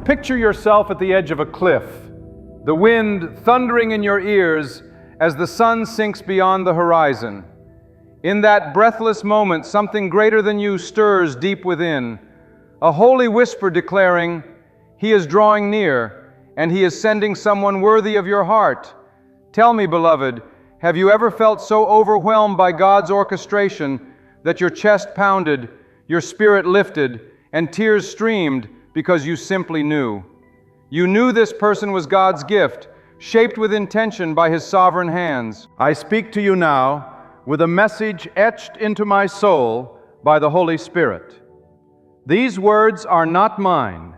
Picture yourself at the edge of a cliff, the wind thundering in your ears as the sun sinks beyond the horizon. In that breathless moment, something greater than you stirs deep within, a holy whisper declaring, "He is drawing near, and He is sending someone worthy of your heart." Tell me, beloved, have you ever felt so overwhelmed by God's orchestration that your chest pounded, your spirit lifted, and tears streamed because you simply knew? You knew this person was God's gift, shaped with intention by His sovereign hands. I speak to you now with a message etched into my soul by the Holy Spirit. These words are not mine.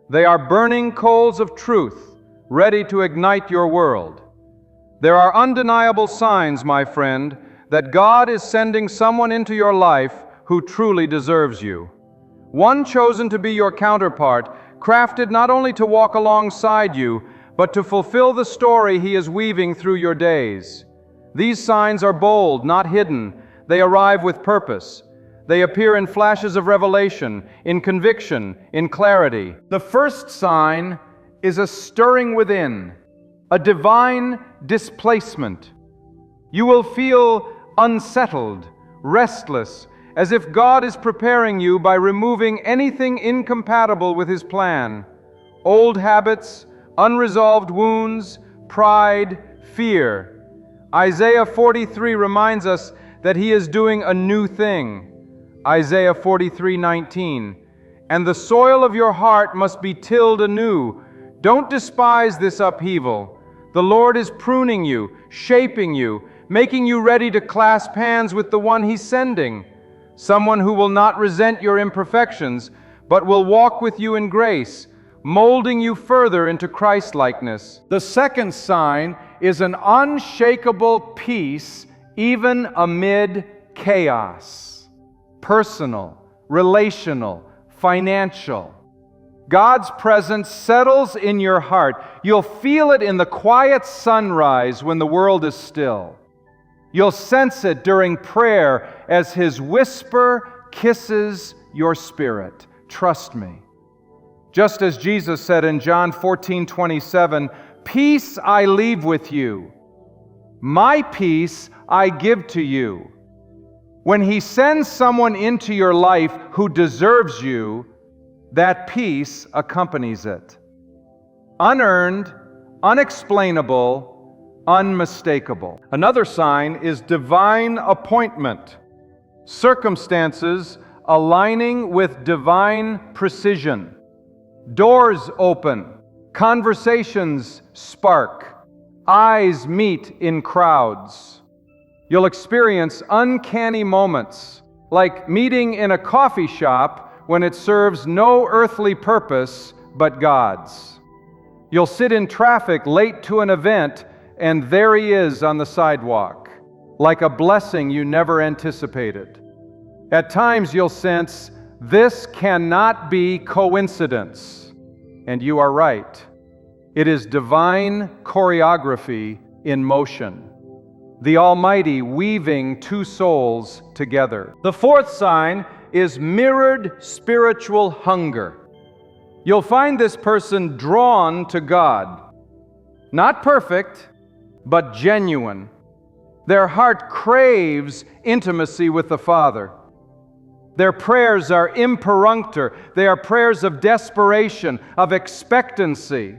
They are burning coals of truth, ready to ignite your world. There are undeniable signs, my friend, that God is sending someone into your life who truly deserves you. One chosen to be your counterpart, crafted not only to walk alongside you, but to fulfill the story He is weaving through your days. These signs are bold, not hidden. They arrive with purpose. They appear in flashes of revelation, in conviction, in clarity. The first sign is a stirring within, a divine displacement. You will feel unsettled, restless, as if God is preparing you by removing anything incompatible with His plan. Old habits, unresolved wounds, pride, fear. Isaiah 43 reminds us that He is doing a new thing. Isaiah 43:19. And the soil of your heart must be tilled anew. Don't despise this upheaval. The Lord is pruning you, shaping you, making you ready to clasp hands with the one He's sending. Someone who will not resent your imperfections, but will walk with you in grace, molding you further into Christ-likeness. The second sign is an unshakable peace even amid chaos. Personal, relational, financial. God's presence settles in your heart. You'll feel it in the quiet sunrise when the world is still. You'll sense it during prayer as His whisper kisses your spirit. Trust me. Just as Jesus said in John 14:27, "Peace I leave with you. My peace I give to you." When He sends someone into your life who deserves you, that peace accompanies it. Unearned, unexplainable, unmistakable. Another sign is divine appointment. Circumstances aligning with divine precision. Doors open, conversations spark, eyes meet in crowds. You'll experience uncanny moments, like meeting in a coffee shop when it serves no earthly purpose but God's. You'll sit in traffic late to an event, and there He is on the sidewalk, like a blessing you never anticipated. At times you'll sense, this cannot be coincidence. And you are right. It is divine choreography in motion. The Almighty weaving two souls together. The fourth sign is mirrored spiritual hunger. You'll find this person drawn to God. Not perfect, but genuine. Their heart craves intimacy with the Father. Their prayers are imperunctor. They are prayers of desperation, of expectancy.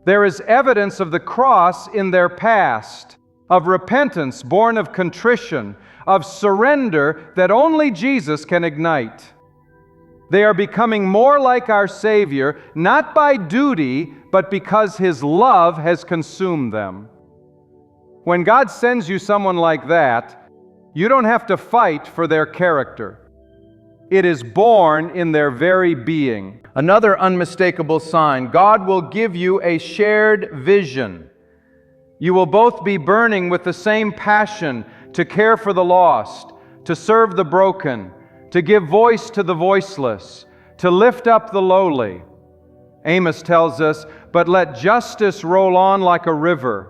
There is evidence of the cross in their past, of repentance born of contrition, of surrender that only Jesus can ignite. They are becoming more like our Savior, not by duty, but because His love has consumed them. When God sends you someone like that, you don't have to fight for their character. It is born in their very being. Another unmistakable sign, God will give you a shared vision. You will both be burning with the same passion to care for the lost, to serve the broken, to give voice to the voiceless, to lift up the lowly. Amos tells us, "But let justice roll on like a river,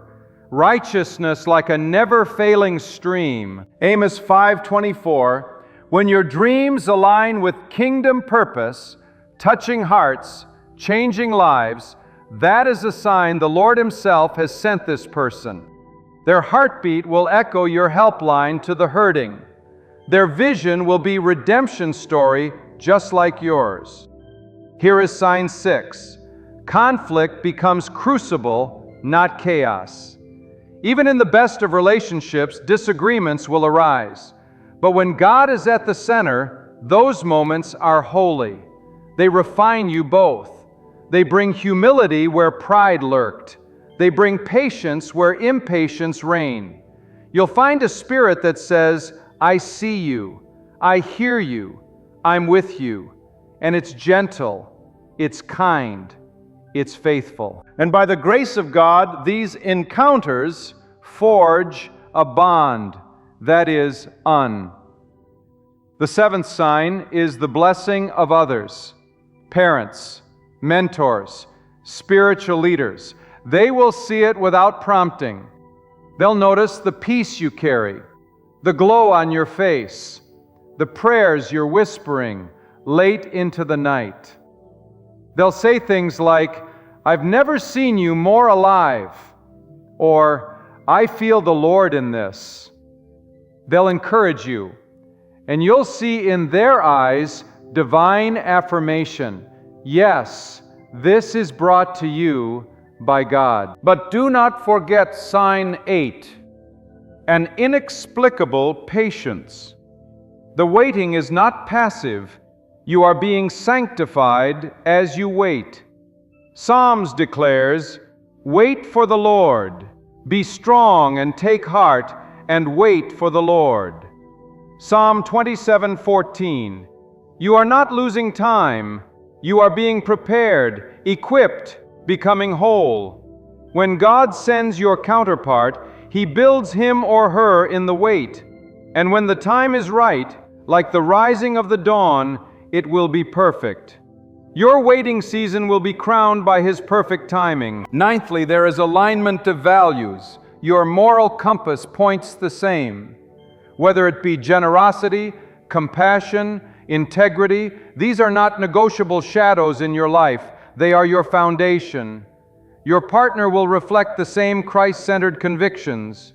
righteousness like a never-failing stream." Amos 5:24, "When your dreams align with kingdom purpose, touching hearts, changing lives, that is a sign the Lord Himself has sent this person. Their heartbeat will echo your helpline to the hurting. Their vision will be redemption story just like yours. Here is sign 6. Conflict becomes crucible, not chaos. Even in the best of relationships, disagreements will arise. But when God is at the center, those moments are holy. They refine you both. They bring humility where pride lurked. They bring patience where impatience reigned. You'll find a spirit that says, I see you, I hear you, I'm with you. And it's gentle, it's kind, it's faithful. And by the grace of God, these encounters forge a bond that is The 7th sign is the blessing of others. Parents, mentors, spiritual leaders. They will see it without prompting. They'll notice the peace you carry, the glow on your face, the prayers you're whispering late into the night. They'll say things like, I've never seen you more alive, or I feel the Lord in this. They'll encourage you, and you'll see in their eyes divine affirmation. Yes, this is brought to you by God. But do not forget sign 8, an inexplicable patience. The waiting is not passive. You are being sanctified as you wait. Psalms declares, wait for the Lord. Be strong and take heart and wait for the Lord. Psalm 27:14, you are not losing time. You are being prepared, equipped, becoming whole. When God sends your counterpart, He builds him or her in the wait. And when the time is right, like the rising of the dawn, it will be perfect. Your waiting season will be crowned by His perfect timing. Ninthly, there is alignment of values. Your moral compass points the same. Whether it be generosity, compassion, integrity, these are not negotiable shadows in your life. They are your foundation. Your partner will reflect the same Christ-centered convictions.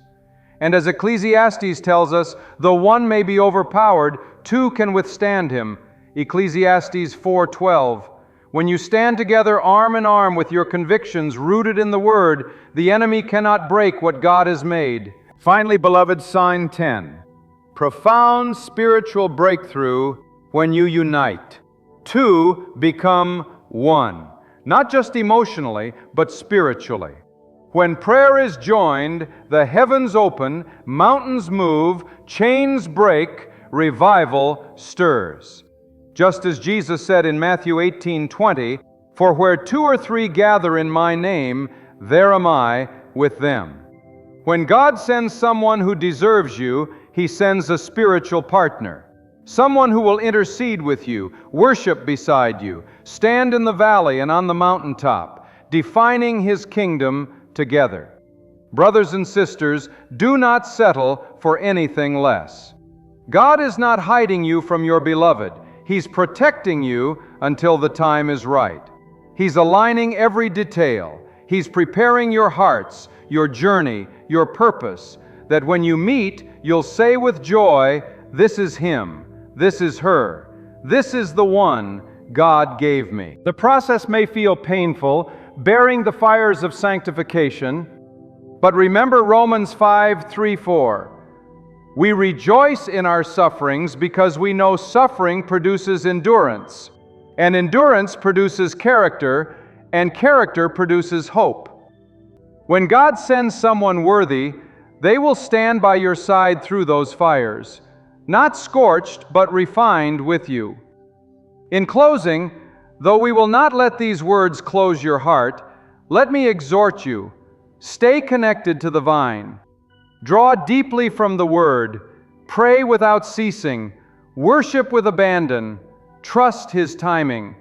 And as Ecclesiastes tells us, though one may be overpowered, two can withstand him. Ecclesiastes 4:12. When you stand together arm in arm with your convictions rooted in the Word, the enemy cannot break what God has made. Finally, beloved, sign 10. Profound spiritual breakthrough when you unite. Two become one, not just emotionally, but spiritually. When prayer is joined, the heavens open, mountains move, chains break, revival stirs. Just as Jesus said in Matthew 18:20, for where two or three gather in my name, there am I with them. When God sends someone who deserves you, He sends a spiritual partner. Someone who will intercede with you, worship beside you, stand in the valley and on the mountaintop, defining His kingdom together. Brothers and sisters, do not settle for anything less. God is not hiding you from your beloved. He's protecting you until the time is right. He's aligning every detail. He's preparing your hearts, your journey, your purpose, that when you meet, you'll say with joy, this is him, this is her, this is the one God gave me. The process may feel painful, bearing the fires of sanctification, but remember Romans 5:3-4. We rejoice in our sufferings because we know suffering produces endurance, and endurance produces character, and character produces hope. When God sends someone worthy, they will stand by your side through those fires, not scorched, but refined with you. In closing, though we will not let these words close your heart, let me exhort you, stay connected to the vine. Draw deeply from the Word, pray without ceasing, worship with abandon, trust His timing.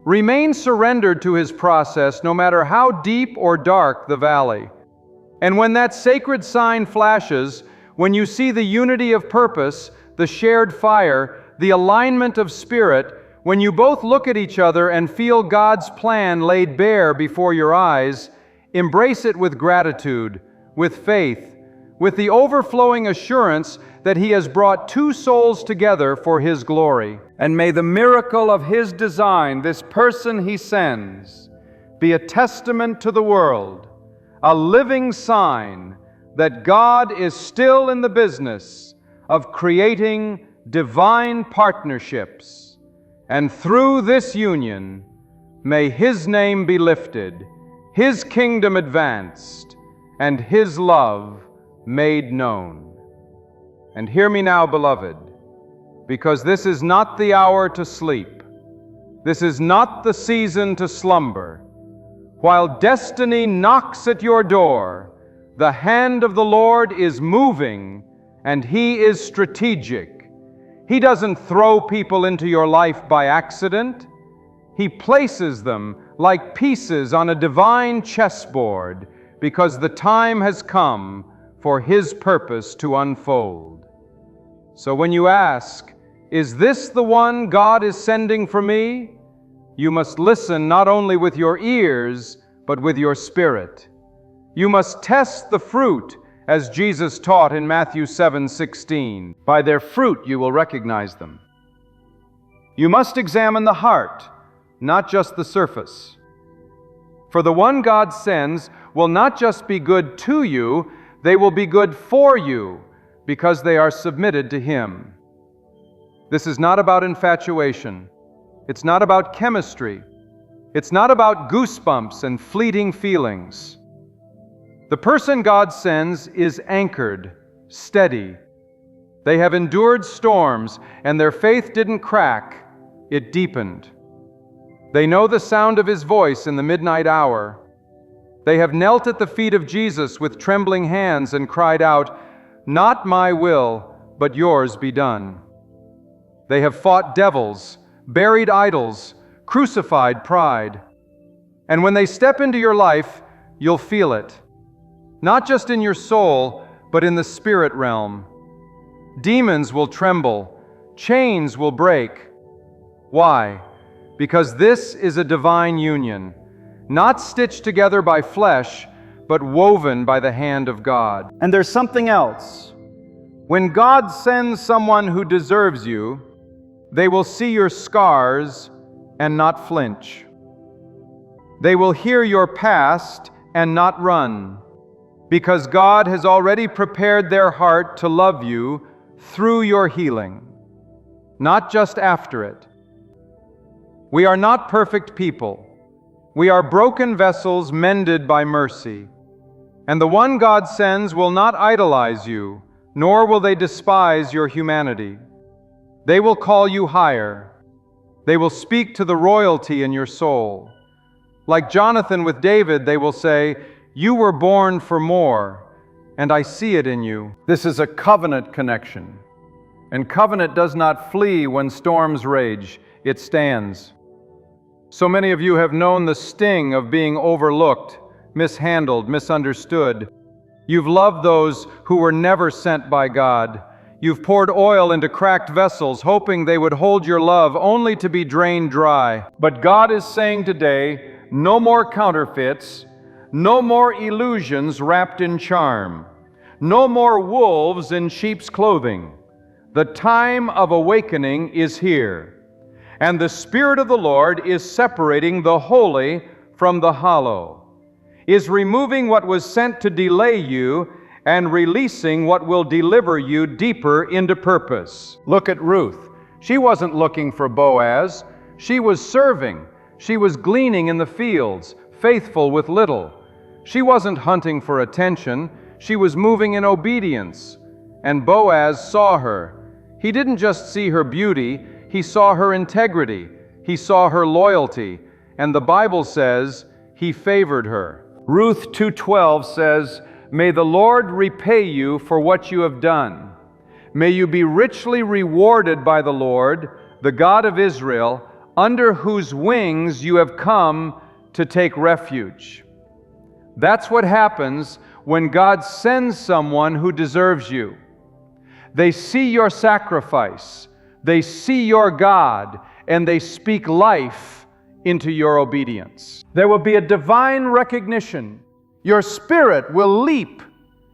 Remain surrendered to His process no matter how deep or dark the valley. And when that sacred sign flashes, when you see the unity of purpose, the shared fire, the alignment of spirit, when you both look at each other and feel God's plan laid bare before your eyes, embrace it with gratitude, with faith, with the overflowing assurance that He has brought two souls together for His glory. And may the miracle of His design, this person He sends, be a testament to the world, a living sign that God is still in the business of creating divine partnerships. And through this union, may His name be lifted, His kingdom advanced, and His love made known. And hear me now, beloved, because this is not the hour to sleep. This is not the season to slumber. While destiny knocks at your door, the hand of the Lord is moving, and He is strategic. He doesn't throw people into your life by accident. He places them like pieces on a divine chessboard because the time has come for His purpose to unfold. So when you ask, "Is this the one God is sending for me?" you must listen not only with your ears, but with your spirit. You must test the fruit, as Jesus taught in Matthew 7:16. By their fruit you will recognize them. You must examine the heart, not just the surface. For the one God sends will not just be good to you, they will be good for you, because they are submitted to Him. This is not about infatuation. It's not about chemistry. It's not about goosebumps and fleeting feelings. The person God sends is anchored, steady. They have endured storms, and their faith didn't crack, it deepened. They know the sound of His voice in the midnight hour. They have knelt at the feet of Jesus with trembling hands and cried out, "Not my will, but yours be done." They have fought devils, buried idols, crucified pride. And when they step into your life, you'll feel it. Not just in your soul, but in the spirit realm. Demons will tremble, chains will break. Why? Because this is a divine union, not stitched together by flesh, but woven by the hand of God. And there's something else. When God sends someone who deserves you, they will see your scars and not flinch. They will hear your past and not run, because God has already prepared their heart to love you through your healing, not just after it. We are not perfect people. We are broken vessels mended by mercy. And the one God sends will not idolize you, nor will they despise your humanity. They will call you higher. They will speak to the royalty in your soul. Like Jonathan with David, they will say, "You were born for more, and I see it in you." This is a covenant connection. And covenant does not flee when storms rage, it stands. So many of you have known the sting of being overlooked, mishandled, misunderstood. You've loved those who were never sent by God. You've poured oil into cracked vessels, hoping they would hold your love only to be drained dry. But God is saying today, no more counterfeits, no more illusions wrapped in charm, no more wolves in sheep's clothing. The time of awakening is here, and the Spirit of the Lord is separating the holy from the hollow, is removing what was sent to delay you and releasing what will deliver you deeper into purpose. Look at Ruth. She wasn't looking for Boaz. She was serving. She was gleaning in the fields, faithful with little. She wasn't hunting for attention. She was moving in obedience. And Boaz saw her. He didn't just see her beauty, he saw her integrity. He saw her loyalty. And the Bible says he favored her. Ruth 2:12 says, "May the Lord repay you for what you have done. May you be richly rewarded by the Lord, the God of Israel, under whose wings you have come to take refuge." That's what happens when God sends someone who deserves you. They see your sacrifice. They see your God, and they speak life into your obedience. There will be a divine recognition. Your spirit will leap.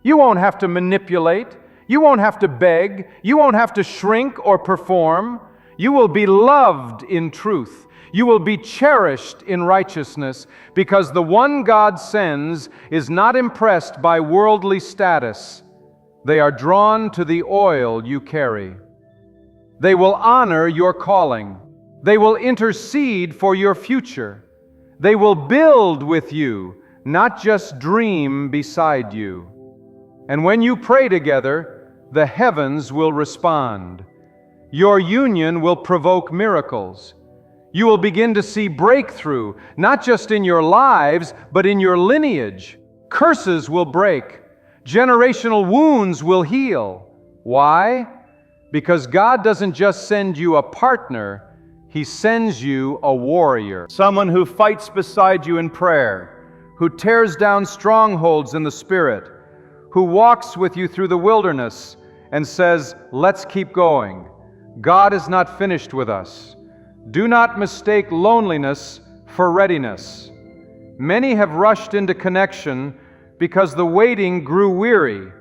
You won't have to manipulate. You won't have to beg. You won't have to shrink or perform. You will be loved in truth. You will be cherished in righteousness, because the one God sends is not impressed by worldly status. They are drawn to the oil you carry. They will honor your calling. They will intercede for your future. They will build with you, not just dream beside you. And when you pray together, the heavens will respond. Your union will provoke miracles. You will begin to see breakthrough, not just in your lives, but in your lineage. Curses will break. Generational wounds will heal. Why? Because God doesn't just send you a partner, He sends you a warrior. Someone who fights beside you in prayer, who tears down strongholds in the Spirit, who walks with you through the wilderness and says, "Let's keep going. God is not finished with us." Do not mistake loneliness for readiness. Many have rushed into connection because the waiting grew weary,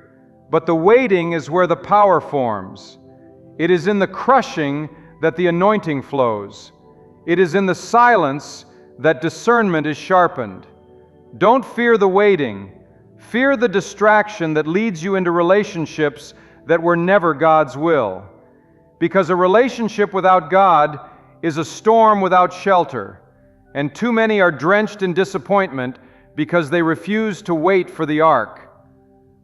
but the waiting is where the power forms. It is in the crushing that the anointing flows. It is in the silence that discernment is sharpened. Don't fear the waiting. Fear the distraction that leads you into relationships that were never God's will. Because a relationship without God is a storm without shelter, and too many are drenched in disappointment because they refuse to wait for the ark.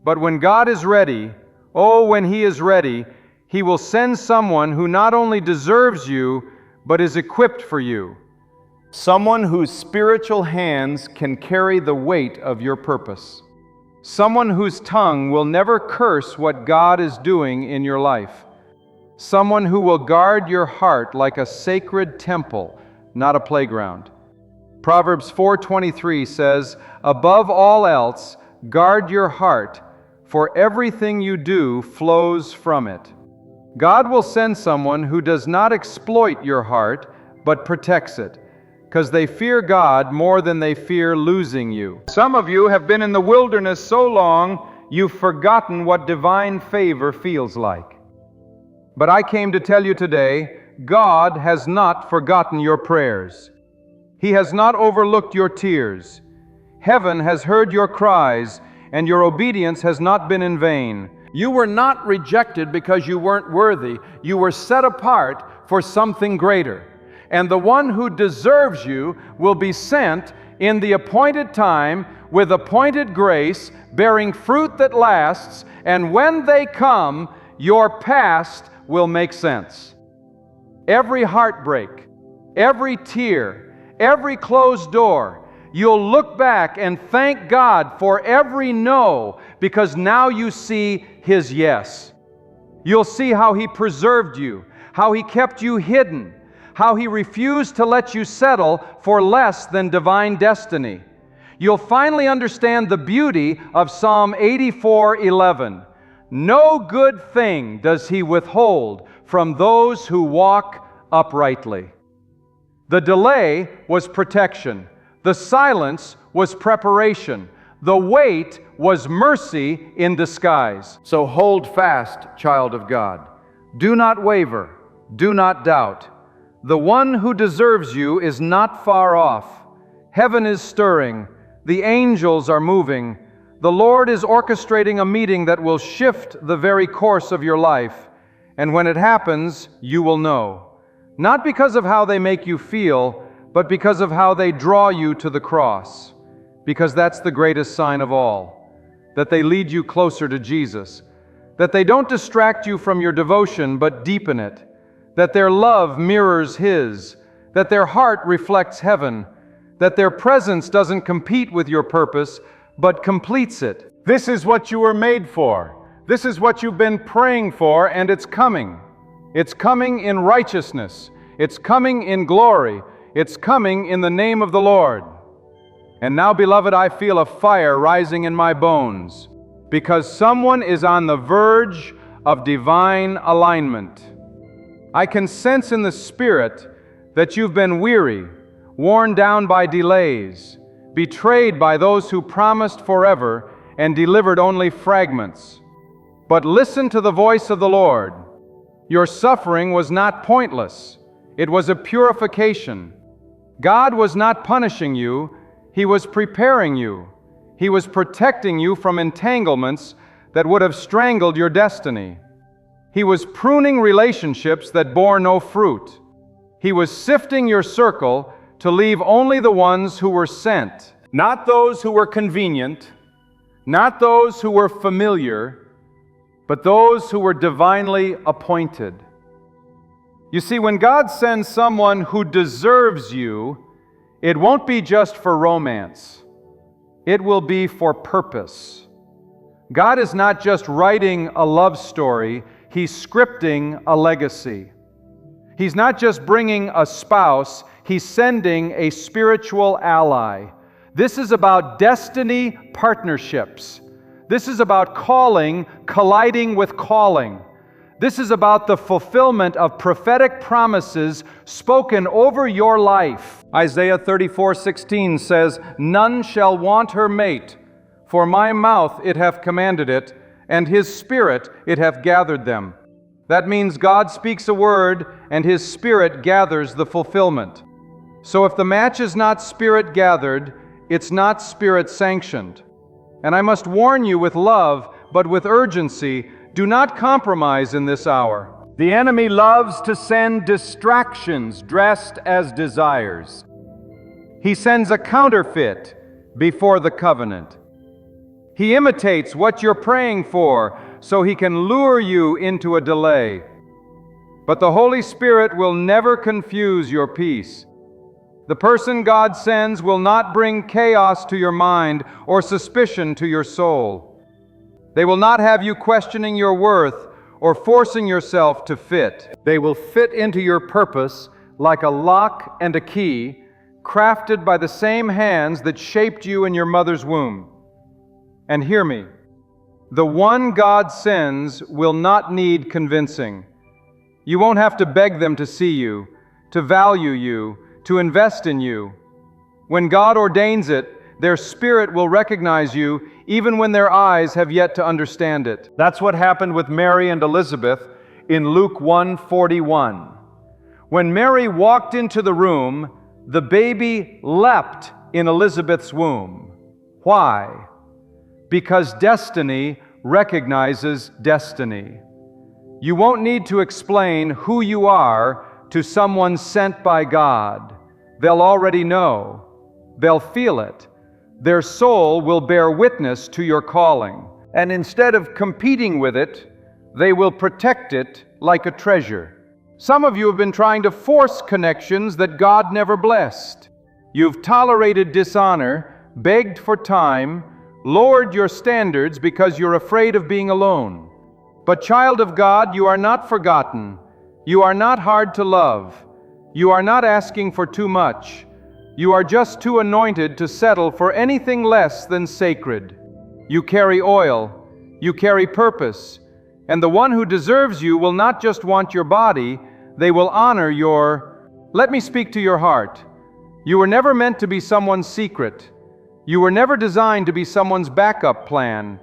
But when God is ready, oh, when He is ready, He will send someone who not only deserves you, but is equipped for you. Someone whose spiritual hands can carry the weight of your purpose. Someone whose tongue will never curse what God is doing in your life. Someone who will guard your heart like a sacred temple, not a playground. Proverbs 4:23 says, "Above all else, guard your heart, for everything you do flows from it." God will send someone who does not exploit your heart, but protects it, because they fear God more than they fear losing you. Some of you have been in the wilderness so long, you've forgotten what divine favor feels like. But I came to tell you today, God has not forgotten your prayers. He has not overlooked your tears. Heaven has heard your cries, and your obedience has not been in vain. You were not rejected because you weren't worthy. You were set apart for something greater. And the one who deserves you will be sent in the appointed time with appointed grace, bearing fruit that lasts, and when they come, your past will make sense. Every heartbreak, every tear, every closed door, you'll look back and thank God for every no, because now you see His yes. You'll see how He preserved you, how He kept you hidden, how He refused to let you settle for less than divine destiny. You'll finally understand the beauty of Psalm 84:11. No good thing does He withhold from those who walk uprightly. The delay was protection. The silence was preparation. The wait was mercy in disguise. So hold fast, child of God. Do not waver. Do not doubt. The one who deserves you is not far off. Heaven is stirring. The angels are moving. The Lord is orchestrating a meeting that will shift the very course of your life. And when it happens, you will know. Not because of how they make you feel, but because of how they draw you to the cross. Because that's the greatest sign of all. That they lead you closer to Jesus. That they don't distract you from your devotion, but deepen it. That their love mirrors His. That their heart reflects heaven. That their presence doesn't compete with your purpose, but completes it. This is what you were made for. This is what you've been praying for, and it's coming. It's coming in righteousness. It's coming in glory. It's coming in the name of the Lord. And now, beloved, I feel a fire rising in my bones, because someone is on the verge of divine alignment. I can sense in the Spirit that you've been weary, worn down by delays, betrayed by those who promised forever and delivered only fragments. But listen to the voice of the Lord. Your suffering was not pointless. It was a purification. God was not punishing you. He was preparing you. He was protecting you from entanglements that would have strangled your destiny. He was pruning relationships that bore no fruit. He was sifting your circle to leave only the ones who were sent, not those who were convenient, not those who were familiar, but those who were divinely appointed. You see, when God sends someone who deserves you, it won't be just for romance. It will be for purpose. God is not just writing a love story, He's scripting a legacy. He's not just bringing a spouse, He's sending a spiritual ally. This is about destiny partnerships. This is about calling colliding with calling. This is about the fulfillment of prophetic promises spoken over your life. Isaiah 34:16 says, "None shall want her mate, for my mouth it hath commanded it, and His Spirit it hath gathered them." That means God speaks a word, and His Spirit gathers the fulfillment. So if the match is not Spirit gathered, it's not Spirit sanctioned. And I must warn you with love, but with urgency, do not compromise in this hour. The enemy loves to send distractions dressed as desires. He sends a counterfeit before the covenant. He imitates what you're praying for so he can lure you into a delay. But the Holy Spirit will never confuse your peace. The person God sends will not bring chaos to your mind or suspicion to your soul. They will not have you questioning your worth or forcing yourself to fit. They will fit into your purpose like a lock and a key, crafted by the same hands that shaped you in your mother's womb. And hear me, the one God sends will not need convincing. You won't have to beg them to see you, to value you, to invest in you. When God ordains it, their spirit will recognize you even when their eyes have yet to understand it. That's what happened with Mary and Elizabeth in Luke 1:41. When Mary walked into the room, the baby leapt in Elizabeth's womb. Why? Because destiny recognizes destiny. You won't need to explain who you are to someone sent by God. They'll already know. They'll feel it. Their soul will bear witness to your calling. And instead of competing with it, they will protect it like a treasure. Some of you have been trying to force connections that God never blessed. You've tolerated dishonor, begged for time, lowered your standards because you're afraid of being alone. But child of God, you are not forgotten. You are not hard to love. You are not asking for too much. You are just too anointed to settle for anything less than sacred. You carry oil. You carry purpose. And the one who deserves you will not just want your body, they will honor your... Let me speak to your heart. You were never meant to be someone's secret. You were never designed to be someone's backup plan.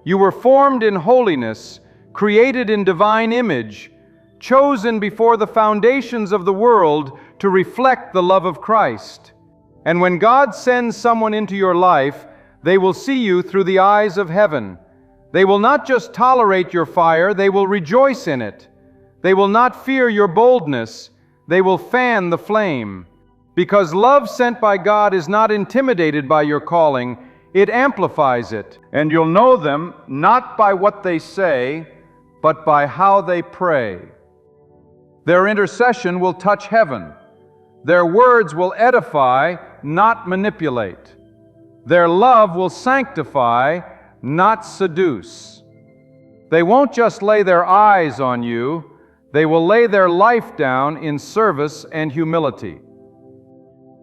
You were formed in holiness, created in divine image, chosen before the foundations of the world to reflect the love of Christ. And when God sends someone into your life, they will see you through the eyes of heaven. They will not just tolerate your fire, they will rejoice in it. They will not fear your boldness, they will fan the flame. Because love sent by God is not intimidated by your calling, it amplifies it. And you'll know them not by what they say, but by how they pray. Their intercession will touch heaven. Their words will edify, not manipulate. Their love will sanctify, not seduce. They won't just lay their eyes on you, they will lay their life down in service and humility.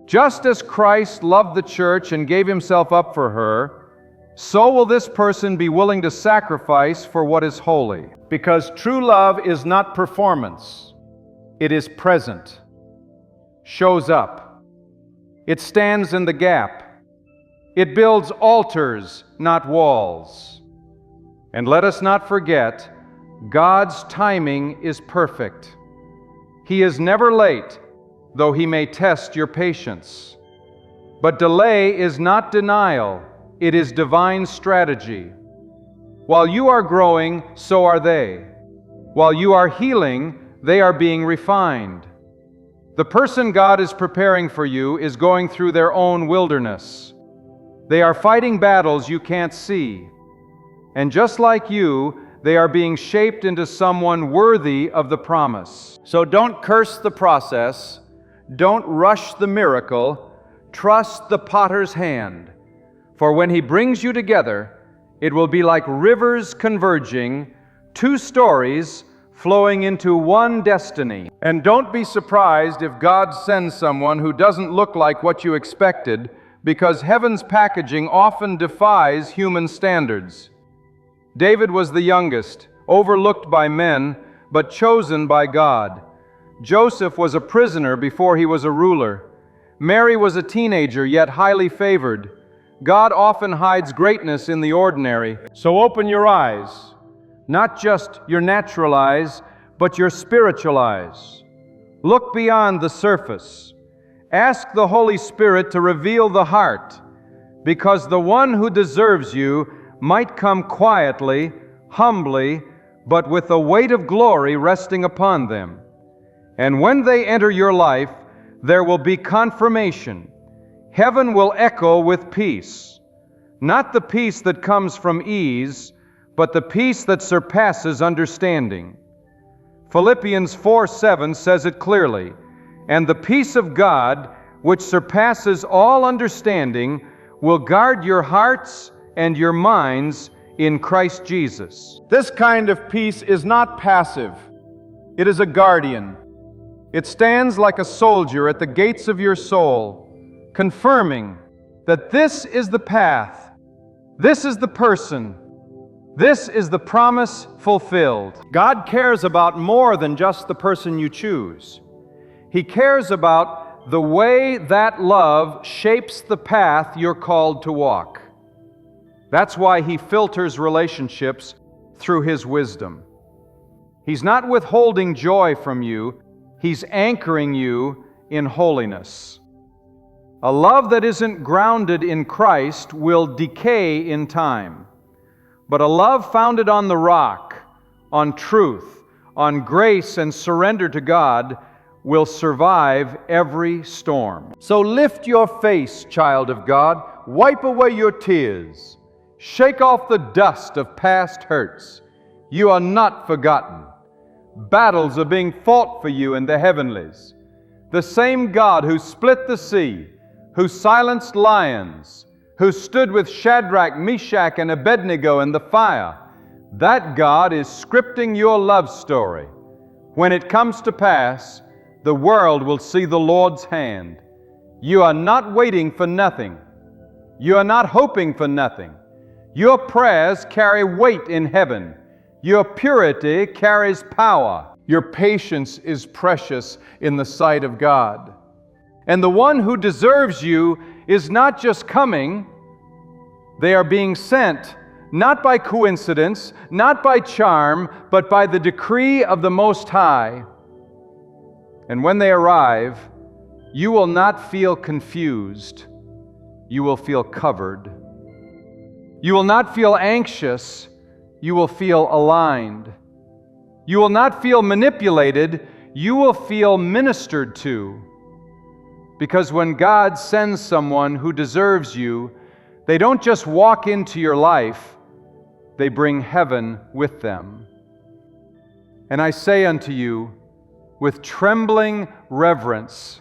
Just as Christ loved the church and gave Himself up for her, so will this person be willing to sacrifice for what is holy. Because true love is not performance, it is present. shows up. It stands in the gap. It builds altars, not walls. And let us not forget, God's timing is perfect. He is never late, though He may test your patience. But delay is not denial, it is divine strategy. While you are growing, so are they. While you are healing, they are being refined. The person God is preparing for you is going through their own wilderness. They are fighting battles you can't see. And just like you, they are being shaped into someone worthy of the promise. So don't curse the process. Don't rush the miracle. Trust the potter's hand. For when He brings you together, it will be like rivers converging, two stories flowing into one destiny. And don't be surprised if God sends someone who doesn't look like what you expected, because heaven's packaging often defies human standards. David was the youngest, overlooked by men, but chosen by God. Joseph was a prisoner before he was a ruler. Mary was a teenager, yet highly favored. God often hides greatness in the ordinary. So open your eyes, not just your natural eyes, but your spiritual eyes. Look beyond the surface. Ask the Holy Spirit to reveal the heart, because the one who deserves you might come quietly, humbly, but with the weight of glory resting upon them. And when they enter your life, there will be confirmation. Heaven will echo with peace, not the peace that comes from ease, but the peace that surpasses understanding. Philippians 4:7 says it clearly, "And the peace of God, which surpasses all understanding, will guard your hearts and your minds in Christ Jesus." This kind of peace is not passive. It is a guardian. It stands like a soldier at the gates of your soul, confirming that this is the path, this is the person, this is the promise fulfilled. God cares about more than just the person you choose. He cares about the way that love shapes the path you're called to walk. That's why He filters relationships through His wisdom. He's not withholding joy from you, He's anchoring you in holiness. A love that isn't grounded in Christ will decay in time, but a love founded on the rock, on truth, on grace and surrender to God will survive every storm. So lift your face, child of God, wipe away your tears. Shake off the dust of past hurts. You are not forgotten. Battles are being fought for you in the heavenlies. The same God who split the sea, who silenced lions, who stood with Shadrach, Meshach, and Abednego in the fire, that God is scripting your love story. When it comes to pass, the world will see the Lord's hand. You are not waiting for nothing. You are not hoping for nothing. Your prayers carry weight in heaven. Your purity carries power. Your patience is precious in the sight of God. And the one who deserves you is not just coming, they are being sent, not by coincidence, not by charm, but by the decree of the Most High. And when they arrive, you will not feel confused. You will feel covered. You will not feel anxious. You will feel aligned. You will not feel manipulated. You will feel ministered to. Because when God sends someone who deserves you, they don't just walk into your life, they bring heaven with them. And I say unto you, with trembling reverence,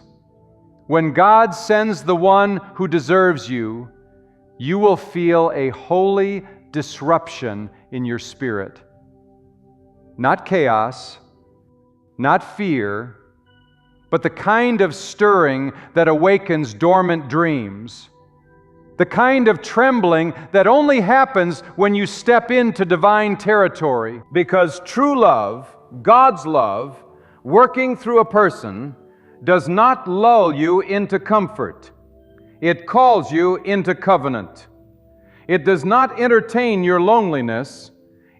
when God sends the one who deserves you, you will feel a holy disruption in your spirit. Not chaos, not fear, but the kind of stirring that awakens dormant dreams. The kind of trembling that only happens when you step into divine territory. Because true love, God's love, working through a person, does not lull you into comfort. It calls you into covenant. It does not entertain your loneliness.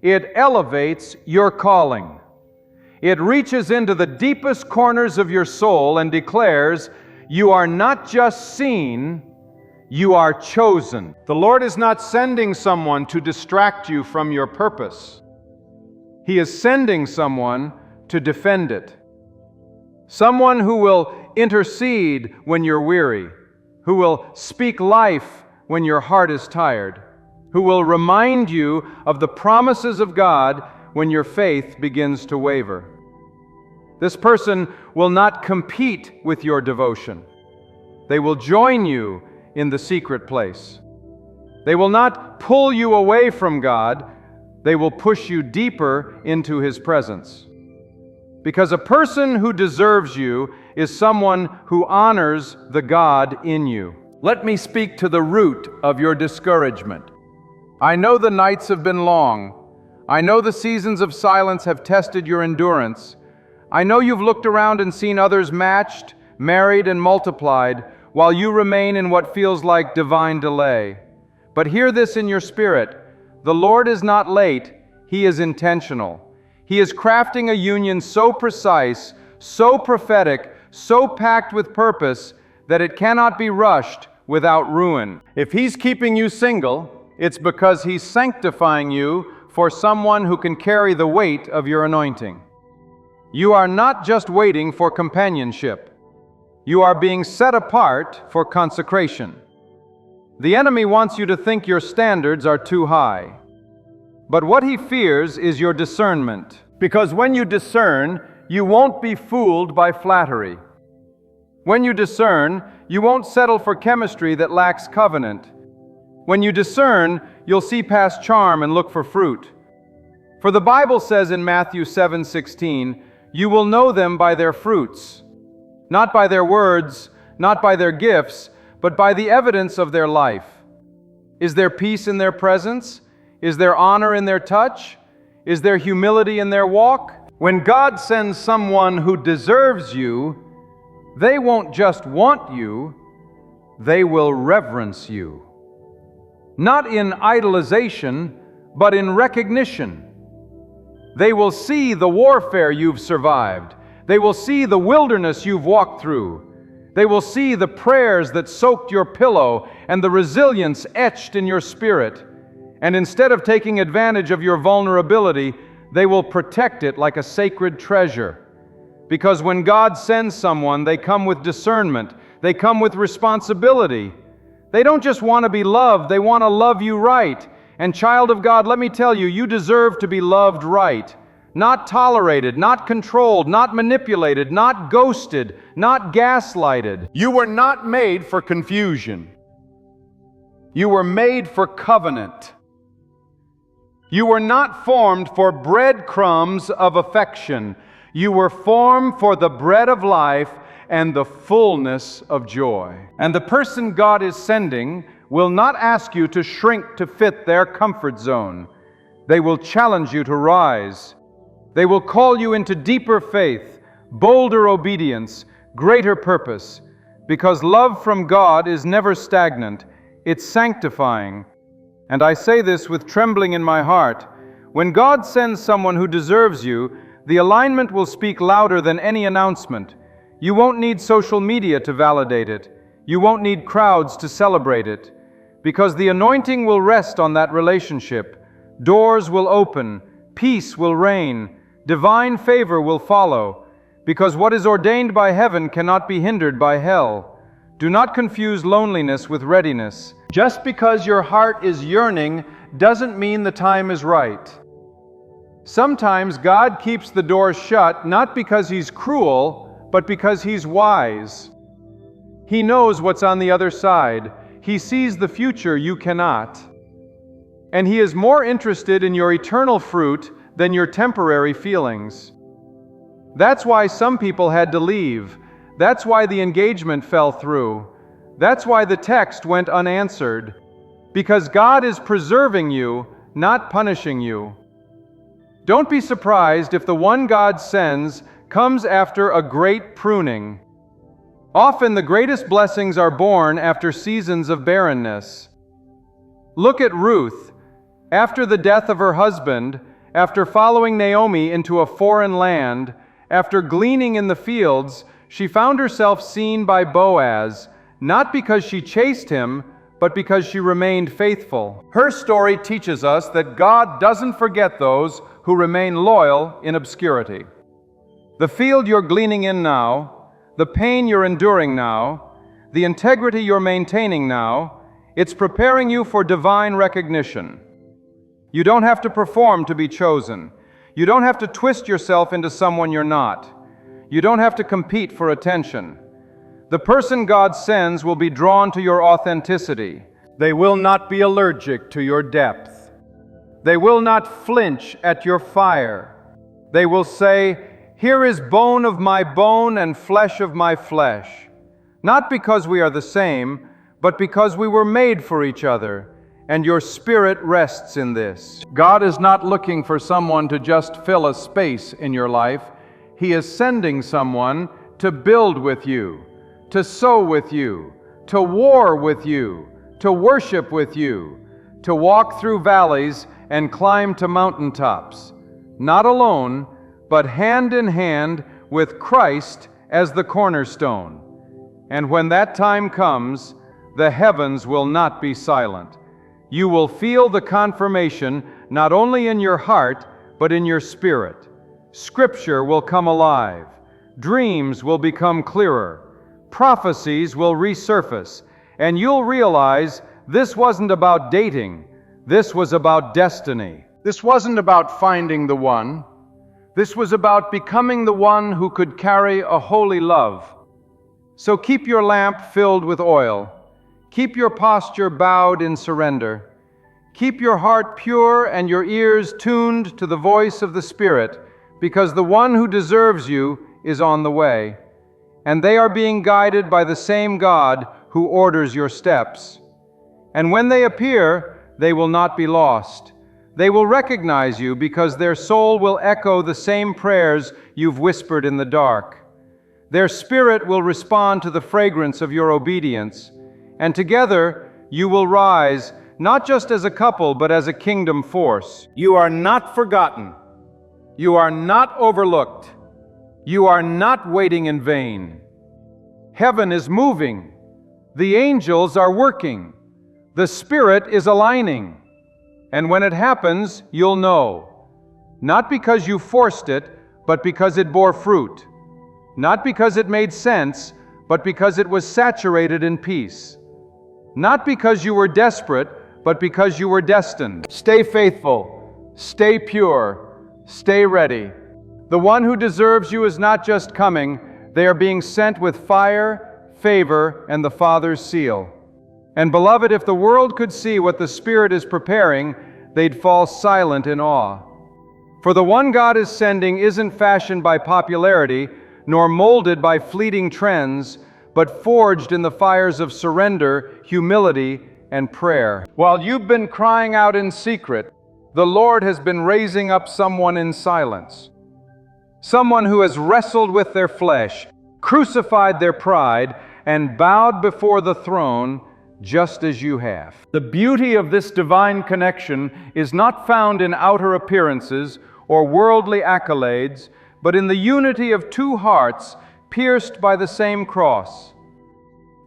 It elevates your calling. It reaches into the deepest corners of your soul and declares, you are not just seen, you are chosen. The Lord is not sending someone to distract you from your purpose. He is sending someone to defend it. Someone who will intercede when you're weary, who will speak life when your heart is tired, who will remind you of the promises of God when your faith begins to waver. This person will not compete with your devotion. They will join you in the secret place. They will not pull you away from God. They will push you deeper into His presence. Because a person who deserves you is someone who honors the God in you. Let me speak to the root of your discouragement. I know the nights have been long. I know the seasons of silence have tested your endurance. I know you've looked around and seen others matched, married, and multiplied, while you remain in what feels like divine delay. But hear this in your spirit. The Lord is not late, He is intentional. He is crafting a union so precise, so prophetic, so packed with purpose, that it cannot be rushed without ruin. If He's keeping you single, it's because He's sanctifying you for someone who can carry the weight of your anointing. You are not just waiting for companionship. You are being set apart for consecration. The enemy wants you to think your standards are too high. But what he fears is your discernment. Because when you discern, you won't be fooled by flattery. When you discern, you won't settle for chemistry that lacks covenant. When you discern, you'll see past charm and look for fruit. For the Bible says in Matthew 7:16, you will know them by their fruits. Not by their words, not by their gifts, but by the evidence of their life. Is there peace in their presence? Is there honor in their touch? Is there humility in their walk? When God sends someone who deserves you, they won't just want you, they will reverence you. Not in idolization, but in recognition. They will see the warfare you've survived. They will see the wilderness you've walked through. They will see the prayers that soaked your pillow and the resilience etched in your spirit. And instead of taking advantage of your vulnerability, they will protect it like a sacred treasure. Because when God sends someone, they come with discernment. They come with responsibility. They don't just want to be loved, they want to love you right. And child of God, let me tell you, you deserve to be loved right. Not tolerated, not controlled, not manipulated, not ghosted, not gaslighted. You were not made for confusion. You were made for covenant. You were not formed for breadcrumbs of affection. You were formed for the bread of life and the fullness of joy. And the person God is sending will not ask you to shrink to fit their comfort zone. They will challenge you to rise. They will call you into deeper faith, bolder obedience, greater purpose, because love from God is never stagnant, it's sanctifying. And I say this with trembling in my heart. When God sends someone who deserves you, the alignment will speak louder than any announcement. You won't need social media to validate it. You won't need crowds to celebrate it, because the anointing will rest on that relationship. Doors will open, peace will reign, divine favor will follow, because what is ordained by heaven cannot be hindered by hell. Do not confuse loneliness with readiness. Just because your heart is yearning doesn't mean the time is right. Sometimes God keeps the doors shut not because He's cruel, but because He's wise. He knows what's on the other side. He sees the future you cannot. And He is more interested in your eternal fruit than your temporary feelings. That's why some people had to leave. That's why the engagement fell through. That's why the text went unanswered. Because God is preserving you, not punishing you. Don't be surprised if the one God sends comes after a great pruning. Often the greatest blessings are born after seasons of barrenness. Look at Ruth. After the death of her husband, after following Naomi into a foreign land, after gleaning in the fields, she found herself seen by Boaz, not because she chased him, but because she remained faithful. Her story teaches us that God doesn't forget those who remain loyal in obscurity. The field you're gleaning in now, the pain you're enduring now, the integrity you're maintaining now, it's preparing you for divine recognition. You don't have to perform to be chosen. You don't have to twist yourself into someone you're not. You don't have to compete for attention. The person God sends will be drawn to your authenticity. They will not be allergic to your depth. They will not flinch at your fire. They will say, "Here is bone of my bone and flesh of my flesh." Not because we are the same, but because we were made for each other, and your spirit rests in this. God is not looking for someone to just fill a space in your life. He is sending someone to build with you, to sow with you, to war with you, to worship with you, to walk through valleys and climb to mountaintops, not alone, but hand in hand with Christ as the cornerstone. And when that time comes, the heavens will not be silent. You will feel the confirmation not only in your heart, but in your spirit. Scripture will come alive. Dreams will become clearer. Prophecies will resurface. And you'll realize this wasn't about dating. This was about destiny. This wasn't about finding the one. This was about becoming the one who could carry a holy love. So keep your lamp filled with oil. Keep your posture bowed in surrender. Keep your heart pure and your ears tuned to the voice of the Spirit, because the one who deserves you is on the way, and they are being guided by the same God who orders your steps. And when they appear, they will not be lost. They will recognize you because their soul will echo the same prayers you've whispered in the dark. Their spirit will respond to the fragrance of your obedience, and together you will rise, not just as a couple, but as a kingdom force. You are not forgotten. You are not overlooked. You are not waiting in vain. Heaven is moving. The angels are working. The Spirit is aligning. And when it happens, you'll know. Not because you forced it, but because it bore fruit. Not because it made sense, but because it was saturated in peace. Not because you were desperate, but because you were destined. Stay faithful. Stay pure. Stay ready. The one who deserves you is not just coming. They are being sent with fire, favor, and the Father's seal. And beloved, if the world could see what the Spirit is preparing, they'd fall silent in awe. For the one God is sending isn't fashioned by popularity, nor molded by fleeting trends, but forged in the fires of surrender, humility, and prayer. While you've been crying out in secret, the Lord has been raising up someone in silence. Someone who has wrestled with their flesh, crucified their pride, and bowed before the throne, just as you have. The beauty of this divine connection is not found in outer appearances or worldly accolades, but in the unity of two hearts pierced by the same cross.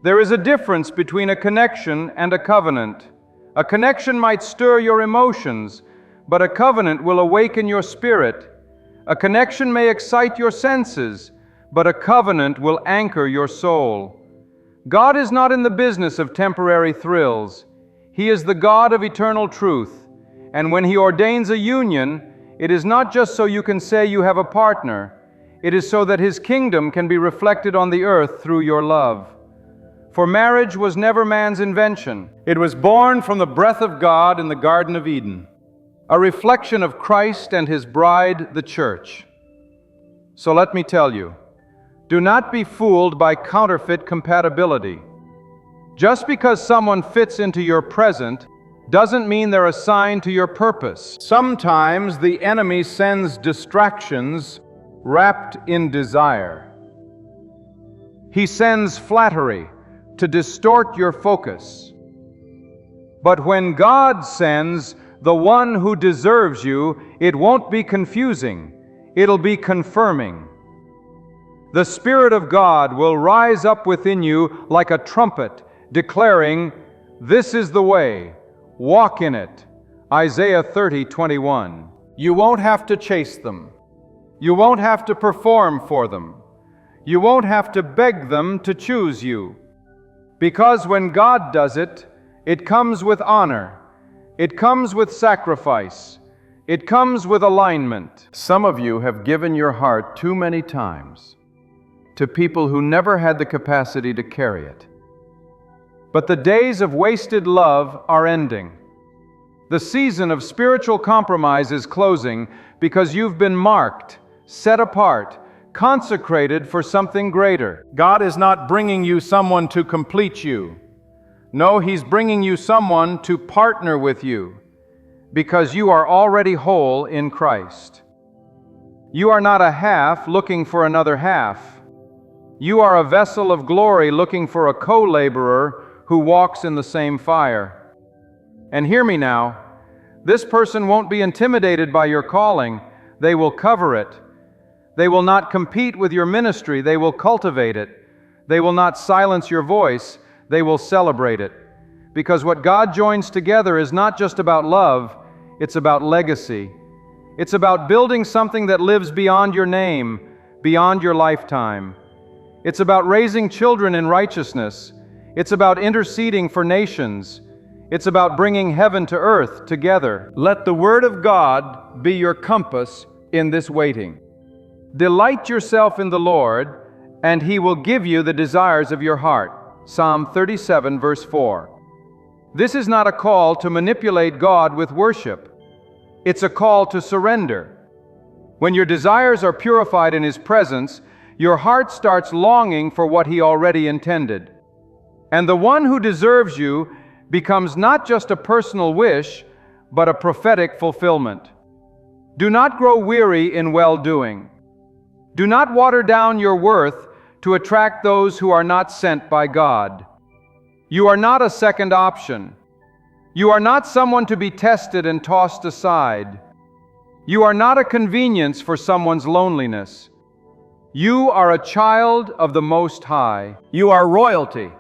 There is a difference between a connection and a covenant. A connection might stir your emotions, but a covenant will awaken your spirit. A connection may excite your senses, but a covenant will anchor your soul. God is not in the business of temporary thrills. He is the God of eternal truth. And when He ordains a union, it is not just so you can say you have a partner. It is so that His kingdom can be reflected on the earth through your love. For marriage was never man's invention. It was born from the breath of God in the Garden of Eden, a reflection of Christ and His bride, the church. So let me tell you, do not be fooled by counterfeit compatibility. Just because someone fits into your present doesn't mean they're assigned to your purpose. Sometimes the enemy sends distractions wrapped in desire. He sends flattery to distort your focus. But when God sends the one who deserves you, it won't be confusing, it'll be confirming. The Spirit of God will rise up within you like a trumpet, declaring, "This is the way, walk in it." Isaiah 30:21. You won't have to chase them. You won't have to perform for them. You won't have to beg them to choose you. Because when God does it, it comes with honor. It comes with sacrifice. It comes with alignment. Some of you have given your heart too many times to people who never had the capacity to carry it. But the days of wasted love are ending. The season of spiritual compromise is closing because you've been marked, set apart, consecrated for something greater. God is not bringing you someone to complete you. No, He's bringing you someone to partner with you because you are already whole in Christ. You are not a half looking for another half. You are a vessel of glory looking for a co-laborer who walks in the same fire. And hear me now, this person won't be intimidated by your calling. They will cover it. They will not compete with your ministry. They will cultivate it. They will not silence your voice. They will celebrate it. Because what God joins together is not just about love, it's about legacy. It's about building something that lives beyond your name, beyond your lifetime. It's about raising children in righteousness. It's about interceding for nations. It's about bringing heaven to earth together. Let the Word of God be your compass in this waiting. Delight yourself in the Lord, and He will give you the desires of your heart. Psalm 37, verse 4. This is not a call to manipulate God with worship. It's a call to surrender. When your desires are purified in His presence, your heart starts longing for what He already intended. And the one who deserves you becomes not just a personal wish, but a prophetic fulfillment. Do not grow weary in well-doing. Do not water down your worth to attract those who are not sent by God. You are not a second option. You are not someone to be tested and tossed aside. You are not a convenience for someone's loneliness. You are a child of the Most High. You are royalty,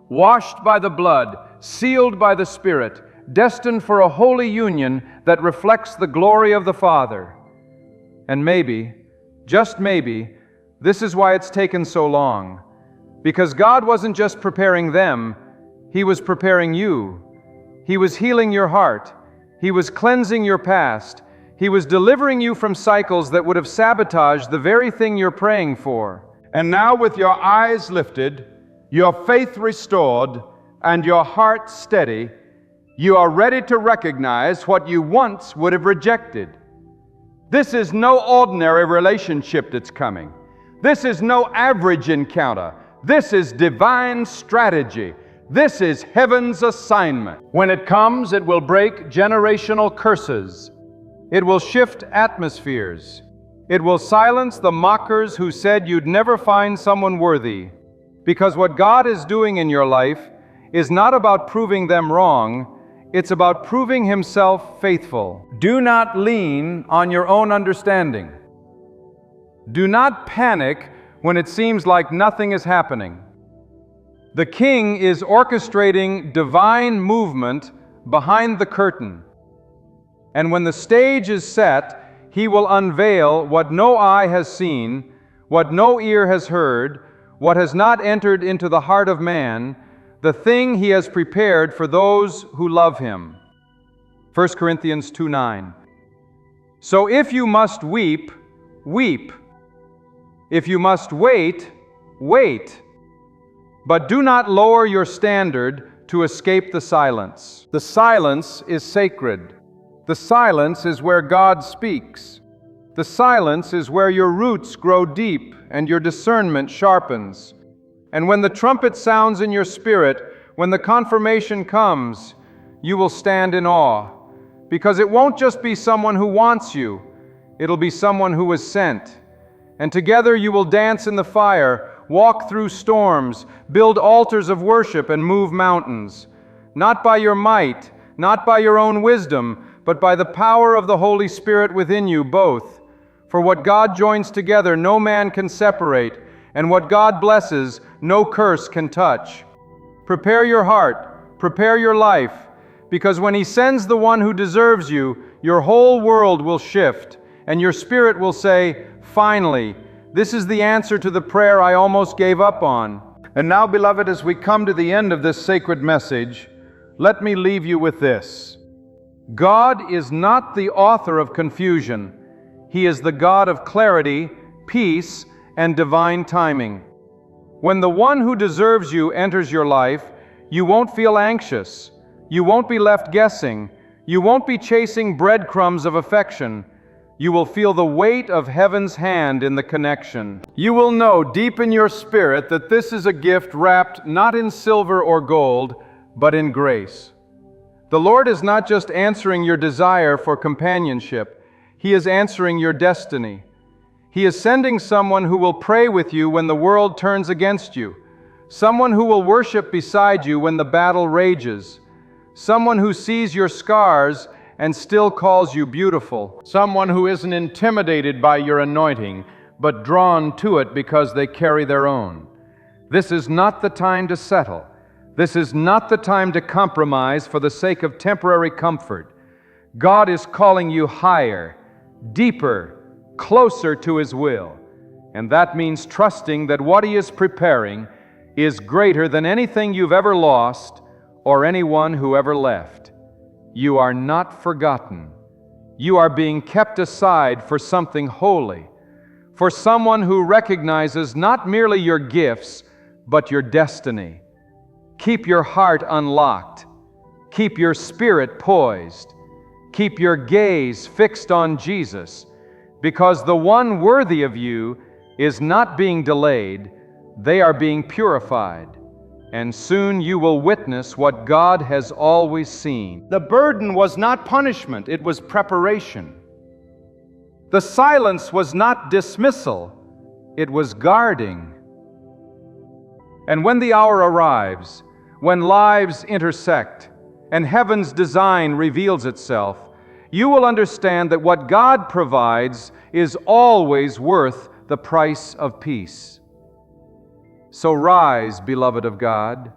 washed by the blood, sealed by the Spirit, destined for a holy union that reflects the glory of the Father. And maybe, just maybe, this is why it's taken so long. Because God wasn't just preparing them, He was preparing you. He was healing your heart. He was cleansing your past. He was delivering you from cycles that would have sabotaged the very thing you're praying for. And now, with your eyes lifted, your faith restored, and your heart steady, you are ready to recognize what you once would have rejected. This is no ordinary relationship that's coming. This is no average encounter. This is divine strategy. This is heaven's assignment. When it comes, it will break generational curses. It will shift atmospheres. It will silence the mockers who said you'd never find someone worthy. Because what God is doing in your life is not about proving them wrong, it's about proving Himself faithful. Do not lean on your own understanding. Do not panic when it seems like nothing is happening. The King is orchestrating divine movement behind the curtain. And when the stage is set, He will unveil what no eye has seen, what no ear has heard, what has not entered into the heart of man, the thing He has prepared for those who love Him. 1 Corinthians 2:9. So if you must weep, weep. If you must wait, wait. But do not lower your standard to escape the silence. The silence is sacred. The silence is where God speaks. The silence is where your roots grow deep and your discernment sharpens. And when the trumpet sounds in your spirit, when the confirmation comes, you will stand in awe. Because it won't just be someone who wants you, it'll be someone who was sent. And together you will dance in the fire, walk through storms, build altars of worship, and move mountains. Not by your might, not by your own wisdom, but by the power of the Holy Spirit within you both. For what God joins together, no man can separate, and what God blesses, no curse can touch. Prepare your heart, prepare your life, because when He sends the one who deserves you, your whole world will shift, and your spirit will say, "Finally, this is the answer to the prayer I almost gave up on." And now, beloved, as we come to the end of this sacred message, let me leave you with this. God is not the author of confusion. He is the God of clarity, peace, and divine timing. When the one who deserves you enters your life, you won't feel anxious. You won't be left guessing. You won't be chasing breadcrumbs of affection. You will feel the weight of heaven's hand in the connection. You will know deep in your spirit that this is a gift wrapped not in silver or gold, but in grace. The Lord is not just answering your desire for companionship, He is answering your destiny. He is sending someone who will pray with you when the world turns against you, someone who will worship beside you when the battle rages, someone who sees your scars and still calls you beautiful, someone who isn't intimidated by your anointing, but drawn to it because they carry their own. This is not the time to settle. This is not the time to compromise for the sake of temporary comfort. God is calling you higher, deeper, closer to His will. And that means trusting that what He is preparing is greater than anything you've ever lost or anyone who ever left. You are not forgotten. You are being kept aside for something holy, for someone who recognizes not merely your gifts, but your destiny. Keep your heart unlocked. Keep your spirit poised. Keep your gaze fixed on Jesus, because the one worthy of you is not being delayed, they are being purified. And soon you will witness what God has always seen. The burden was not punishment, it was preparation. The silence was not dismissal, it was guarding. And when the hour arrives, when lives intersect and heaven's design reveals itself, you will understand that what God provides is always worth the price of peace. So rise, beloved of God.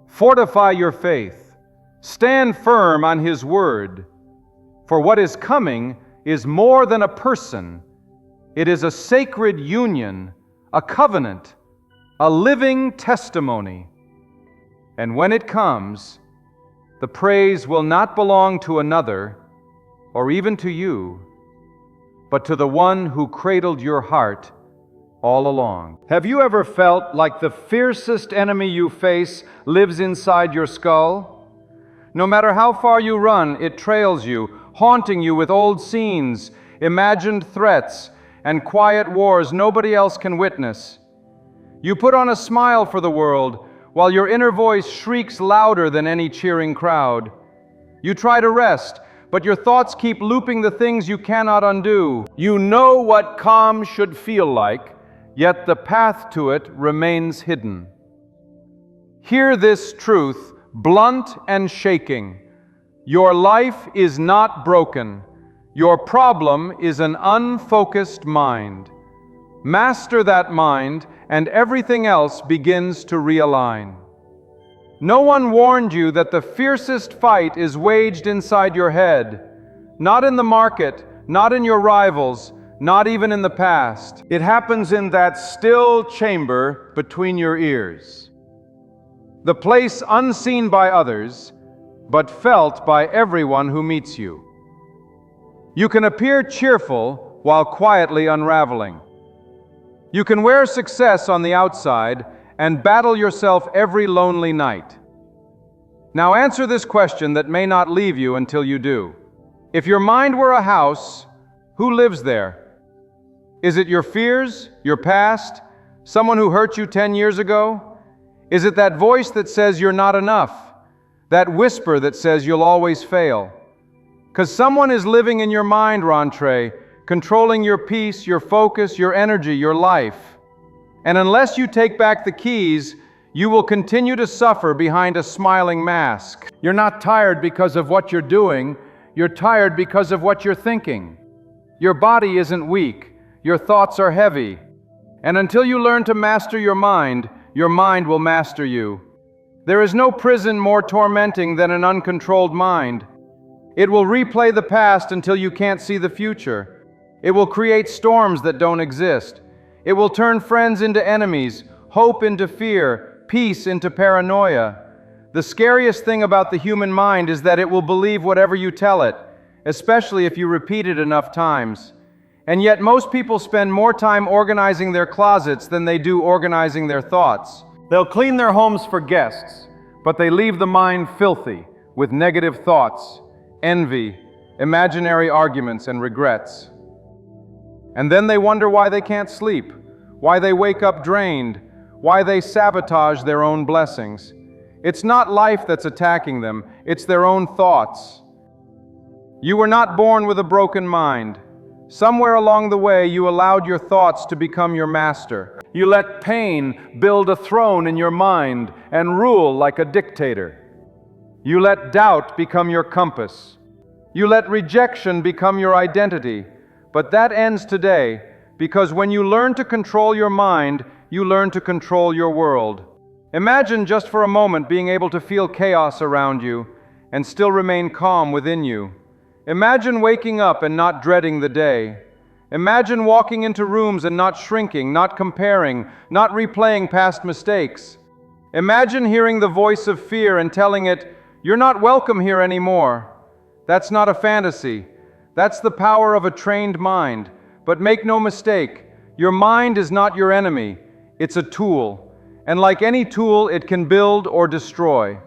Fortify your faith. Stand firm on His word. For what is coming is more than a person. It is a sacred union, a covenant, a living testimony. And when it comes, the praise will not belong to another or even to you, but to the one who cradled your heart all along. Have you ever felt like the fiercest enemy you face lives inside your skull? No matter how far you run, it trails you, haunting you with old scenes, imagined threats, and quiet wars nobody else can witness. You put on a smile for the world, while your inner voice shrieks louder than any cheering crowd. You try to rest, but your thoughts keep looping the things you cannot undo. You know what calm should feel like, yet the path to it remains hidden. Hear this truth, blunt and shaking. Your life is not broken. Your problem is an unfocused mind. Master that mind, and everything else begins to realign. No one warned you that the fiercest fight is waged inside your head, not in the market, not in your rivals, not even in the past. It happens in that still chamber between your ears, the place unseen by others, but felt by everyone who meets you. You can appear cheerful while quietly unraveling. You can wear success on the outside and battle yourself every lonely night. Now answer this question that may not leave you until you do. If your mind were a house, who lives there? Is it your fears, your past, someone who hurt you 10 years ago? Is it that voice that says you're not enough? That whisper that says you'll always fail? Because someone is living in your mind, Rentré, controlling your peace, your focus, your energy, your life. And unless you take back the keys, you will continue to suffer behind a smiling mask. You're not tired because of what you're doing, you're tired because of what you're thinking. Your body isn't weak, your thoughts are heavy. And until you learn to master your mind will master you. There is no prison more tormenting than an uncontrolled mind. It will replay the past until you can't see the future. It will create storms that don't exist. It will turn friends into enemies, hope into fear, peace into paranoia. The scariest thing about the human mind is that it will believe whatever you tell it, especially if you repeat it enough times. And yet most people spend more time organizing their closets than they do organizing their thoughts. They'll clean their homes for guests, but they leave the mind filthy with negative thoughts, envy, imaginary arguments, and regrets. And then they wonder why they can't sleep, why they wake up drained, why they sabotage their own blessings. It's not life that's attacking them, it's their own thoughts. You were not born with a broken mind. Somewhere along the way, you allowed your thoughts to become your master. You let pain build a throne in your mind and rule like a dictator. You let doubt become your compass. You let rejection become your identity. But that ends today, because when you learn to control your mind, you learn to control your world. Imagine just for a moment being able to feel chaos around you and still remain calm within you. Imagine waking up and not dreading the day. Imagine walking into rooms and not shrinking, not comparing, not replaying past mistakes. Imagine hearing the voice of fear and telling it, "You're not welcome here anymore." That's not a fantasy. That's the power of a trained mind. But make no mistake, your mind is not your enemy. It's a tool. And like any tool, it can build or destroy.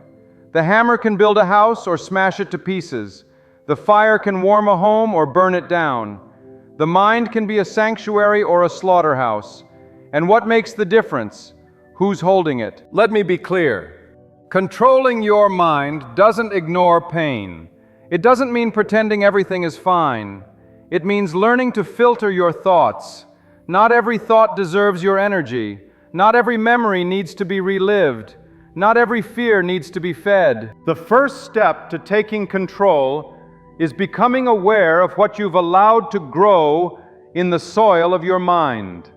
The hammer can build a house or smash it to pieces. The fire can warm a home or burn it down. The mind can be a sanctuary or a slaughterhouse. And what makes the difference? Who's holding it? Let me be clear. Controlling your mind doesn't ignore pain. It doesn't mean pretending everything is fine. It means learning to filter your thoughts. Not every thought deserves your energy. Not every memory needs to be relived. Not every fear needs to be fed. The first step to taking control is becoming aware of what you've allowed to grow in the soil of your mind.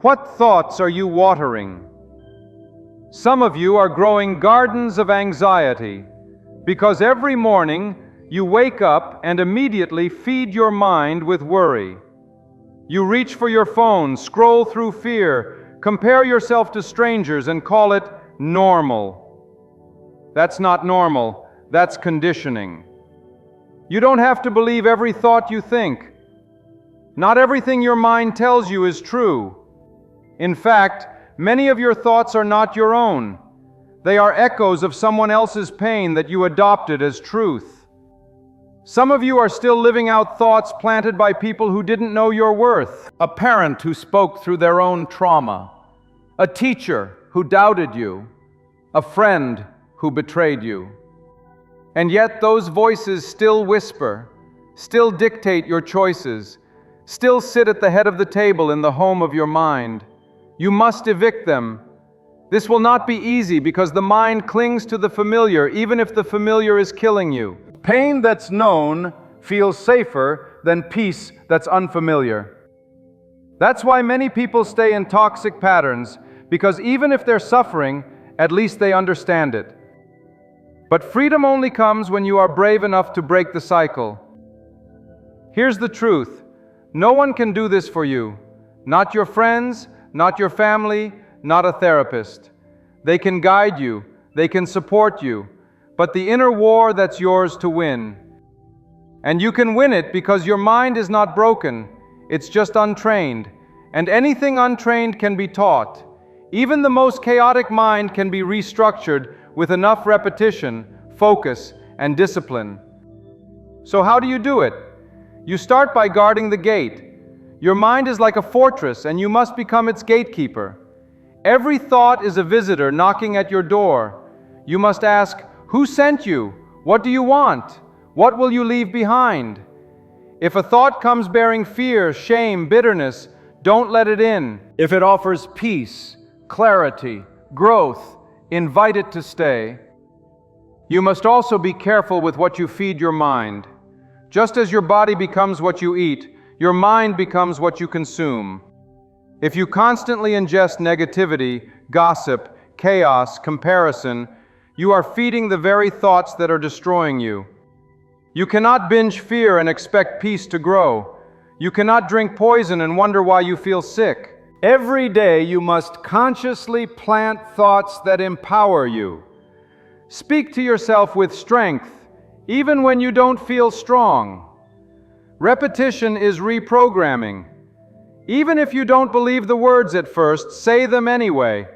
What thoughts are you watering? Some of you are growing gardens of anxiety because every morning you wake up and immediately feed your mind with worry. You reach for your phone, scroll through fear, compare yourself to strangers and call it normal. That's not normal, that's conditioning. You don't have to believe every thought you think. Not everything your mind tells you is true. In fact, many of your thoughts are not your own. They are echoes of someone else's pain that you adopted as truth. Some of you are still living out thoughts planted by people who didn't know your worth. A parent who spoke through their own trauma. A teacher who doubted you. A friend who betrayed you. And yet those voices still whisper, still dictate your choices, still sit at the head of the table in the home of your mind. You must evict them. This will not be easy because the mind clings to the familiar, even if the familiar is killing you. Pain that's known feels safer than peace that's unfamiliar. That's why many people stay in toxic patterns, because even if they're suffering, at least they understand it. But freedom only comes when you are brave enough to break the cycle. Here's the truth. No one can do this for you. Not your friends, not your family, not a therapist. They can guide you, they can support you, but the inner war, that's yours to win. And you can win it because your mind is not broken, it's just untrained. And anything untrained can be taught. Even the most chaotic mind can be restructured with enough repetition, focus, and discipline. So how do you do it? You start by guarding the gate. Your mind is like a fortress, and you must become its gatekeeper. Every thought is a visitor knocking at your door. You must ask, who sent you? What do you want? What will you leave behind? If a thought comes bearing fear, shame, bitterness, Don't let it in. If it offers peace, clarity, growth, invite it to stay. You must also be careful with what you feed your mind. Just as your body becomes what you eat, your mind becomes what you consume. If you constantly ingest negativity, gossip, chaos, comparison, you are feeding the very thoughts that are destroying you. You cannot binge fear and expect peace to grow. You cannot drink poison and wonder why you feel sick. Every day you must consciously plant thoughts that empower you. Speak to yourself with strength, even when you don't feel strong. Repetition is reprogramming. Even if you don't believe the words at first, say them anyway.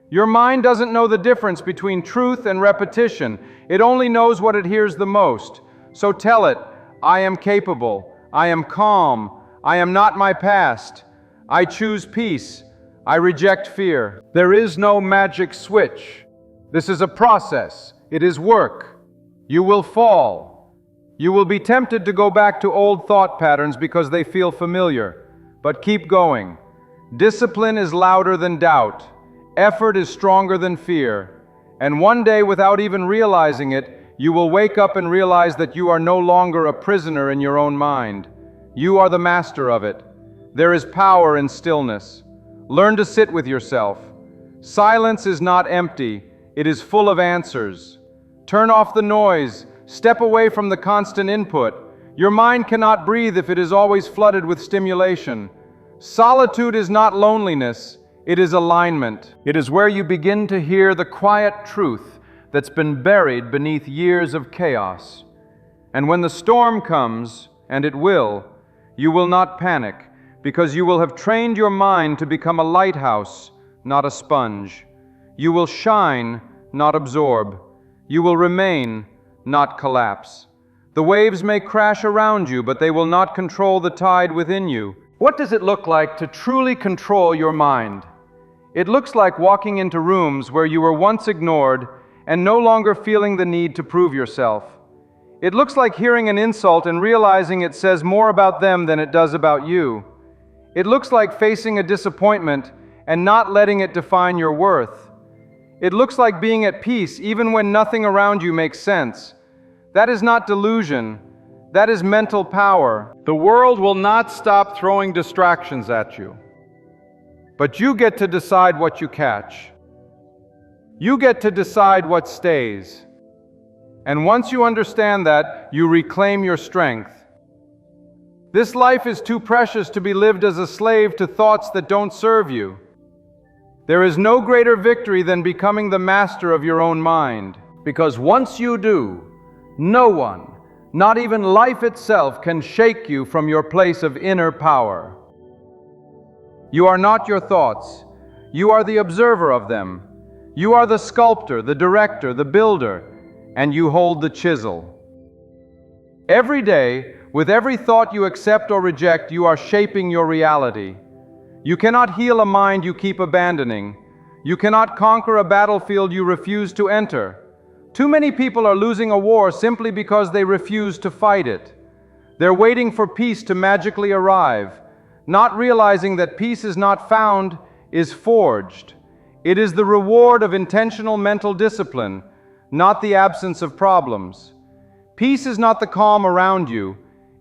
Your mind doesn't know the difference between truth and repetition. It only knows what it hears the most. So tell it, I am capable. I am calm. I am not my past. I choose peace. I reject fear. There is no magic switch. This is a process. It is work. You will fall. You will be tempted to go back to old thought patterns because they feel familiar. But keep going. Discipline is louder than doubt. Effort is stronger than fear. And one day, without even realizing it, you will wake up and realize that you are no longer a prisoner in your own mind. You are the master of it. There is power in stillness. Learn to sit with yourself. Silence is not empty. It is full of answers. Turn off the noise. Step away from the constant input. Your mind cannot breathe if it is always flooded with stimulation. Solitude is not loneliness. It is alignment. It is where you begin to hear the quiet truth that's been buried beneath years of chaos. And when the storm comes, and it will, you will not panic, because you will have trained your mind to become a lighthouse, not a sponge. You will shine, not absorb. You will remain, not collapse. The waves may crash around you, but they will not control the tide within you. What does it look like to truly control your mind? It looks like walking into rooms where you were once ignored and no longer feeling the need to prove yourself. It looks like hearing an insult and realizing it says more about them than it does about you. It looks like facing a disappointment and not letting it define your worth. It looks like being at peace even when nothing around you makes sense. That is not delusion. That is mental power. The world will not stop throwing distractions at you. But you get to decide what you catch. You get to decide what stays. And once you understand that, you reclaim your strength. This life is too precious to be lived as a slave to thoughts that don't serve you. There is no greater victory than becoming the master of your own mind. Because once you do, no one, not even life itself, can shake you from your place of inner power. You are not your thoughts. You are the observer of them. You are the sculptor, the director, the builder, and you hold the chisel. Every day, with every thought you accept or reject, you are shaping your reality. You cannot heal a mind you keep abandoning. You cannot conquer a battlefield you refuse to enter. Too many people are losing a war simply because they refuse to fight it. They're waiting for peace to magically arrive, not realizing that peace is not found, is forged. It is the reward of intentional mental discipline, not the absence of problems. Peace is not the calm around you,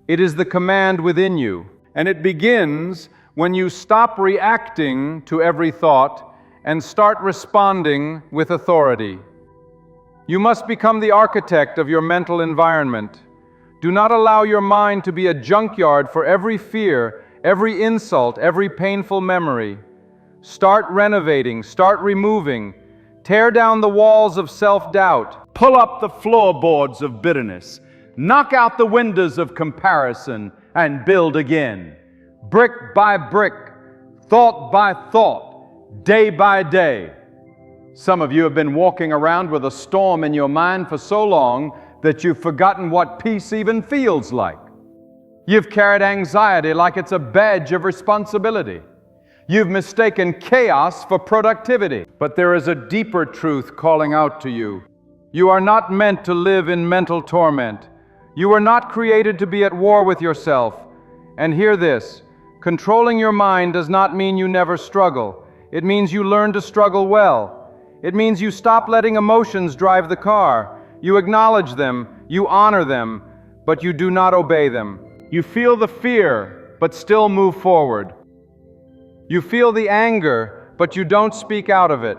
it is the command within you. And it begins when you stop reacting to every thought and start responding with authority. You must become the architect of your mental environment. Do not allow your mind to be a junkyard for every fear, every insult, every painful memory. Start renovating, start removing. Tear down the walls of self-doubt. Pull up the floorboards of bitterness. Knock out the windows of comparison and build again. Brick by brick, thought by thought, day by day. Some of you have been walking around with a storm in your mind for so long that you've forgotten what peace even feels like. You've carried anxiety like it's a badge of responsibility. You've mistaken chaos for productivity. But there is a deeper truth calling out to you. You are not meant to live in mental torment. You were not created to be at war with yourself. And hear this, Controlling your mind does not mean you never struggle. It means you learn to struggle well. It means you stop letting emotions drive the car. You acknowledge them, you honor them, but you do not obey them. You feel the fear, but still move forward. You feel the anger, but you don't speak out of it.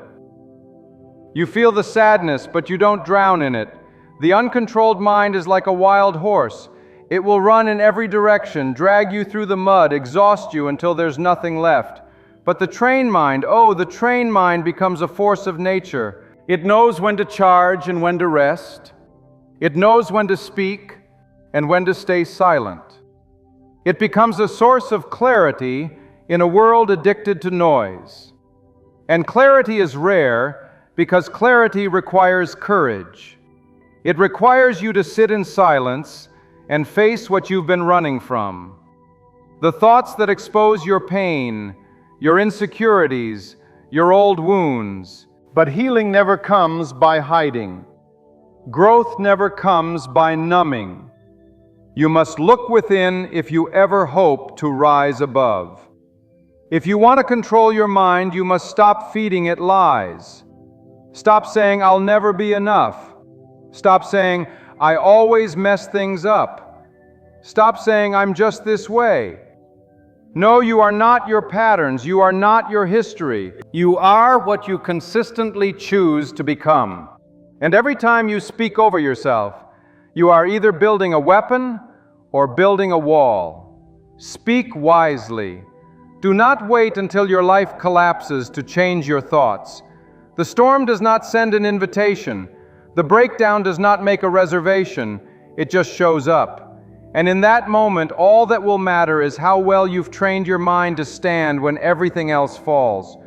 You feel the sadness, but you don't drown in it. The uncontrolled mind is like a wild horse. It will run in every direction, drag you through the mud, exhaust you until there's nothing left. But the trained mind, the trained mind becomes a force of nature. It knows when to charge and when to rest. It knows when to speak and when to stay silent. It becomes a source of clarity in a world addicted to noise. And clarity is rare because clarity requires courage. It requires you to sit in silence and face what you've been running from. The thoughts that expose your pain, your insecurities, your old wounds. But healing never comes by hiding. Growth never comes by numbing. You must look within if you ever hope to rise above. If you want to control your mind, you must stop feeding it lies. Stop saying, "I'll never be enough." Stop saying, "I always mess things up." Stop saying, "I'm just this way." No, you are not your patterns. You are not your history. You are what you consistently choose to become. And every time you speak over yourself, you are either building a weapon or building a wall. Speak wisely. Do not wait until your life collapses to change your thoughts. The storm does not send an invitation. The breakdown does not make a reservation. It just shows up. And in that moment, all that will matter is how well you've trained your mind to stand when everything else falls.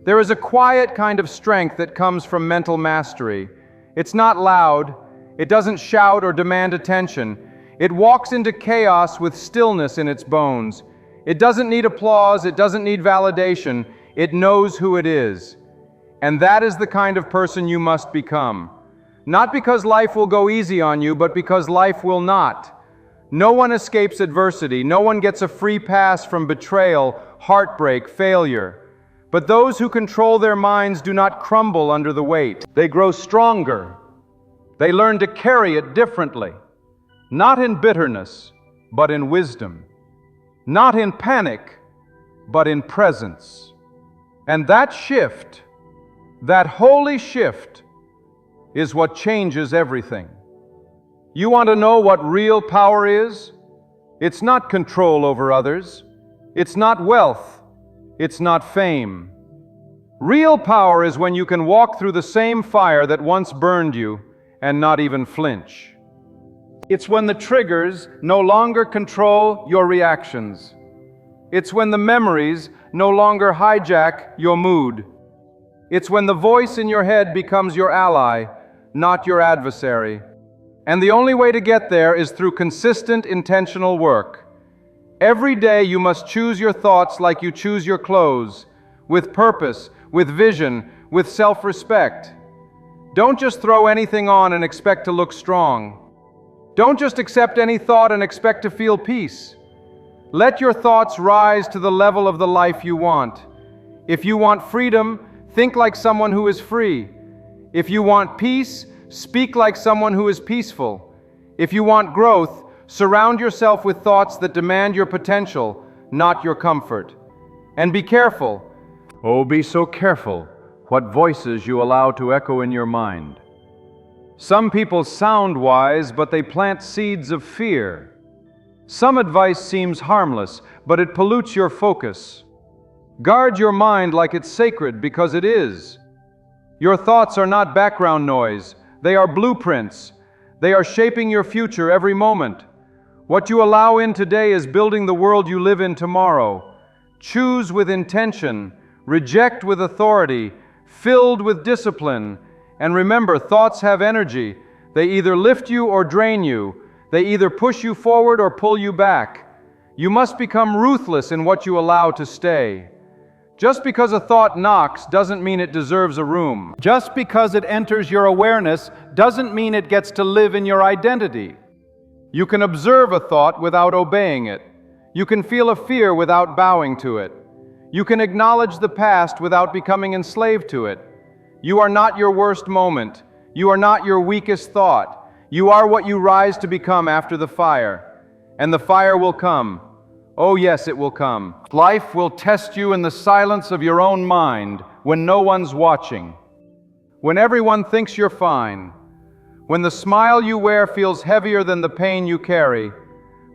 There is a quiet kind of strength that comes from mental mastery. It's not loud. It doesn't shout or demand attention. It walks into chaos with stillness in its bones. It doesn't need applause. It doesn't need validation. It knows who it is. And that is the kind of person you must become. Not because life will go easy on you, but because life will not. No one escapes adversity. No one gets a free pass from betrayal, heartbreak, failure. But those who control their minds do not crumble under the weight. They grow stronger. They learn to carry it differently. Not in bitterness, but in wisdom. Not in panic, but in presence. And that shift, that holy shift, is what changes everything. You want to know what real power is? It's not control over others. It's not wealth. It's not fame. Real power is when you can walk through the same fire that once burned you and not even flinch. It's when the triggers no longer control your reactions. It's when the memories no longer hijack your mood. It's when the voice in your head becomes your ally, not your adversary. And the only way to get there is through consistent, intentional work. Every day you must choose your thoughts like you choose your clothes, with purpose, with vision, with self-respect. Don't just throw anything on and expect to look strong. Don't just accept any thought and expect to feel peace. Let your thoughts rise to the level of the life you want. If you want freedom, think like someone who is free. If you want peace, speak like someone who is peaceful. If you want growth, surround yourself with thoughts that demand your potential, not your comfort. And be careful. Oh, be so careful what voices you allow to echo in your mind. Some people sound wise, but they plant seeds of fear. Some advice seems harmless, but it pollutes your focus. Guard your mind like it's sacred, because it is. Your thoughts are not background noise. They are blueprints. They are shaping your future every moment. What you allow in today is building the world you live in tomorrow. Choose with intention, reject with authority, filled with discipline. And remember, thoughts have energy. They either lift you or drain you. They either push you forward or pull you back. You must become ruthless in what you allow to stay. Just because a thought knocks doesn't mean it deserves a room. Just because it enters your awareness doesn't mean it gets to live in your identity. You can observe a thought without obeying it. You can feel a fear without bowing to it. You can acknowledge the past without becoming enslaved to it. You are not your worst moment. You are not your weakest thought. You are what you rise to become after the fire. And the fire will come. Oh yes, it will come. Life will test you in the silence of your own mind when no one's watching. When everyone thinks you're fine. When the smile you wear feels heavier than the pain you carry.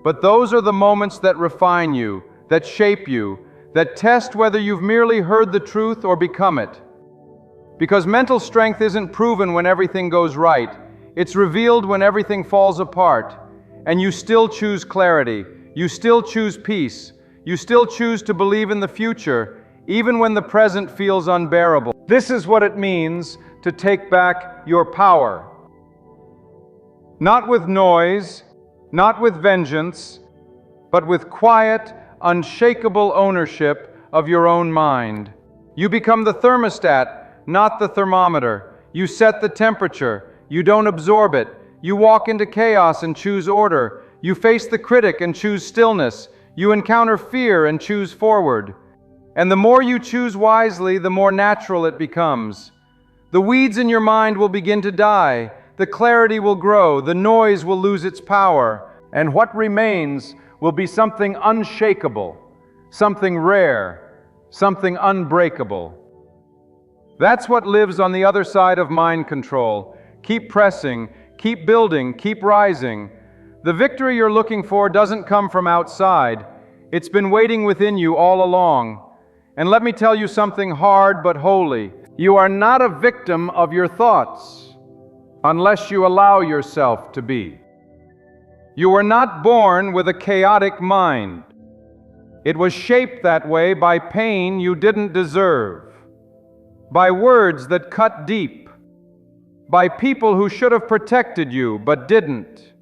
But those are the moments that refine you, that shape you, that test whether you've merely heard the truth or become it. Because mental strength isn't proven when everything goes right. It's revealed when everything falls apart. And you still choose clarity. You still choose peace. You still choose to believe in the future, even when the present feels unbearable. This is what it means to take back your power. Not with noise, not with vengeance, but with quiet, unshakable ownership of your own mind. You become the thermostat, not the thermometer. You set the temperature. You don't absorb it. You walk into chaos and choose order. You face the critic and choose stillness. You encounter fear and choose forward. And the more you choose wisely, the more natural it becomes. The weeds in your mind will begin to die. The clarity will grow. The noise will lose its power. And what remains will be something unshakable, something rare, something unbreakable. That's what lives on the other side of mind control. Keep pressing, keep building, keep rising. The victory you're looking for doesn't come from outside. It's been waiting within you all along. And let me tell you something hard but holy. You are not a victim of your thoughts unless you allow yourself to be. You were not born with a chaotic mind. It was shaped that way by pain you didn't deserve, by words that cut deep, by people who should have protected you but didn't.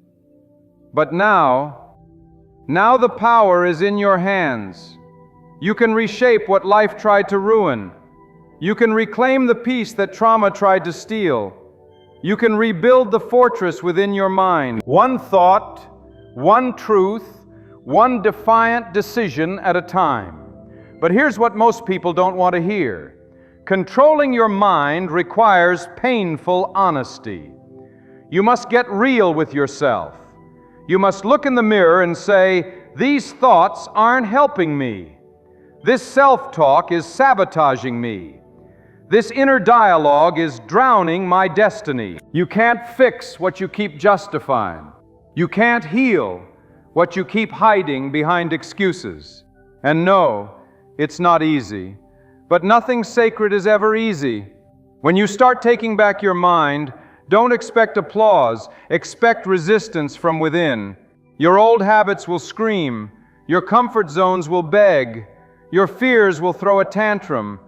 But now the power is in your hands. You can reshape what life tried to ruin. You can reclaim the peace that trauma tried to steal. You can rebuild the fortress within your mind. One thought, one truth, one defiant decision at a time. But here's what most people don't want to hear. Controlling your mind requires painful honesty. You must get real with yourself. You must look in the mirror and say, these thoughts aren't helping me. This self-talk is sabotaging me. This inner dialogue is drowning my destiny. You can't fix what you keep justifying. You can't heal what you keep hiding behind excuses. And no, it's not easy. But nothing sacred is ever easy. When you start taking back your mind, don't expect applause, expect resistance from within. Your old habits will scream. Your comfort zones will beg. Your fears will throw a tantrum.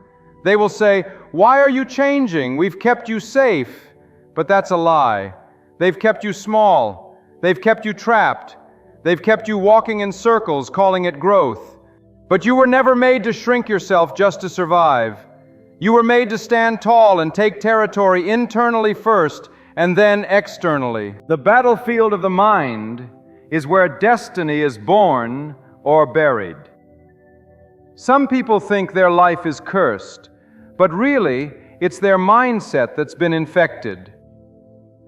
They will say, why are you changing? We've kept you safe. But that's a lie. They've kept you small. They've kept you trapped. They've kept you walking in circles, calling it growth. But you were never made to shrink yourself just to survive. You were made to stand tall and take territory internally first and then externally. The battlefield of the mind is where destiny is born or buried. Some people think their life is cursed, but really, it's their mindset that's been infected.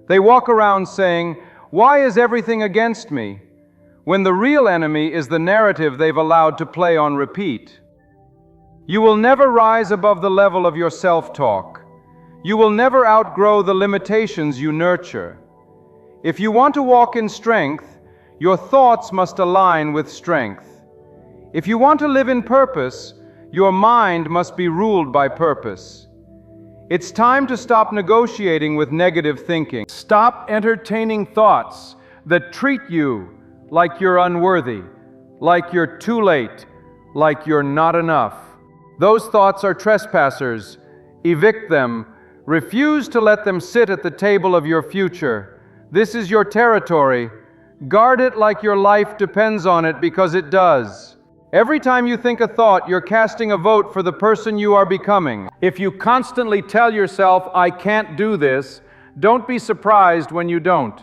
They walk around saying, why is everything against me? When the real enemy is the narrative they've allowed to play on repeat. You will never rise above the level of your self-talk. You will never outgrow the limitations you nurture. If you want to walk in strength, your thoughts must align with strength. If you want to live in purpose, your mind must be ruled by purpose. It's time to stop negotiating with negative thinking. Stop entertaining thoughts that treat you like you're unworthy, like you're too late, like you're not enough. Those thoughts are trespassers. Evict them. Refuse to let them sit at the table of your future. This is your territory. Guard it like your life depends on it, because it does. Every time you think a thought, you're casting a vote for the person you are becoming. If you constantly tell yourself, I can't do this, don't be surprised when you don't.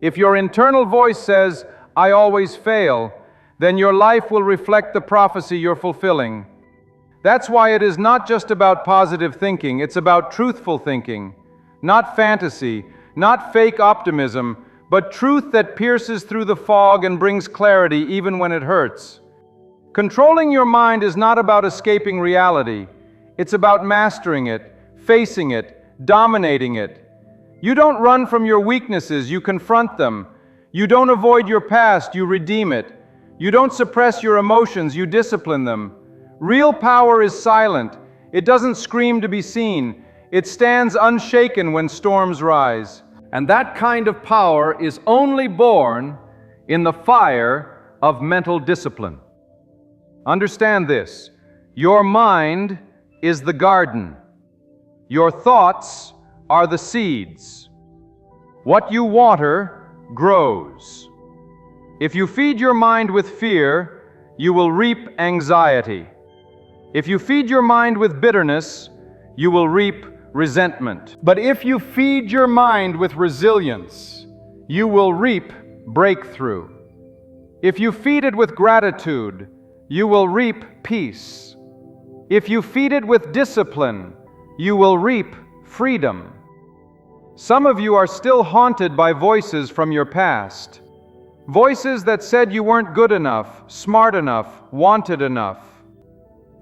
If your internal voice says, I always fail, then your life will reflect the prophecy you're fulfilling. That's why it is not just about positive thinking, it's about truthful thinking. Not fantasy, not fake optimism, but truth that pierces through the fog and brings clarity even when it hurts. Controlling your mind is not about escaping reality. It's about mastering it, facing it, dominating it. You don't run from your weaknesses, you confront them. You don't avoid your past, you redeem it. You don't suppress your emotions, you discipline them. Real power is silent. It doesn't scream to be seen. It stands unshaken when storms rise. And that kind of power is only born in the fire of mental discipline. Understand this. Your mind is the garden. Your thoughts are the seeds. What you water grows. If you feed your mind with fear, you will reap anxiety. If you feed your mind with bitterness, you will reap resentment. But if you feed your mind with resilience, you will reap breakthrough. If you feed it with gratitude, you will reap peace. If you feed it with discipline, you will reap freedom. Some of you are still haunted by voices from your past. Voices that said you weren't good enough, smart enough, wanted enough.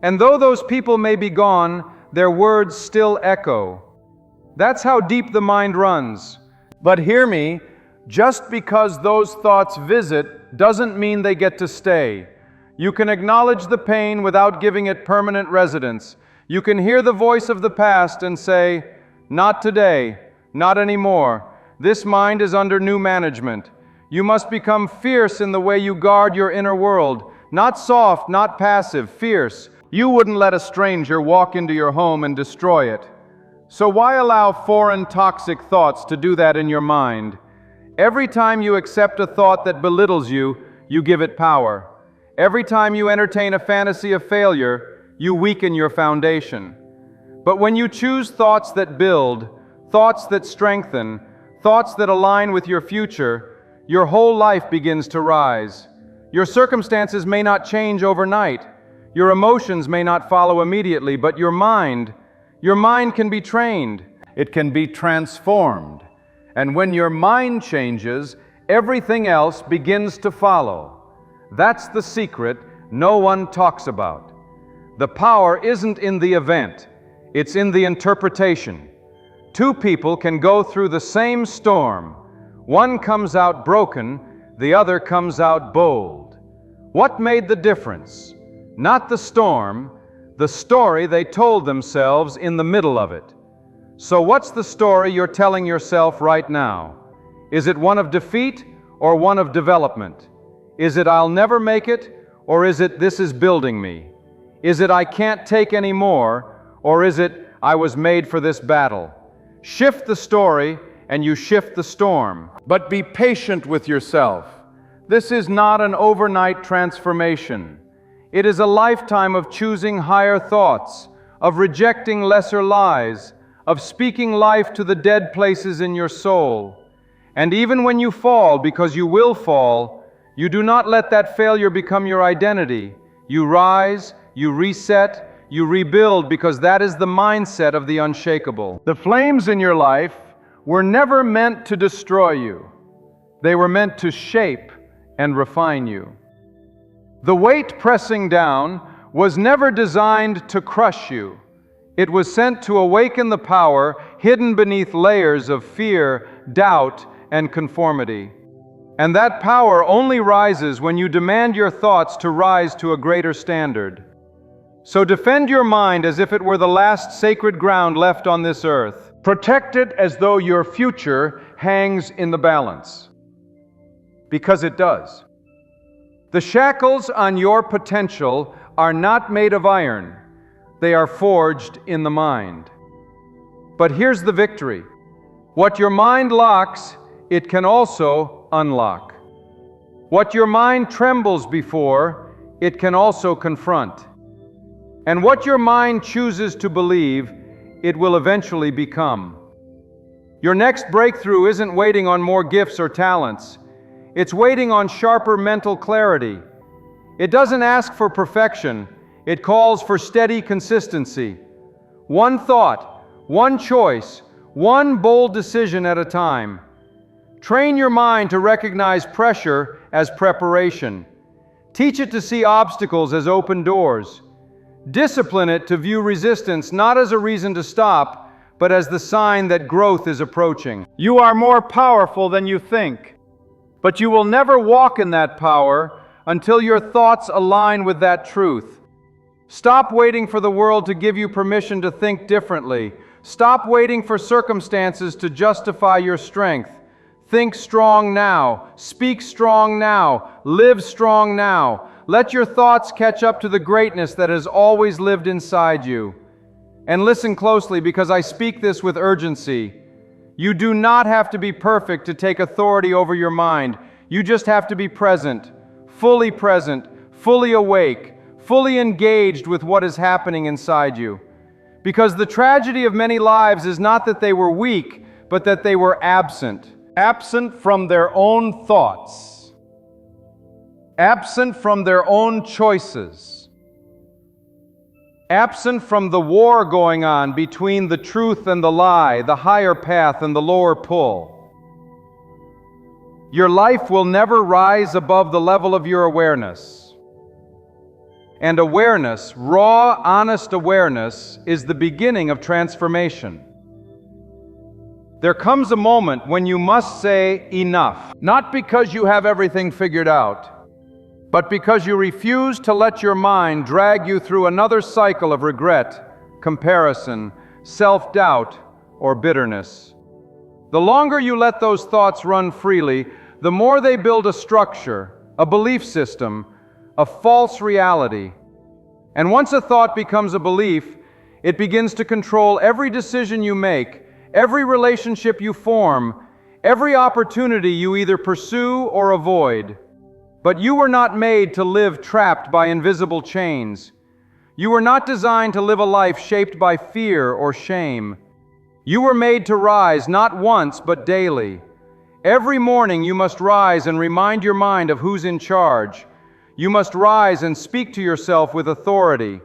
And though those people may be gone, their words still echo. That's how deep the mind runs. But hear me, just because those thoughts visit doesn't mean they get to stay. You can acknowledge the pain without giving it permanent residence. You can hear the voice of the past and say, "Not today, not anymore. This mind is under new management." You must become fierce in the way you guard your inner world. Not soft, not passive, fierce. You wouldn't let a stranger walk into your home and destroy it. So why allow foreign toxic thoughts to do that in your mind? Every time you accept a thought that belittles you, you give it power. Every time you entertain a fantasy of failure, you weaken your foundation. But when you choose thoughts that build, thoughts that strengthen, thoughts that align with your future, your whole life begins to rise. Your circumstances may not change overnight. Your emotions may not follow immediately, but your mind can be trained. It can be transformed. And when your mind changes, everything else begins to follow. That's the secret no one talks about. The power isn't in the event, it's in the interpretation. Two people can go through the same storm. One comes out broken, the other comes out bold. What made the difference? Not the storm, the story they told themselves in the middle of it. So what's the story you're telling yourself right now? Is it one of defeat or one of development? Is it "I'll never make it," or is it "This is building me"? Is it "I can't take any more," or is it "I was made for this battle"? Shift the story and you shift the storm. But be patient with yourself. This is not an overnight transformation. It is a lifetime of choosing higher thoughts, of rejecting lesser lies, of speaking life to the dead places in your soul. And even when you fall, because you will fall, you do not let that failure become your identity. You rise, you reset, you rebuild, because that is the mindset of the unshakable. The flames in your life were never meant to destroy you. They were meant to shape and refine you. The weight pressing down was never designed to crush you. It was sent to awaken the power hidden beneath layers of fear, doubt, and conformity. And that power only rises when you demand your thoughts to rise to a greater standard. So defend your mind as if it were the last sacred ground left on this earth. Protect it as though your future hangs in the balance. Because it does. The shackles on your potential are not made of iron. They are forged in the mind. But here's the victory. What your mind locks, it can also unlock. What your mind trembles before, it can also confront. And what your mind chooses to believe, it will eventually become. Your next breakthrough isn't waiting on more gifts or talents. It's waiting on sharper mental clarity. It doesn't ask for perfection. It calls for steady consistency. One thought, one choice, one bold decision at a time. Train your mind to recognize pressure as preparation. Teach it to see obstacles as open doors. Discipline it to view resistance not as a reason to stop, but as the sign that growth is approaching. You are more powerful than you think, but you will never walk in that power until your thoughts align with that truth. Stop waiting for the world to give you permission to think differently. Stop waiting for circumstances to justify your strength. Think strong now. Speak strong now. Live strong now. Let your thoughts catch up to the greatness that has always lived inside you. And listen closely, because I speak this with urgency. You do not have to be perfect to take authority over your mind. You just have to be present, fully awake, fully engaged with what is happening inside you. Because the tragedy of many lives is not that they were weak, but that they were absent. Absent from their own thoughts. Absent from their own choices. Absent from the war going on between the truth and the lie, the higher path and the lower pull. Your life will never rise above the level of your awareness. And awareness, raw, honest awareness, is the beginning of transformation. There comes a moment when you must say enough, not because you have everything figured out, but because you refuse to let your mind drag you through another cycle of regret, comparison, self-doubt, or bitterness. The longer you let those thoughts run freely, the more they build a structure, a belief system, a false reality. And once a thought becomes a belief, it begins to control every decision you make, every relationship you form, every opportunity you either pursue or avoid. But you were not made to live trapped by invisible chains. You were not designed to live a life shaped by fear or shame. You were made to rise not once but daily. Every morning you must rise and remind your mind of who's in charge. You must rise and speak to yourself with authority.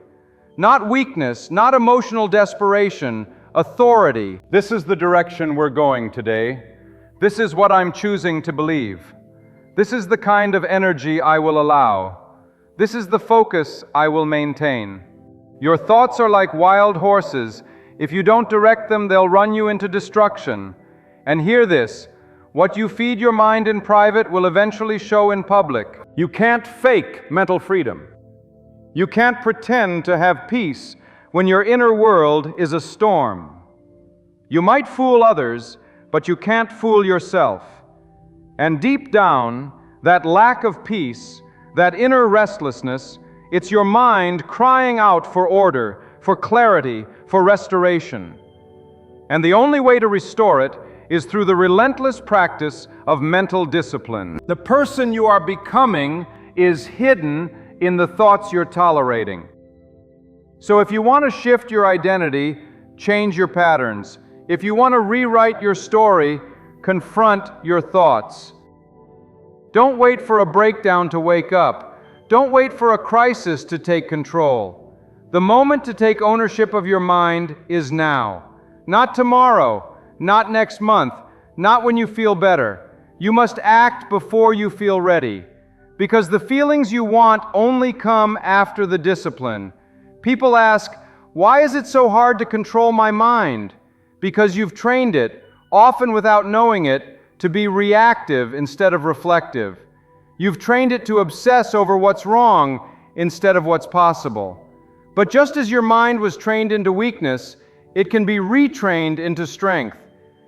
Not weakness, not emotional desperation, authority. This is the direction we're going today. This is what I'm choosing to believe. This is the kind of energy I will allow. This is the focus I will maintain. Your thoughts are like wild horses. If you don't direct them, they'll run you into destruction. And hear this, what you feed your mind in private will eventually show in public. You can't fake mental freedom. You can't pretend to have peace when your inner world is a storm. You might fool others, but you can't fool yourself. And deep down, that lack of peace, that inner restlessness, it's your mind crying out for order, for clarity, for restoration. And the only way to restore it is through the relentless practice of mental discipline. The person you are becoming is hidden in the thoughts you're tolerating. So if you want to shift your identity, change your patterns. If you want to rewrite your story, confront your thoughts. Don't wait for a breakdown to wake up. Don't wait for a crisis to take control. The moment to take ownership of your mind is now. Not tomorrow, not next month, not when you feel better. You must act before you feel ready. Because the feelings you want only come after the discipline. People ask, why is it so hard to control my mind? Because you've trained it, often without knowing it, to be reactive instead of reflective. You've trained it to obsess over what's wrong instead of what's possible. But just as your mind was trained into weakness, it can be retrained into strength.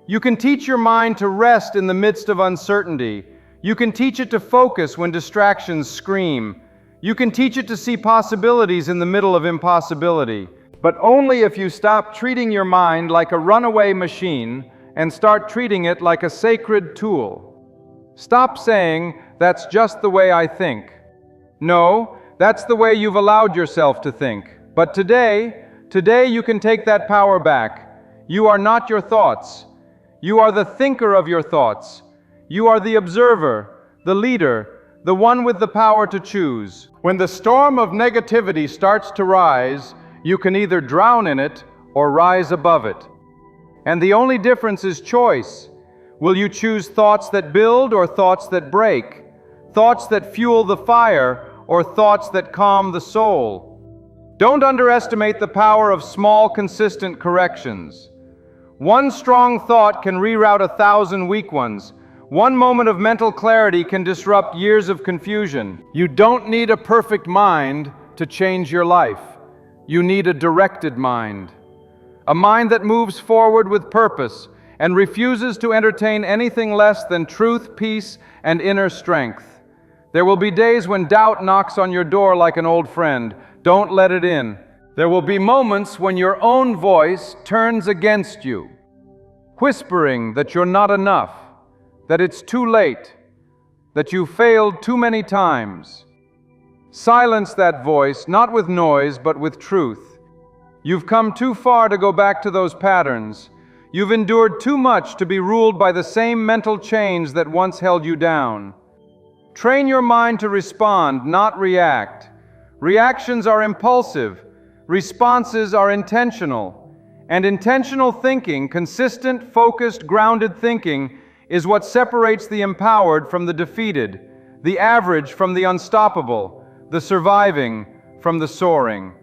You can teach your mind to rest in the midst of uncertainty. You can teach it to focus when distractions scream. You can teach it to see possibilities in the middle of impossibility. But only if you stop treating your mind like a runaway machine and start treating it like a sacred tool. Stop saying, that's just the way I think. No, that's the way you've allowed yourself to think. But today you can take that power back. You are not your thoughts. You are the thinker of your thoughts. You are the observer, the leader, the one with the power to choose. When the storm of negativity starts to rise, you can either drown in it or rise above it. And the only difference is choice. Will you choose thoughts that build or thoughts that break? Thoughts that fuel the fire or thoughts that calm the soul? Don't underestimate the power of small, consistent corrections. One strong thought can reroute 1,000 weak ones. One moment of mental clarity can disrupt years of confusion. You don't need a perfect mind to change your life. You need a directed mind. A mind that moves forward with purpose and refuses to entertain anything less than truth, peace, and inner strength. There will be days when doubt knocks on your door like an old friend. Don't let it in. There will be moments when your own voice turns against you, whispering that you're not enough, that it's too late, that you failed too many times. Silence that voice, not with noise, but with truth. You've come too far to go back to those patterns. You've endured too much to be ruled by the same mental chains that once held you down. Train your mind to respond, not react. Reactions are impulsive. Responses are intentional. And intentional thinking, consistent, focused, grounded thinking, is what separates the empowered from the defeated, the average from the unstoppable, the surviving from the soaring.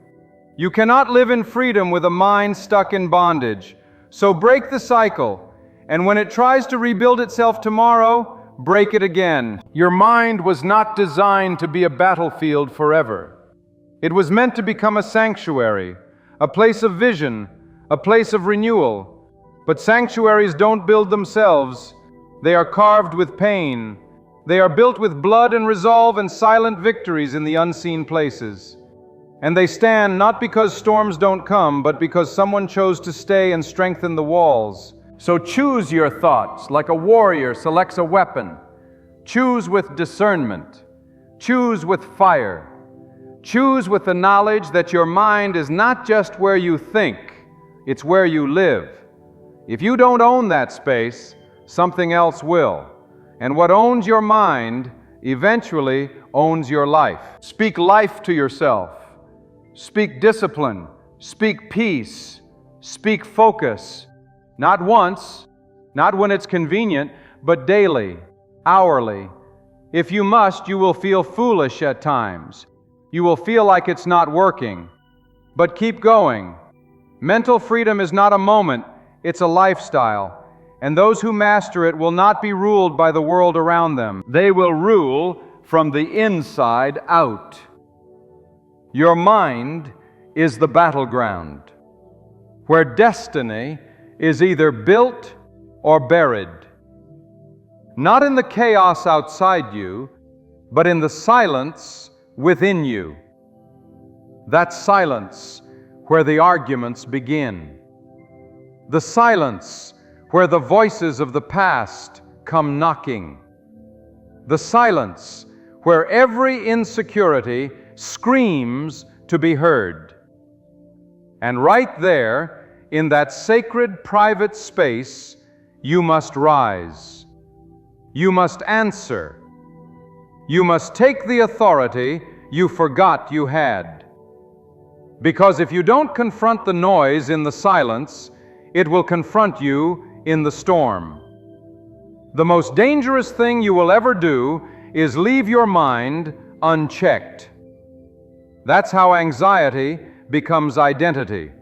You cannot live in freedom with a mind stuck in bondage. So break the cycle, and when it tries to rebuild itself tomorrow, break it again. Your mind was not designed to be a battlefield forever. It was meant to become a sanctuary, a place of vision, a place of renewal. But sanctuaries don't build themselves. They are carved with pain. They are built with blood and resolve and silent victories in the unseen places. And they stand not because storms don't come, but because someone chose to stay and strengthen the walls. So choose your thoughts like a warrior selects a weapon. Choose with discernment. Choose with fire. Choose with the knowledge that your mind is not just where you think, it's where you live. If you don't own that space, something else will. And what owns your mind eventually owns your life. Speak life to yourself. Speak discipline, speak peace, speak focus. Not once, not when it's convenient, but daily, hourly. If you must, you will feel foolish at times. You will feel like it's not working. But keep going. Mental freedom is not a moment, it's a lifestyle. And those who master it will not be ruled by the world around them. They will rule from the inside out. Your mind is the battleground, where destiny is either built or buried. Not in the chaos outside you, but in the silence within you. That silence where the arguments begin. The silence where the voices of the past come knocking. The silence where every insecurity screams to be heard. And right there, in that sacred private space, you must rise. You must answer. You must take the authority you forgot you had. Because if you don't confront the noise in the silence, it will confront you in the storm. The most dangerous thing you will ever do is leave your mind unchecked. That's how anxiety becomes identity.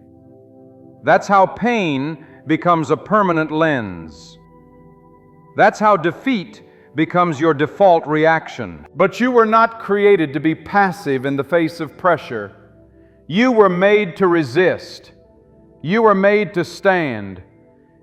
That's how pain becomes a permanent lens. That's how defeat becomes your default reaction. But you were not created to be passive in the face of pressure. You were made to resist. You were made to stand.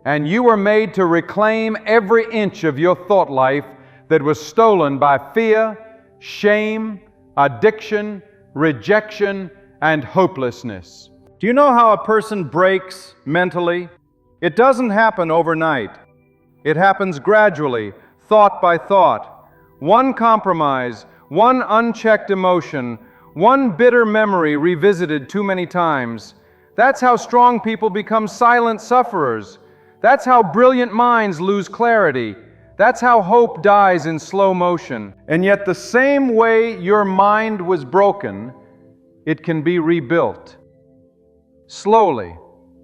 And you were made to reclaim every inch of your thought life that was stolen by fear, shame, addiction, rejection, and hopelessness. Do you know how a person breaks mentally? It doesn't happen overnight. It happens gradually, thought by thought. One compromise, one unchecked emotion, one bitter memory revisited too many times. That's how strong people become silent sufferers. That's how brilliant minds lose clarity. That's how hope dies in slow motion. And yet the same way your mind was broken, it can be rebuilt. Slowly,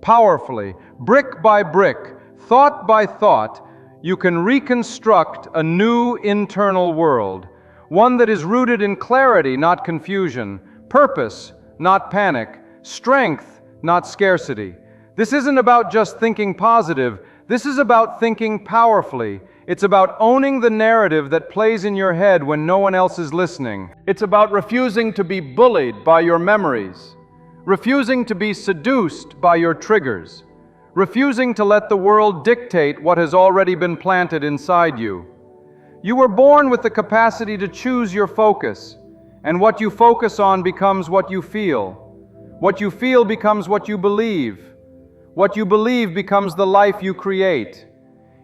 powerfully, brick by brick, thought by thought, you can reconstruct a new internal world, one that is rooted in clarity, not confusion, purpose, not panic, strength, not scarcity. This isn't about just thinking positive. This is about thinking powerfully. It's about owning the narrative that plays in your head when no one else is listening. It's about refusing to be bullied by your memories, refusing to be seduced by your triggers, refusing to let the world dictate what has already been planted inside you. You were born with the capacity to choose your focus, and what you focus on becomes what you feel. What you feel becomes what you believe. What you believe becomes the life you create.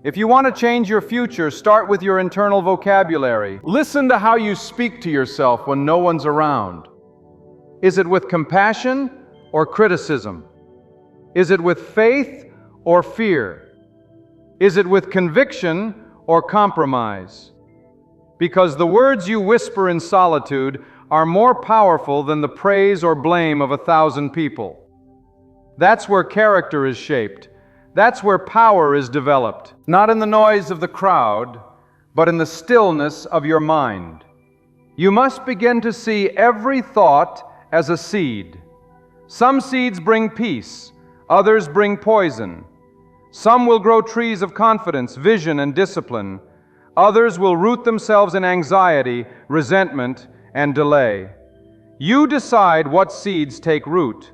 If you want to change your future, start with your internal vocabulary. Listen to how you speak to yourself when no one's around. Is it with compassion or criticism? Is it with faith or fear? Is it with conviction or compromise? Because the words you whisper in solitude are more powerful than the praise or blame of 1,000 people. That's where character is shaped. That's where power is developed. Not in the noise of the crowd, but in the stillness of your mind. You must begin to see every thought as a seed. Some seeds bring peace, others bring poison. Some will grow trees of confidence, vision, and discipline. Others will root themselves in anxiety, resentment, and delay. You decide what seeds take root.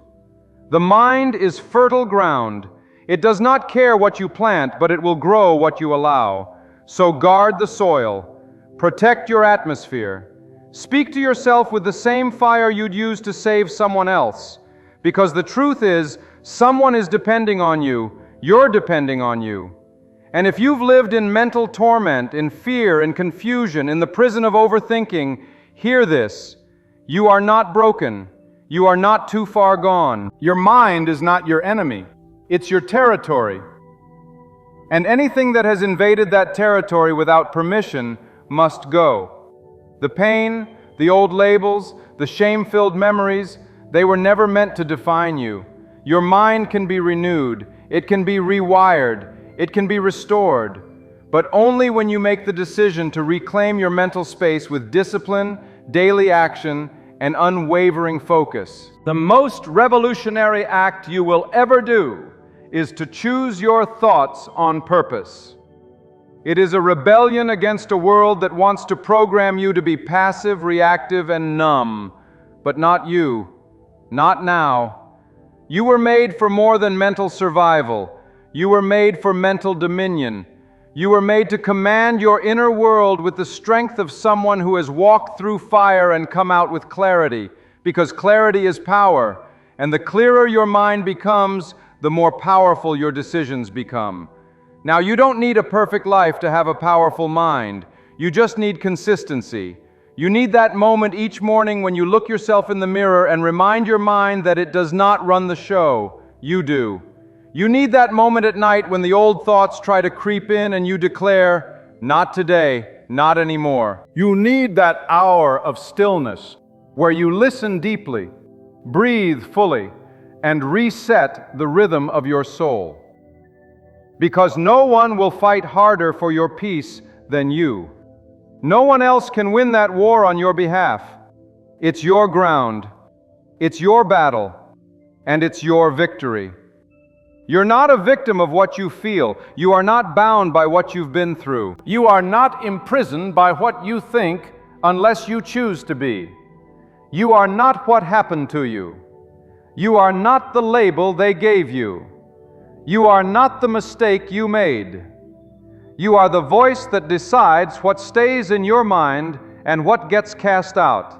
The mind is fertile ground. It does not care what you plant, but it will grow what you allow. So guard the soil. Protect your atmosphere. Speak to yourself with the same fire you'd use to save someone else. Because the truth is, someone is depending on you. You're depending on you. And if you've lived in mental torment, in fear, in confusion, in the prison of overthinking, hear this. You are not broken. You are not too far gone. Your mind is not your enemy. It's your territory. And anything that has invaded that territory without permission must go. The pain, the old labels, the shame-filled memories, they were never meant to define you. Your mind can be renewed. It can be rewired. It can be restored. But only when you make the decision to reclaim your mental space with discipline, daily action, and unwavering focus. The most revolutionary act you will ever do is to choose your thoughts on purpose. It is a rebellion against a world that wants to program you to be passive, reactive, and numb. But not you. Not now. You were made for more than mental survival. You were made for mental dominion. You were made to command your inner world with the strength of someone who has walked through fire and come out with clarity, because clarity is power, and the clearer your mind becomes, the more powerful your decisions become. Now, you don't need a perfect life to have a powerful mind. You just need consistency. You need that moment each morning when you look yourself in the mirror and remind your mind that it does not run the show. You do. You need that moment at night when the old thoughts try to creep in and you declare, not today, not anymore. You need that hour of stillness where you listen deeply, breathe fully, and reset the rhythm of your soul. Because no one will fight harder for your peace than you. No one else can win that war on your behalf. It's your ground, it's your battle, and it's your victory. You're not a victim of what you feel. You are not bound by what you've been through. You are not imprisoned by what you think unless you choose to be. You are not what happened to you. You are not the label they gave you. You are not the mistake you made. You are the voice that decides what stays in your mind and what gets cast out.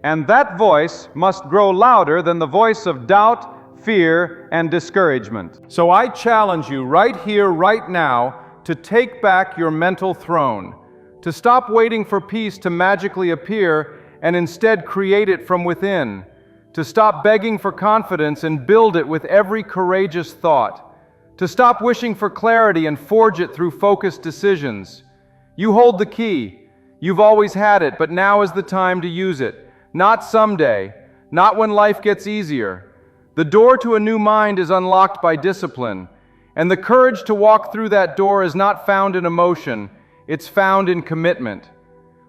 And that voice must grow louder than the voice of doubt, fear, and discouragement. So I challenge you right here, right now, to take back your mental throne, to stop waiting for peace to magically appear and instead create it from within, to stop begging for confidence and build it with every courageous thought, to stop wishing for clarity and forge it through focused decisions. You hold the key. You've always had it, but now is the time to use it. Not someday, not when life gets easier. The door to a new mind is unlocked by discipline, and the courage to walk through that door is not found in emotion, it's found in commitment.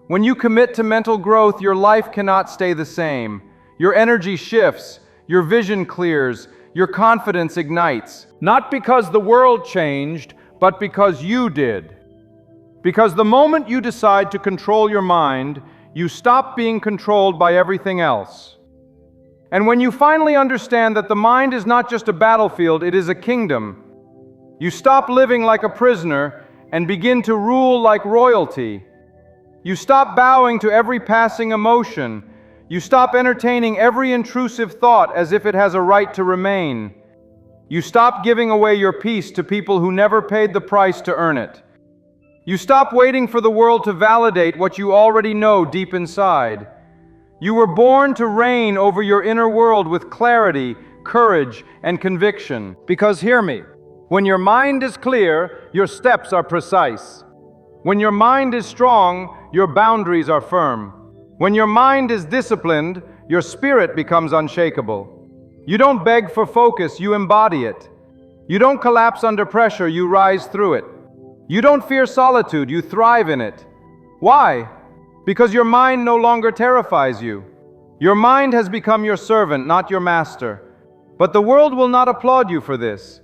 When you commit to mental growth, your life cannot stay the same. Your energy shifts, your vision clears, your confidence ignites. Not because the world changed, but because you did. Because the moment you decide to control your mind, you stop being controlled by everything else. And when you finally understand that the mind is not just a battlefield, it is a kingdom, you stop living like a prisoner and begin to rule like royalty. You stop bowing to every passing emotion. You stop entertaining every intrusive thought as if it has a right to remain. You stop giving away your peace to people who never paid the price to earn it. You stop waiting for the world to validate what you already know deep inside. You were born to reign over your inner world with clarity, courage, and conviction. Because hear me, when your mind is clear, your steps are precise. When your mind is strong, your boundaries are firm. When your mind is disciplined, your spirit becomes unshakable. You don't beg for focus, you embody it. You don't collapse under pressure, you rise through it. You don't fear solitude, you thrive in it. Why? Because your mind no longer terrifies you. Your mind has become your servant, not your master. But the world will not applaud you for this.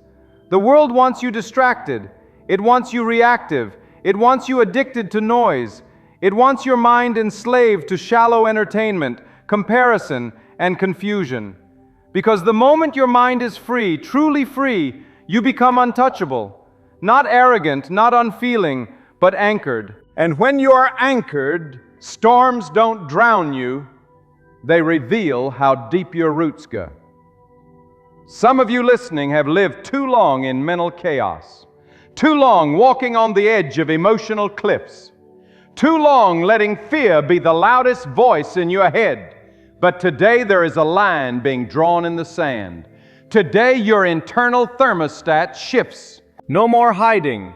The world wants you distracted. It wants you reactive. It wants you addicted to noise. It wants your mind enslaved to shallow entertainment, comparison, and confusion. Because the moment your mind is free, truly free, you become untouchable. Not arrogant, not unfeeling, but anchored. And when you are anchored, storms don't drown you, they reveal how deep your roots go. Some of you listening have lived too long in mental chaos, too long walking on the edge of emotional cliffs, too long letting fear be the loudest voice in your head. But today there is a line being drawn in the sand. Today your internal thermostat shifts. No more hiding,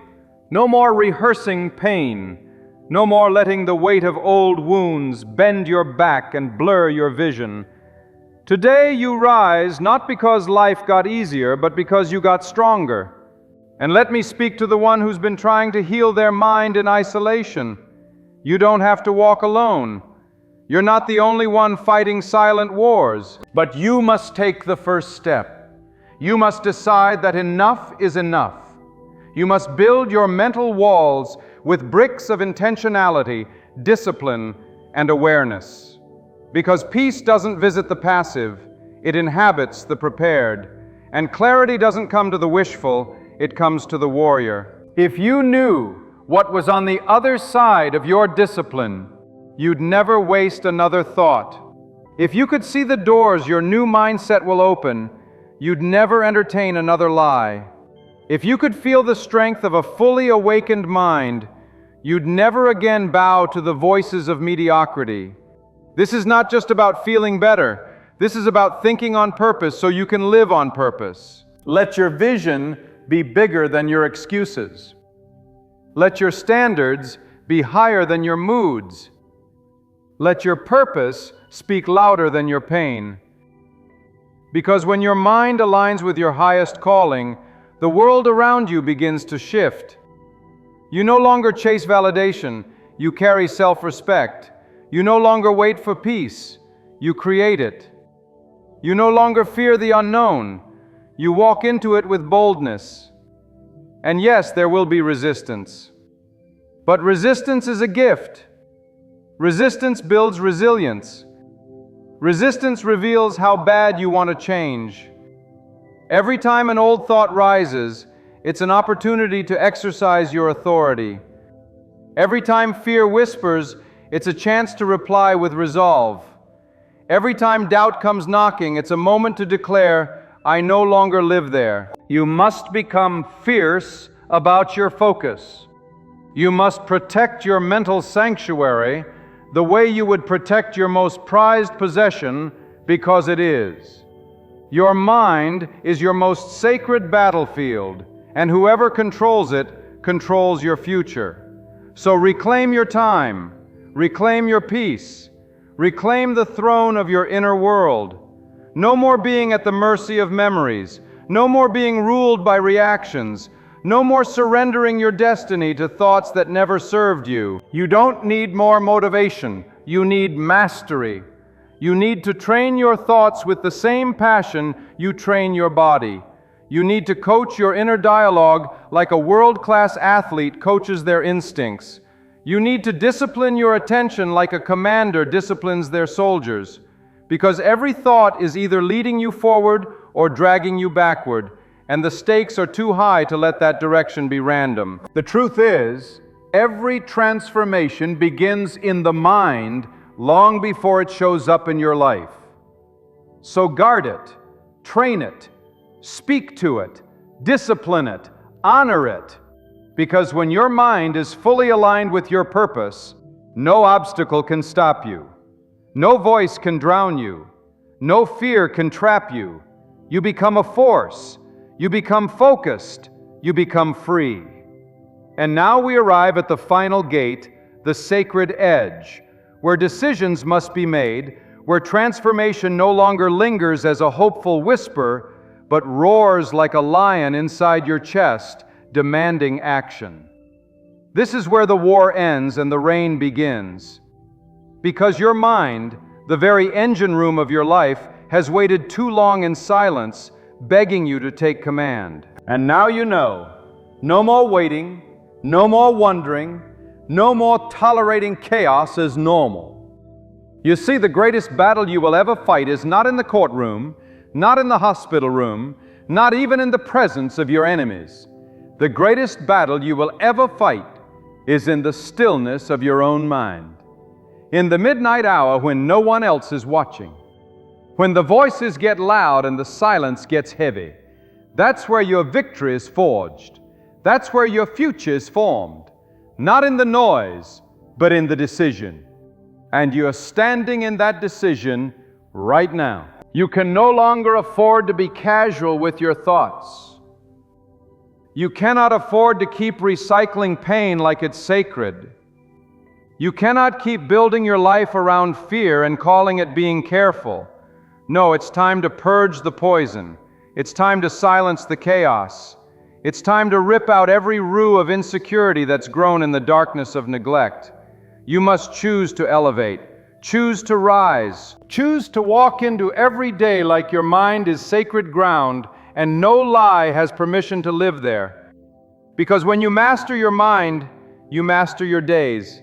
no more rehearsing pain, no more letting the weight of old wounds bend your back and blur your vision. Today you rise not because life got easier, but because you got stronger. And let me speak to the one who's been trying to heal their mind in isolation. You don't have to walk alone. You're not the only one fighting silent wars, but you must take the first step. You must decide that enough is enough. You must build your mental walls with bricks of intentionality, discipline, and awareness. Because peace doesn't visit the passive, it inhabits the prepared. And clarity doesn't come to the wishful, it comes to the warrior. If you knew what was on the other side of your discipline, you'd never waste another thought. If you could see the doors your new mindset will open, you'd never entertain another lie. If you could feel the strength of a fully awakened mind, you'd never again bow to the voices of mediocrity. This is not just about feeling better. This is about thinking on purpose so you can live on purpose. Let your vision be bigger than your excuses. Let your standards be higher than your moods. Let your purpose speak louder than your pain. Because when your mind aligns with your highest calling, the world around you begins to shift. You no longer chase validation, you carry self-respect. You no longer wait for peace, you create it. You no longer fear the unknown, you walk into it with boldness. And yes, there will be resistance. But resistance is a gift. Resistance builds resilience. Resistance reveals how bad you want to change. Every time an old thought rises, it's an opportunity to exercise your authority. Every time fear whispers, it's a chance to reply with resolve. Every time doubt comes knocking, it's a moment to declare, I no longer live there. You must become fierce about your focus. You must protect your mental sanctuary the way you would protect your most prized possession, because it is. Your mind is your most sacred battlefield, and whoever controls it controls your future. So reclaim your time, reclaim your peace, reclaim the throne of your inner world. No more being at the mercy of memories, no more being ruled by reactions, no more surrendering your destiny to thoughts that never served you. You don't need more motivation, you need mastery. You need to train your thoughts with the same passion you train your body. You need to coach your inner dialogue like a world-class athlete coaches their instincts. You need to discipline your attention like a commander disciplines their soldiers, because every thought is either leading you forward or dragging you backward, and the stakes are too high to let that direction be random. The truth is, every transformation begins in the mind long before it shows up in your life. So guard it, train it, speak to it, discipline it, honor it, because when your mind is fully aligned with your purpose, no obstacle can stop you. No voice can drown you. No fear can trap you. You become a force. You become focused. You become free. And now we arrive at the final gate, the sacred edge, where decisions must be made, where transformation no longer lingers as a hopeful whisper, but roars like a lion inside your chest, demanding action. This is where the war ends and the reign begins. Because your mind, the very engine room of your life, has waited too long in silence, begging you to take command. And now you know, no more waiting, no more wondering, no more tolerating chaos as normal. You see, the greatest battle you will ever fight is not in the courtroom, not in the hospital room, not even in the presence of your enemies. The greatest battle you will ever fight is in the stillness of your own mind. In the midnight hour when no one else is watching, when the voices get loud and the silence gets heavy, that's where your victory is forged. That's where your future is formed. Not in the noise, but in the decision. And you're standing in that decision right now. You can no longer afford to be casual with your thoughts. You cannot afford to keep recycling pain like it's sacred. You cannot keep building your life around fear and calling it being careful. No, it's time to purge the poison. It's time to silence the chaos. It's time to rip out every root of insecurity that's grown in the darkness of neglect. You must choose to elevate, choose to rise, choose to walk into every day like your mind is sacred ground and no lie has permission to live there. Because when you master your mind, you master your days.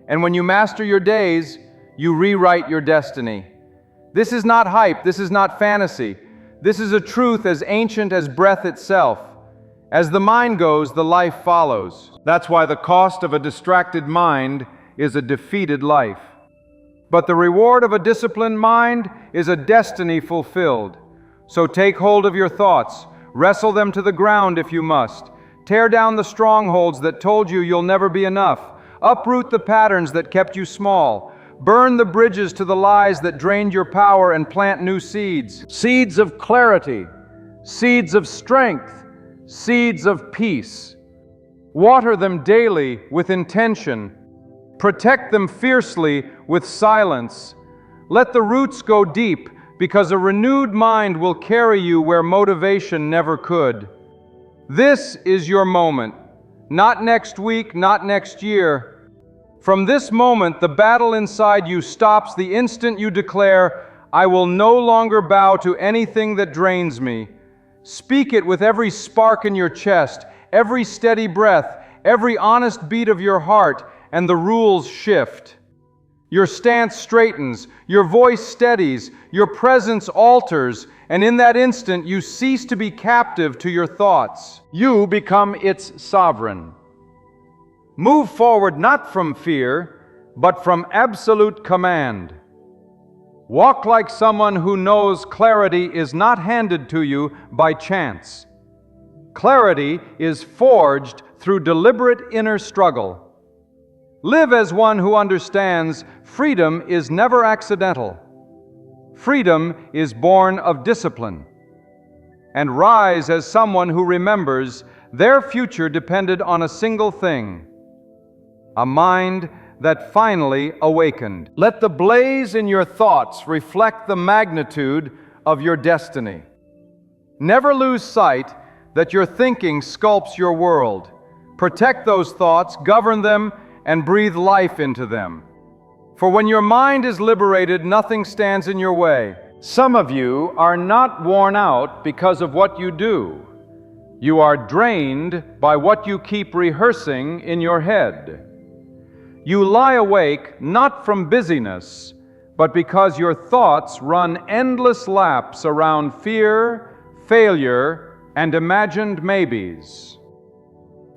And when you master your days, you rewrite your destiny. This is not hype, this is not fantasy. This is a truth as ancient as breath itself. As the mind goes, the life follows. That's why the cost of a distracted mind is a defeated life. But the reward of a disciplined mind is a destiny fulfilled. So take hold of your thoughts, wrestle them to the ground if you must. Tear down the strongholds that told you you'll never be enough. Uproot the patterns that kept you small. Burn the bridges to the lies that drained your power and plant new seeds. Seeds of clarity, seeds of strength, seeds of peace. Water them daily with intention. Protect them fiercely with silence. Let the roots go deep, because a renewed mind will carry you where motivation never could. This is your moment. Not next week, not next year. From this moment, the battle inside you stops the instant you declare, "I will no longer bow to anything that drains me." Speak it with every spark in your chest, every steady breath, every honest beat of your heart, and the rules shift. Your stance straightens, your voice steadies, your presence alters, and in that instant you cease to be captive to your thoughts. You become its sovereign. Move forward not from fear, but from absolute command. Walk like someone who knows clarity is not handed to you by chance. Clarity is forged through deliberate inner struggle. Live as one who understands freedom is never accidental. Freedom is born of discipline. And rise as someone who remembers their future depended on a single thing: a mind that finally awakened. Let the blaze in your thoughts reflect the magnitude of your destiny. Never lose sight that your thinking sculpts your world. Protect those thoughts, govern them, and breathe life into them. For when your mind is liberated, nothing stands in your way. Some of you are not worn out because of what you do. You are drained by what you keep rehearsing in your head. You lie awake not from busyness, but because your thoughts run endless laps around fear, failure, and imagined maybes.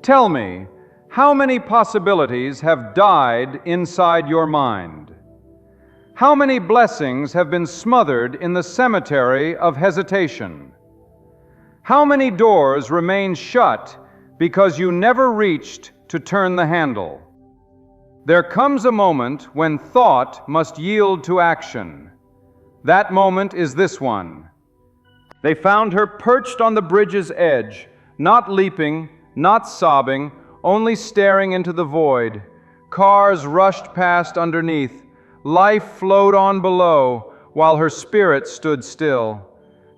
Tell me, how many possibilities have died inside your mind? How many blessings have been smothered in the cemetery of hesitation? How many doors remain shut because you never reached to turn the handle? There comes a moment when thought must yield to action. That moment is this one. They found her perched on the bridge's edge, not leaping, not sobbing, only staring into the void. Cars rushed past underneath. Life flowed on below, while her spirit stood still.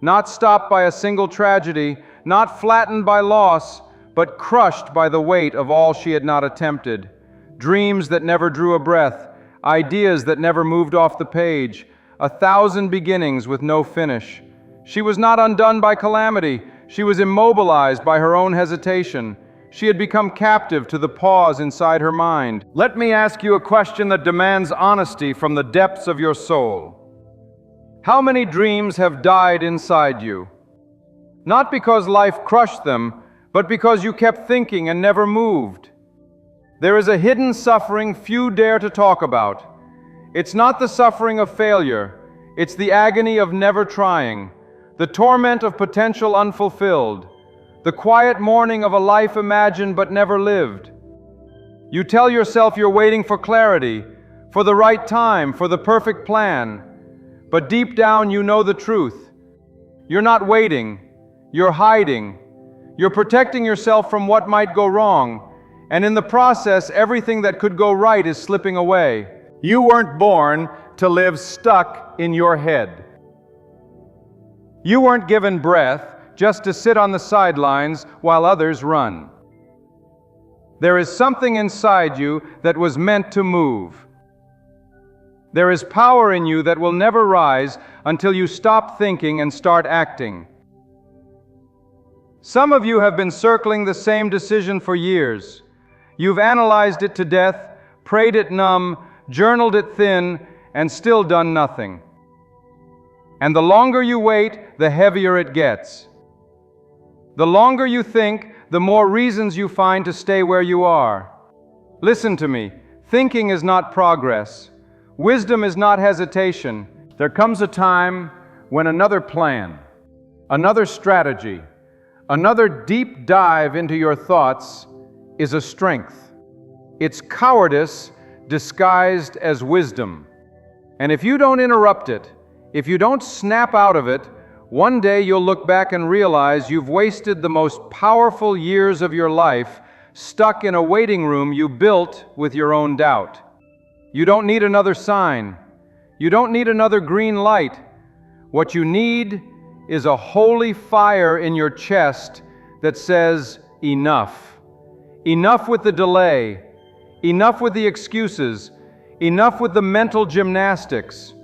Not stopped by a single tragedy, not flattened by loss, but crushed by the weight of all she had not attempted. Dreams that never drew a breath, ideas that never moved off the page, 1,000 beginnings with no finish. She was not undone by calamity. She was immobilized by her own hesitation. She had become captive to the pause inside her mind. Let me ask you a question that demands honesty from the depths of your soul. How many dreams have died inside you? Not because life crushed them, but because you kept thinking and never moved. There is a hidden suffering few dare to talk about. It's not the suffering of failure. It's the agony of never trying, the torment of potential unfulfilled, the quiet mourning of a life imagined but never lived. You tell yourself you're waiting for clarity, for the right time, for the perfect plan. But deep down you know the truth. You're not waiting, you're hiding. You're protecting yourself from what might go wrong, and in the process, everything that could go right is slipping away. You weren't born to live stuck in your head. You weren't given breath just to sit on the sidelines while others run. There is something inside you that was meant to move. There is power in you that will never rise until you stop thinking and start acting. Some of you have been circling the same decision for years. You've analyzed it to death, prayed it numb, journaled it thin, and still done nothing. And the longer you wait, the heavier it gets. The longer you think, the more reasons you find to stay where you are. Listen to me. Thinking is not progress. Wisdom is not hesitation. There comes a time when another plan, another strategy, another deep dive into your thoughts is a strength. It's cowardice disguised as wisdom. And if you don't interrupt it, if you don't snap out of it, one day you'll look back and realize you've wasted the most powerful years of your life stuck in a waiting room you built with your own doubt. You don't need another sign. You don't need another green light. What you need is a holy fire in your chest that says, enough. Enough with the delay. Enough with the excuses. Enough with the mental gymnastics.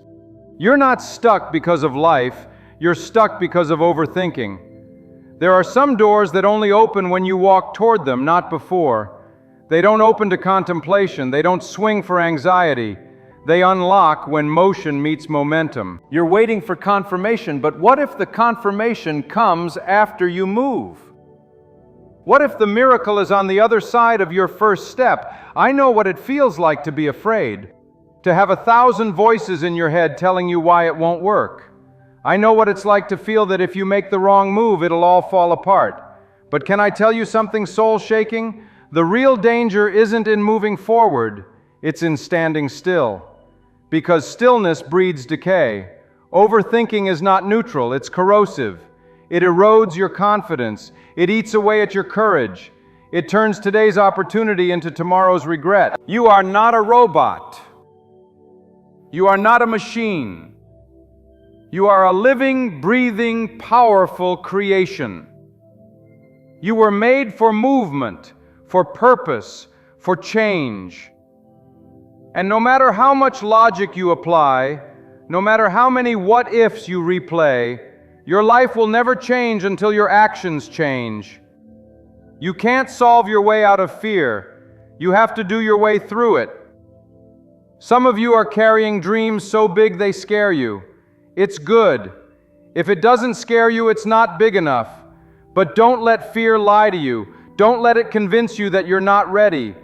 You're not stuck because of life. You're stuck because of overthinking. There are some doors that only open when you walk toward them, not before. They don't open to contemplation. They don't swing for anxiety. They unlock when motion meets momentum. You're waiting for confirmation, but what if the confirmation comes after you move? What if the miracle is on the other side of your first step? I know what it feels like to be afraid, to have 1,000 voices in your head telling you why it won't work. I know what it's like to feel that if you make the wrong move, it'll all fall apart. But can I tell you something soul-shaking? The real danger isn't in moving forward, it's in standing still. Because stillness breeds decay. Overthinking is not neutral, it's corrosive. It erodes your confidence. It eats away at your courage. It turns today's opportunity into tomorrow's regret. You are not a robot. You are not a machine. You are a living, breathing, powerful creation. You were made for movement, for purpose, for change. And no matter how much logic you apply, no matter how many what-ifs you replay, your life will never change until your actions change. You can't solve your way out of fear. You have to do your way through it. Some of you are carrying dreams so big they scare you. It's good. If it doesn't scare you, it's not big enough. But don't let fear lie to you. Don't let it convince you that you're not ready.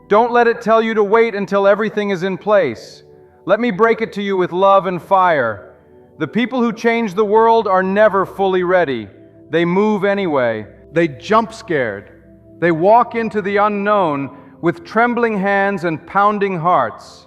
Don't let it tell you to wait until everything is in place. Let me break it to you with love and fire. The people who change the world are never fully ready. They move anyway. They jump scared. They walk into the unknown with trembling hands and pounding hearts.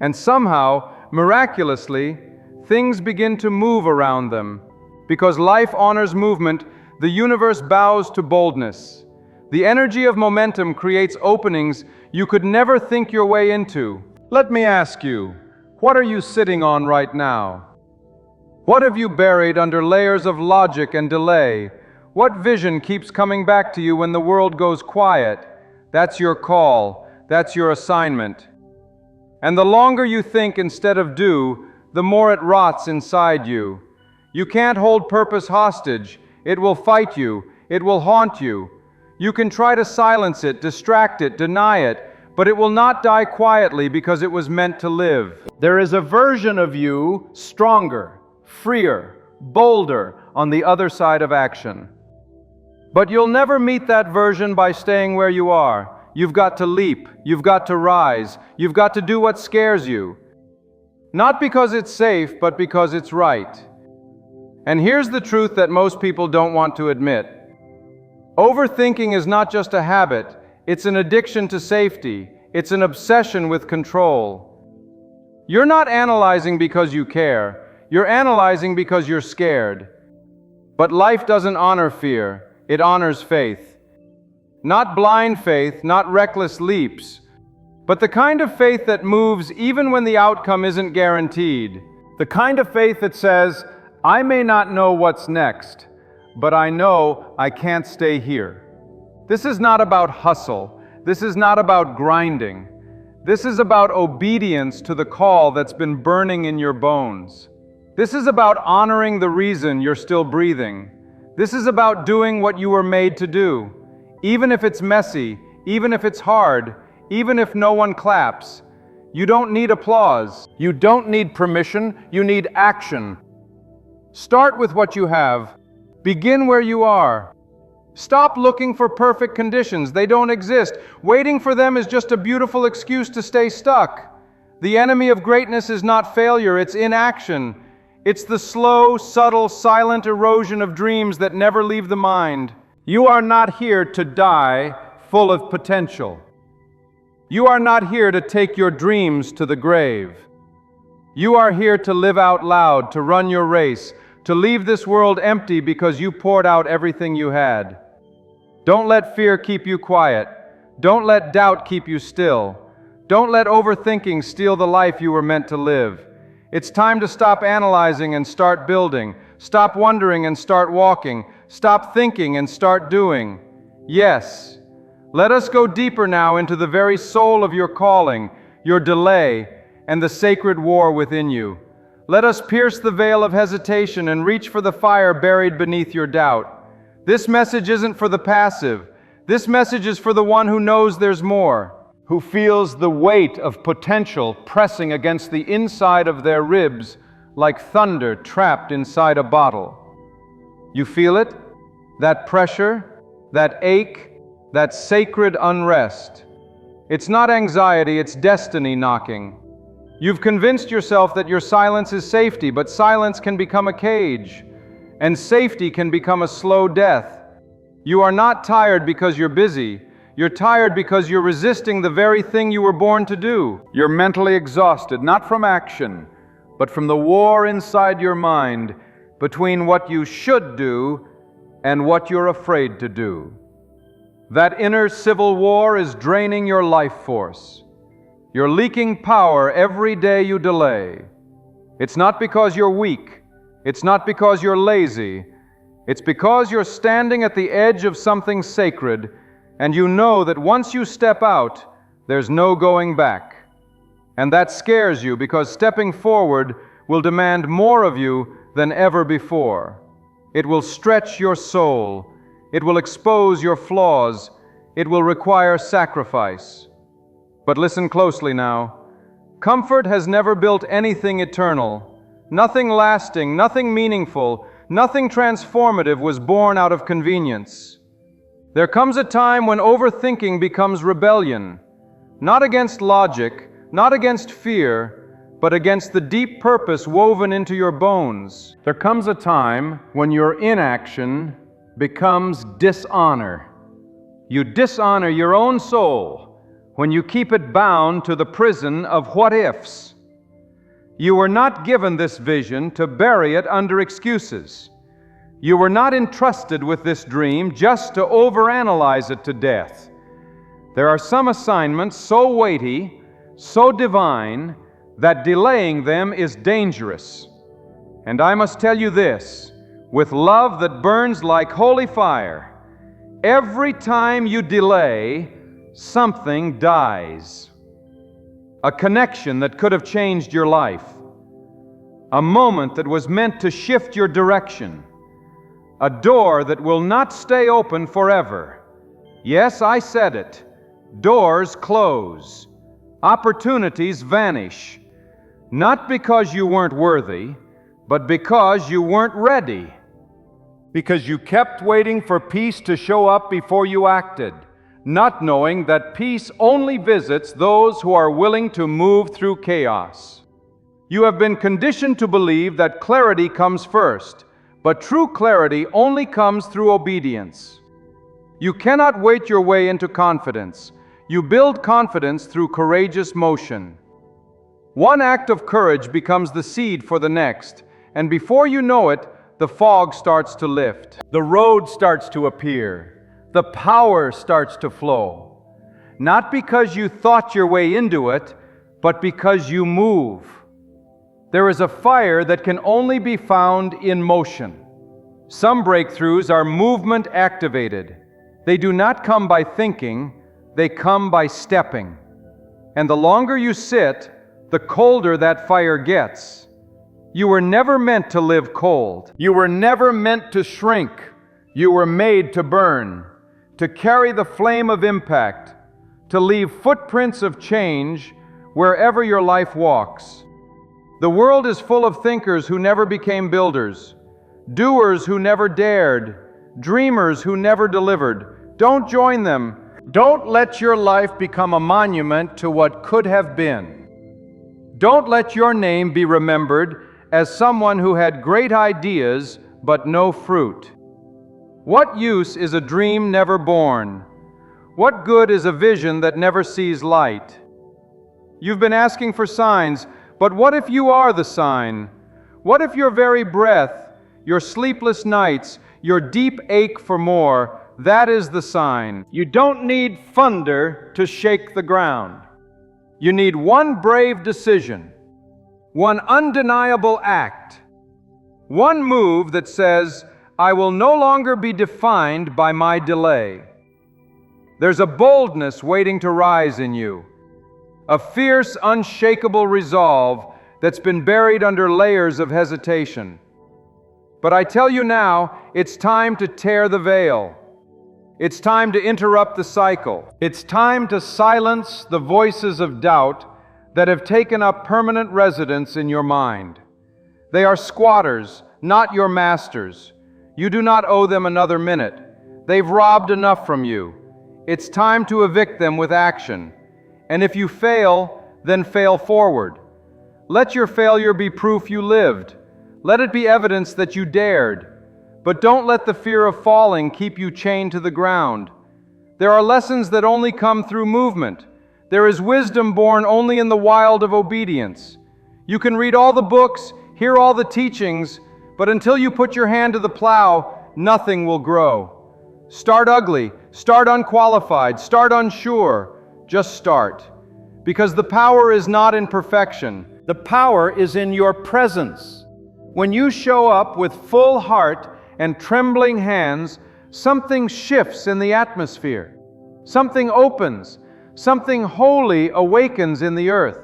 And somehow, miraculously, things begin to move around them. Because life honors movement, the universe bows to boldness. The energy of momentum creates openings you could never think your way into. Let me ask you, what are you sitting on right now? What have you buried under layers of logic and delay? What vision keeps coming back to you when the world goes quiet? That's your call. That's your assignment. And the longer you think instead of do, the more it rots inside you. You can't hold purpose hostage. It will fight you. It will haunt you. You can try to silence it, distract it, deny it, but it will not die quietly because it was meant to live. There is a version of you, stronger, freer, bolder, on the other side of action. But you'll never meet that version by staying where you are. You've got to leap. You've got to rise. You've got to do what scares you. Not because it's safe, but because it's right. And here's the truth that most people don't want to admit. Overthinking is not just a habit, it's an addiction to safety. It's an obsession with control. You're not analyzing because you care. You're analyzing because you're scared. But life doesn't honor fear, it honors faith. Not blind faith, not reckless leaps, but the kind of faith that moves even when the outcome isn't guaranteed. The kind of faith that says, I may not know what's next, but I know I can't stay here. This is not about hustle. This is not about grinding. This is about obedience to the call that's been burning in your bones. This is about honoring the reason you're still breathing. This is about doing what you were made to do, even if it's messy, even if it's hard, even if no one claps. You don't need applause. You don't need permission. You need action. Start with what you have. Begin where you are. Stop looking for perfect conditions. They don't exist. Waiting for them is just a beautiful excuse to stay stuck. The enemy of greatness is not failure, it's inaction. It's the slow, subtle, silent erosion of dreams that never leave the mind. You are not here to die full of potential. You are not here to take your dreams to the grave. You are here to live out loud, to run your race, to leave this world empty because you poured out everything you had. Don't let fear keep you quiet. Don't let doubt keep you still. Don't let overthinking steal the life you were meant to live. It's time to stop analyzing and start building. Stop wondering and start walking. Stop thinking and start doing. Yes. Let us go deeper now into the very soul of your calling, your delay, and the sacred war within you. Let us pierce the veil of hesitation and reach for the fire buried beneath your doubt. This message isn't for the passive. This message is for the one who knows there's more, who feels the weight of potential pressing against the inside of their ribs like thunder trapped inside a bottle. You feel it? That pressure, that ache, that sacred unrest. It's not anxiety, it's destiny knocking. You've convinced yourself that your silence is safety, but silence can become a cage, and safety can become a slow death. You are not tired because you're busy. You're tired because you're resisting the very thing you were born to do. You're mentally exhausted, not from action, but from the war inside your mind between what you should do and what you're afraid to do. That inner civil war is draining your life force. You're leaking power every day you delay. It's not because you're weak. It's not because you're lazy. It's because you're standing at the edge of something sacred, and you know that once you step out, there's no going back. And that scares you because stepping forward will demand more of you than ever before. It will stretch your soul. It will expose your flaws. It will require sacrifice. But listen closely now. Comfort has never built anything eternal. Nothing lasting, nothing meaningful, nothing transformative was born out of convenience. There comes a time when overthinking becomes rebellion, not against logic, not against fear, but against the deep purpose woven into your bones. There comes a time when your inaction becomes dishonor. You dishonor your own soul when you keep it bound to the prison of what-ifs. You were not given this vision to bury it under excuses. You were not entrusted with this dream just to overanalyze it to death. There are some assignments so weighty, so divine, that delaying them is dangerous. And I must tell you this, with love that burns like holy fire, every time you delay, something dies. A connection that could have changed your life. A moment that was meant to shift your direction. A door that will not stay open forever. Yes, I said it. Doors close. Opportunities vanish. Not because you weren't worthy, but because you weren't ready. Because you kept waiting for peace to show up before you acted, not knowing that peace only visits those who are willing to move through chaos. You have been conditioned to believe that clarity comes first, but true clarity only comes through obedience. You cannot wait your way into confidence. You build confidence through courageous motion. One act of courage becomes the seed for the next, and before you know it, the fog starts to lift. The road starts to appear. The power starts to flow. Not because you thought your way into it, but because you move. There is a fire that can only be found in motion. Some breakthroughs are movement activated. They do not come by thinking, they come by stepping. And the longer you sit, the colder that fire gets. You were never meant to live cold. You were never meant to shrink. You were made to burn, to carry the flame of impact, to leave footprints of change wherever your life walks. The world is full of thinkers who never became builders, doers who never dared, dreamers who never delivered. Don't join them. Don't let your life become a monument to what could have been. Don't let your name be remembered as someone who had great ideas but no fruit. What use is a dream never born? What good is a vision that never sees light? You've been asking for signs, but what if you are the sign? What if your very breath, your sleepless nights, your deep ache for more, that is the sign? You don't need thunder to shake the ground. You need one brave decision, one undeniable act, one move that says, I will no longer be defined by my delay. There's a boldness waiting to rise in you, a fierce, unshakable resolve that's been buried under layers of hesitation. But I tell you now, it's time to tear the veil. It's time to interrupt the cycle. It's time to silence the voices of doubt that have taken up permanent residence in your mind. They are squatters, not your masters. You do not owe them another minute. They've robbed enough from you. It's time to evict them with action. And if you fail, then fail forward. Let your failure be proof you lived. Let it be evidence that you dared. But don't let the fear of falling keep you chained to the ground. There are lessons that only come through movement. There is wisdom born only in the wild of obedience. You can read all the books, hear all the teachings, but until you put your hand to the plow, nothing will grow. Start ugly, start unqualified, start unsure. Just start. Because the power is not in perfection. The power is in your presence. When you show up with full heart and trembling hands, something shifts in the atmosphere. Something opens. Something holy awakens in the earth.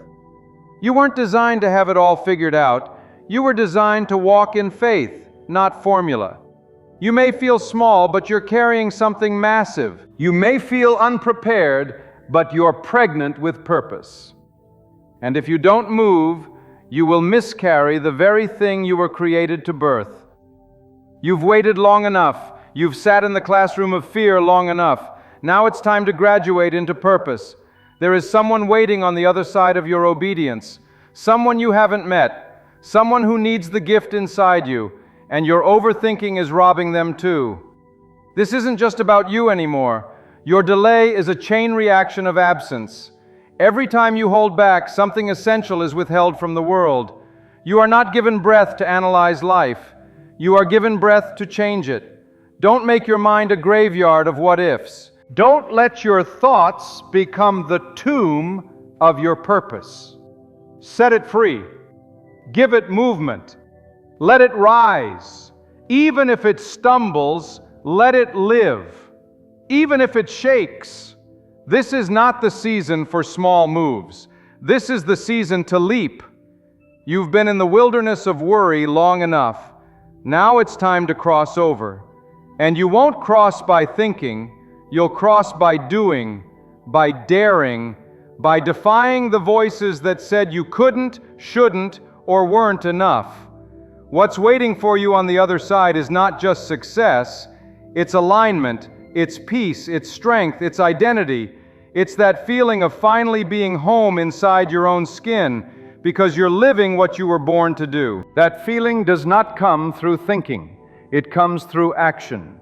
You weren't designed to have it all figured out. You were designed to walk in faith, not formula. You may feel small, but you're carrying something massive. You may feel unprepared, but you're pregnant with purpose. And if you don't move, you will miscarry the very thing you were created to birth. You've waited long enough. You've sat in the classroom of fear long enough. Now it's time to graduate into purpose. There is someone waiting on the other side of your obedience. Someone you haven't met. Someone who needs the gift inside you, and your overthinking is robbing them too. This isn't just about you anymore. Your delay is a chain reaction of absence. Every time you hold back, something essential is withheld from the world. You are not given breath to analyze life. You are given breath to change it. Don't make your mind a graveyard of what-ifs. Don't let your thoughts become the tomb of your purpose. Set it free. Give it movement. Let it rise. Even if it stumbles, let it live. Even if it shakes. This is not the season for small moves. This is the season to leap. You've been in the wilderness of worry long enough. Now it's time to cross over. And you won't cross by thinking. You'll cross by doing, by daring, by defying the voices that said you couldn't, shouldn't, or weren't enough. What's waiting for you on the other side is not just success, it's alignment, it's peace, it's strength, it's identity. It's that feeling of finally being home inside your own skin because you're living what you were born to do. That feeling does not come through thinking, it comes through action.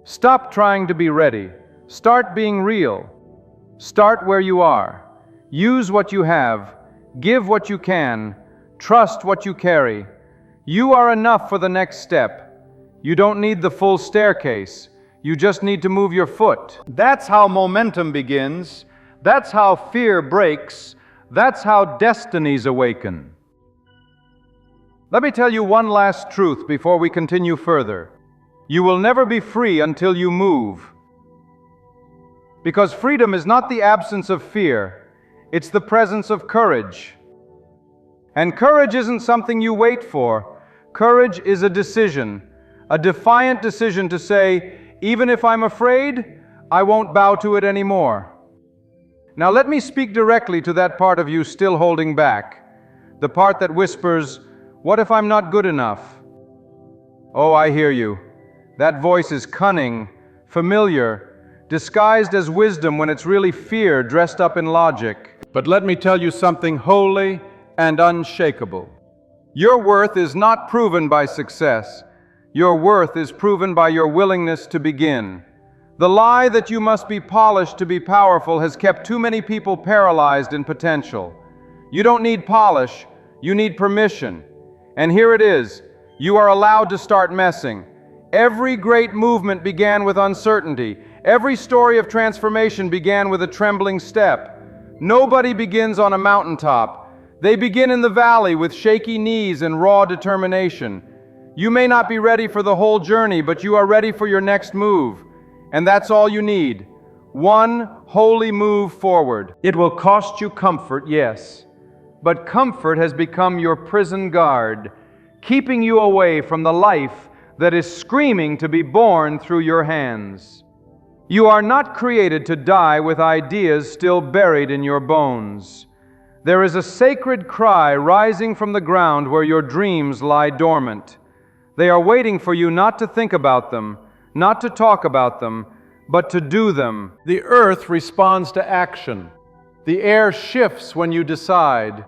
Stop trying to be ready. Start being real. Start where you are. Use what you have. Give what you can. Trust what you carry. You are enough for the next step. You don't need the full staircase. You just need to move your foot. That's how momentum begins. That's how fear breaks. That's how destinies awaken. Let me tell you one last truth before we continue further. You will never be free until you move. Because freedom is not the absence of fear, it's the presence of courage. And courage isn't something you wait for. Courage is a decision, a defiant decision to say, even if I'm afraid, I won't bow to it anymore. Now let me speak directly to that part of you still holding back, the part that whispers, what if I'm not good enough? Oh, I hear you. That voice is cunning, familiar, disguised as wisdom when it's really fear dressed up in logic. But let me tell you something holy and unshakable. Your worth is not proven by success. Your worth is proven by your willingness to begin. The lie that you must be polished to be powerful has kept too many people paralyzed in potential. You don't need polish, you need permission. And here it is, you are allowed to start messing. Every great movement began with uncertainty. Every story of transformation began with a trembling step. Nobody begins on a mountaintop. They begin in the valley with shaky knees and raw determination. You may not be ready for the whole journey, but you are ready for your next move. And that's all you need. One holy move forward. It will cost you comfort, yes. But comfort has become your prison guard, keeping you away from the life that is screaming to be born through your hands. You are not created to die with ideas still buried in your bones. There is a sacred cry rising from the ground where your dreams lie dormant. They are waiting for you not to think about them, not to talk about them, but to do them. The earth responds to action. The air shifts when you decide.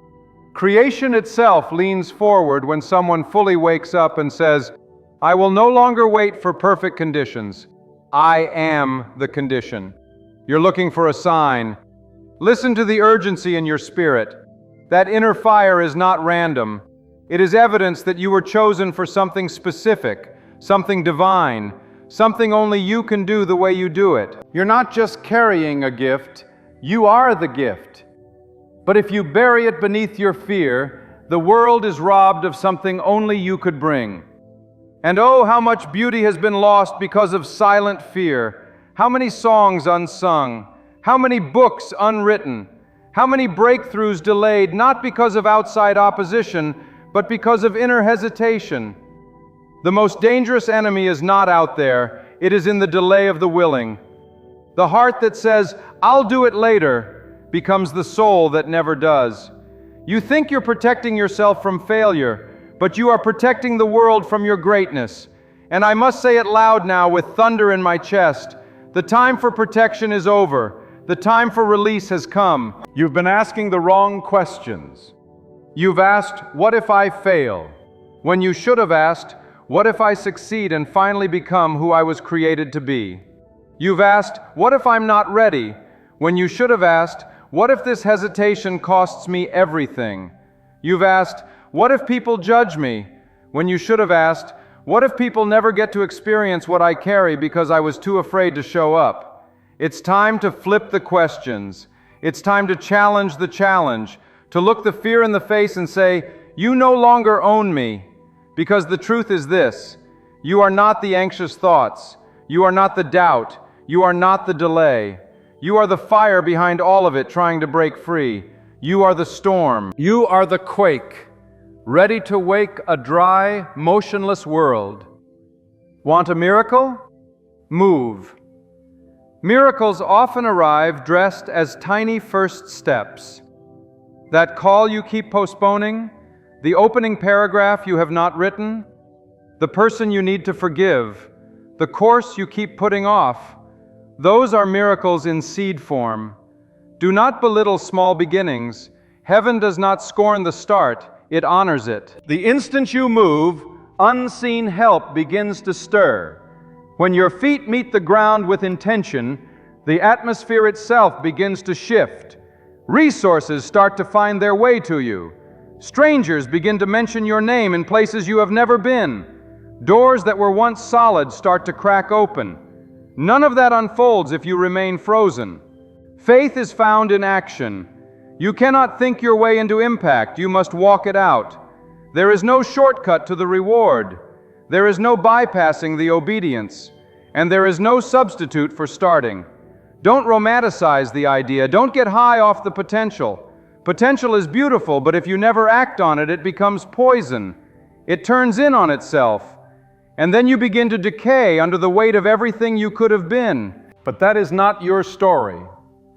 Creation itself leans forward when someone fully wakes up and says, I will no longer wait for perfect conditions. I am the condition. You're looking for a sign. Listen to the urgency in your spirit. That inner fire is not random. It is evidence that you were chosen for something specific, something divine, something only you can do the way you do it. You're not just carrying a gift, you are the gift. But if you bury it beneath your fear, the world is robbed of something only you could bring. And oh, how much beauty has been lost because of silent fear. How many songs unsung, how many books unwritten, how many breakthroughs delayed, not because of outside opposition, but because of inner hesitation. The most dangerous enemy is not out there, it is in the delay of the willing. The heart that says, "I'll do it later," becomes the soul that never does. You think you're protecting yourself from failure, but you are protecting the world from your greatness. And I must say it loud now with thunder in my chest. The time for protection is over. The time for release has come. You've been asking the wrong questions. You've asked, "What if I fail?" when you should have asked, "What if I succeed and finally become who I was created to be?" You've asked, "What if I'm not ready?" when you should have asked, "What if this hesitation costs me everything?" You've asked, "What if people judge me?" when you should have asked, "What if people never get to experience what I carry because I was too afraid to show up?" It's time to flip the questions. It's time to challenge the challenge, to look the fear in the face and say, "You no longer own me." Because the truth is this: you are not the anxious thoughts, you are not the doubt, you are not the delay. You are the fire behind all of it trying to break free. You are the storm. You are the quake, ready to wake a dry, motionless world. Want a miracle? Move. Miracles often arrive dressed as tiny first steps. That call you keep postponing, the opening paragraph you have not written, the person you need to forgive, the course you keep putting off, those are miracles in seed form. Do not belittle small beginnings. Heaven does not scorn the start, it honors it. The instant you move, unseen help begins to stir. When your feet meet the ground with intention, the atmosphere itself begins to shift. Resources start to find their way to you. Strangers begin to mention your name in places you have never been. Doors that were once solid start to crack open. None of that unfolds if you remain frozen. Faith is found in action. You cannot think your way into impact, you must walk it out. There is no shortcut to the reward. There is no bypassing the obedience. And there is no substitute for starting. Don't romanticize the idea. Don't get high off the potential. Potential is beautiful, but if you never act on it, it becomes poison. It turns in on itself. And then you begin to decay under the weight of everything you could have been. But that is not your story.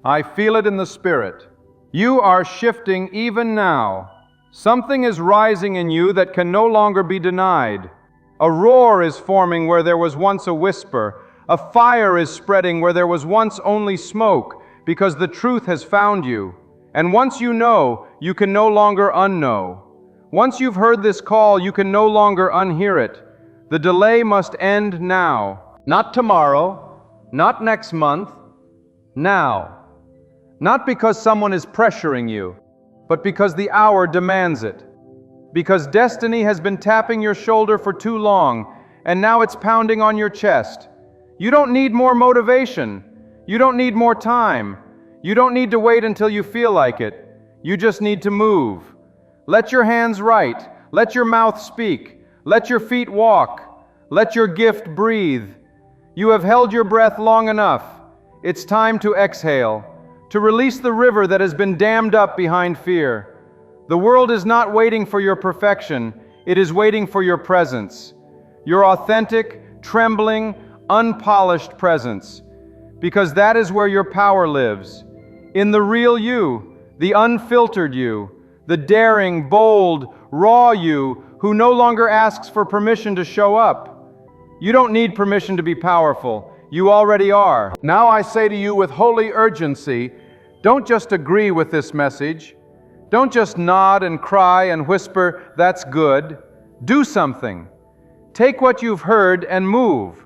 I feel it in the spirit. You are shifting even now. Something is rising in you that can no longer be denied. A roar is forming where there was once a whisper. A fire is spreading where there was once only smoke, because the truth has found you. And once you know, you can no longer unknow. Once you've heard this call, you can no longer unhear it. The delay must end now. Not tomorrow, not next month, now. Not because someone is pressuring you, but because the hour demands it. Because destiny has been tapping your shoulder for too long, and now it's pounding on your chest. You don't need more motivation. You don't need more time. You don't need to wait until you feel like it. You just need to move. Let your hands write. Let your mouth speak. Let your feet walk. Let your gift breathe. You have held your breath long enough. It's time to exhale, to release the river that has been dammed up behind fear. The world is not waiting for your perfection. It is waiting for your presence. Your authentic, trembling, unpolished presence. Because that is where your power lives. In the real you, the unfiltered you, the daring, bold, raw you who no longer asks for permission to show up. You don't need permission to be powerful. You already are. Now I say to you with holy urgency, don't just agree with this message. Don't just nod and cry and whisper, "That's good." Do something. Take what you've heard and move.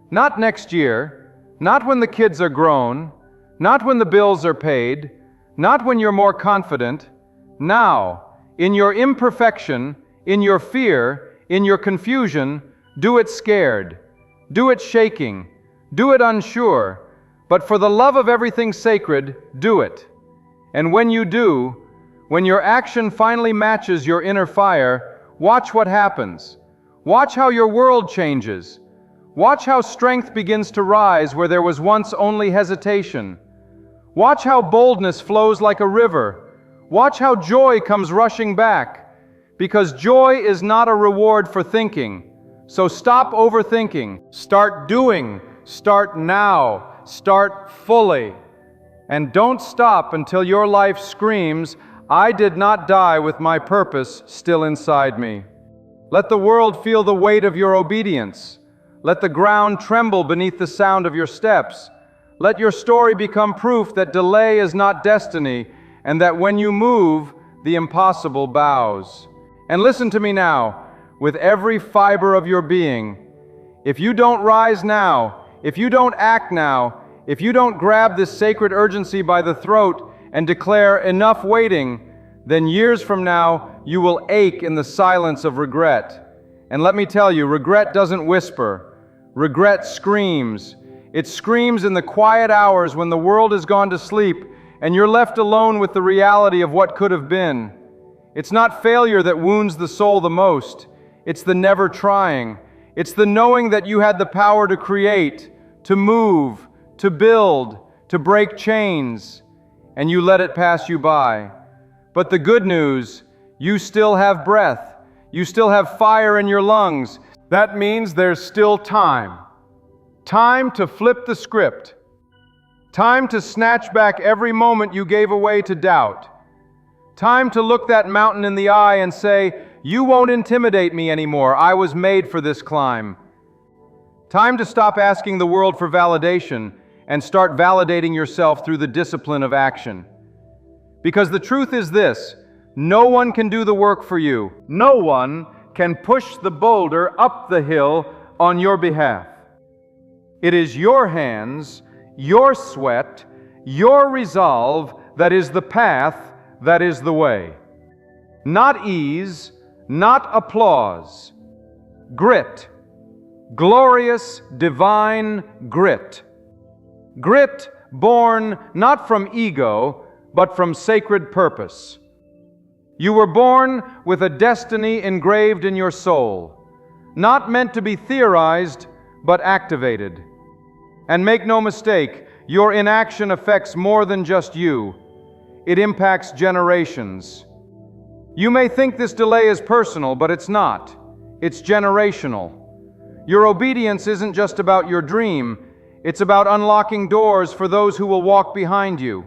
Not next year, not when the kids are grown, not when the bills are paid, not when you're more confident. Now, in your imperfection, in your fear, in your confusion, do it scared. Do it shaking. Do it unsure. But for the love of everything sacred, do it. And when you do, when your action finally matches your inner fire, watch what happens. Watch how your world changes. Watch how strength begins to rise where there was once only hesitation. Watch how boldness flows like a river. Watch how joy comes rushing back. Because joy is not a reward for thinking. So stop overthinking. Start doing. Start now. Start fully. And don't stop until your life screams, "I did not die with my purpose still inside me." Let the world feel the weight of your obedience. Let the ground tremble beneath the sound of your steps. Let your story become proof that delay is not destiny, and that when you move, the impossible bows. And listen to me now, with every fiber of your being. If you don't rise now, if you don't act now, if you don't grab this sacred urgency by the throat and declare enough waiting, then years from now, you will ache in the silence of regret. And let me tell you, regret doesn't whisper. Regret screams. It screams in the quiet hours when the world has gone to sleep and you're left alone with the reality of what could have been. It's not failure that wounds the soul the most. It's the never trying. It's the knowing that you had the power to create, to move, to build, to break chains, and you let it pass you by. But the good news, you still have breath. You still have fire in your lungs. That means there's still time. Time to flip the script. Time to snatch back every moment you gave away to doubt. Time to look that mountain in the eye and say, "You won't intimidate me anymore. I was made for this climb." Time to stop asking the world for validation and start validating yourself through the discipline of action. Because the truth is this, no one can do the work for you. No one can push the boulder up the hill on your behalf. It is your hands, your sweat, your resolve that is the path, that is the way. Not ease, not applause. Grit. Glorious, divine grit. Grit born not from ego, but from sacred purpose. You were born with a destiny engraved in your soul, not meant to be theorized, but activated. And make no mistake, your inaction affects more than just you. It impacts generations. You may think this delay is personal, but it's not. It's generational. Your obedience isn't just about your dream, it's about unlocking doors for those who will walk behind you.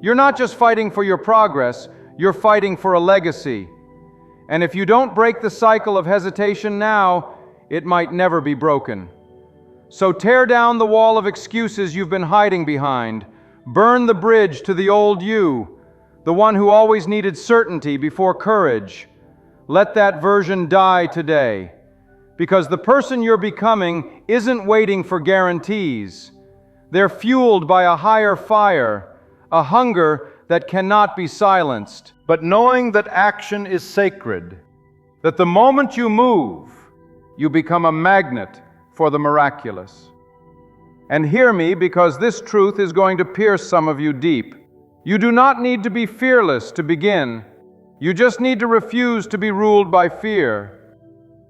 You're not just fighting for your progress, you're fighting for a legacy. And if you don't break the cycle of hesitation now, it might never be broken. So tear down the wall of excuses you've been hiding behind. Burn the bridge to the old you, the one who always needed certainty before courage. Let that version die today. Because the person you're becoming isn't waiting for guarantees. They're fueled by a higher fire, a hunger that cannot be silenced. But knowing that action is sacred, that the moment you move, you become a magnet for the miraculous. And hear me, because this truth is going to pierce some of you deep. You do not need to be fearless to begin. You just need to refuse to be ruled by fear.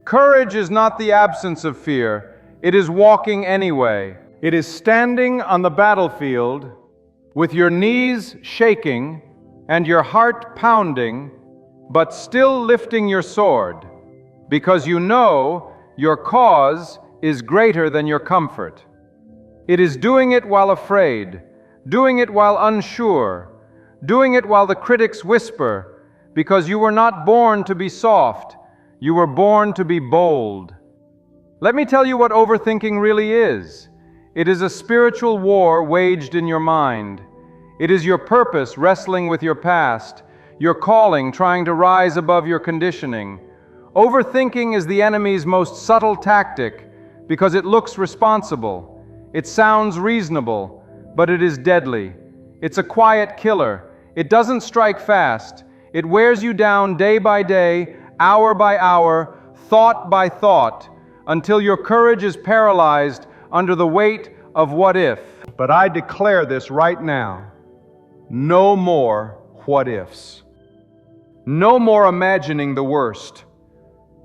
Courage is not the absence of fear. It is walking anyway. It is standing on the battlefield with your knees shaking and your heart pounding, but still lifting your sword, because you know your cause is greater than your comfort. It is doing it while afraid, doing it while unsure, doing it while the critics whisper, because you were not born to be soft, you were born to be bold. Let me tell you what overthinking really is. It is a spiritual war waged in your mind. It is your purpose wrestling with your past, your calling trying to rise above your conditioning. Overthinking is the enemy's most subtle tactic because it looks responsible. It sounds reasonable, but it is deadly. It's a quiet killer. It doesn't strike fast. It wears you down day by day, hour by hour, thought by thought, until your courage is paralyzed under the weight of what if. But I declare this right now: no more what ifs. No more imagining the worst.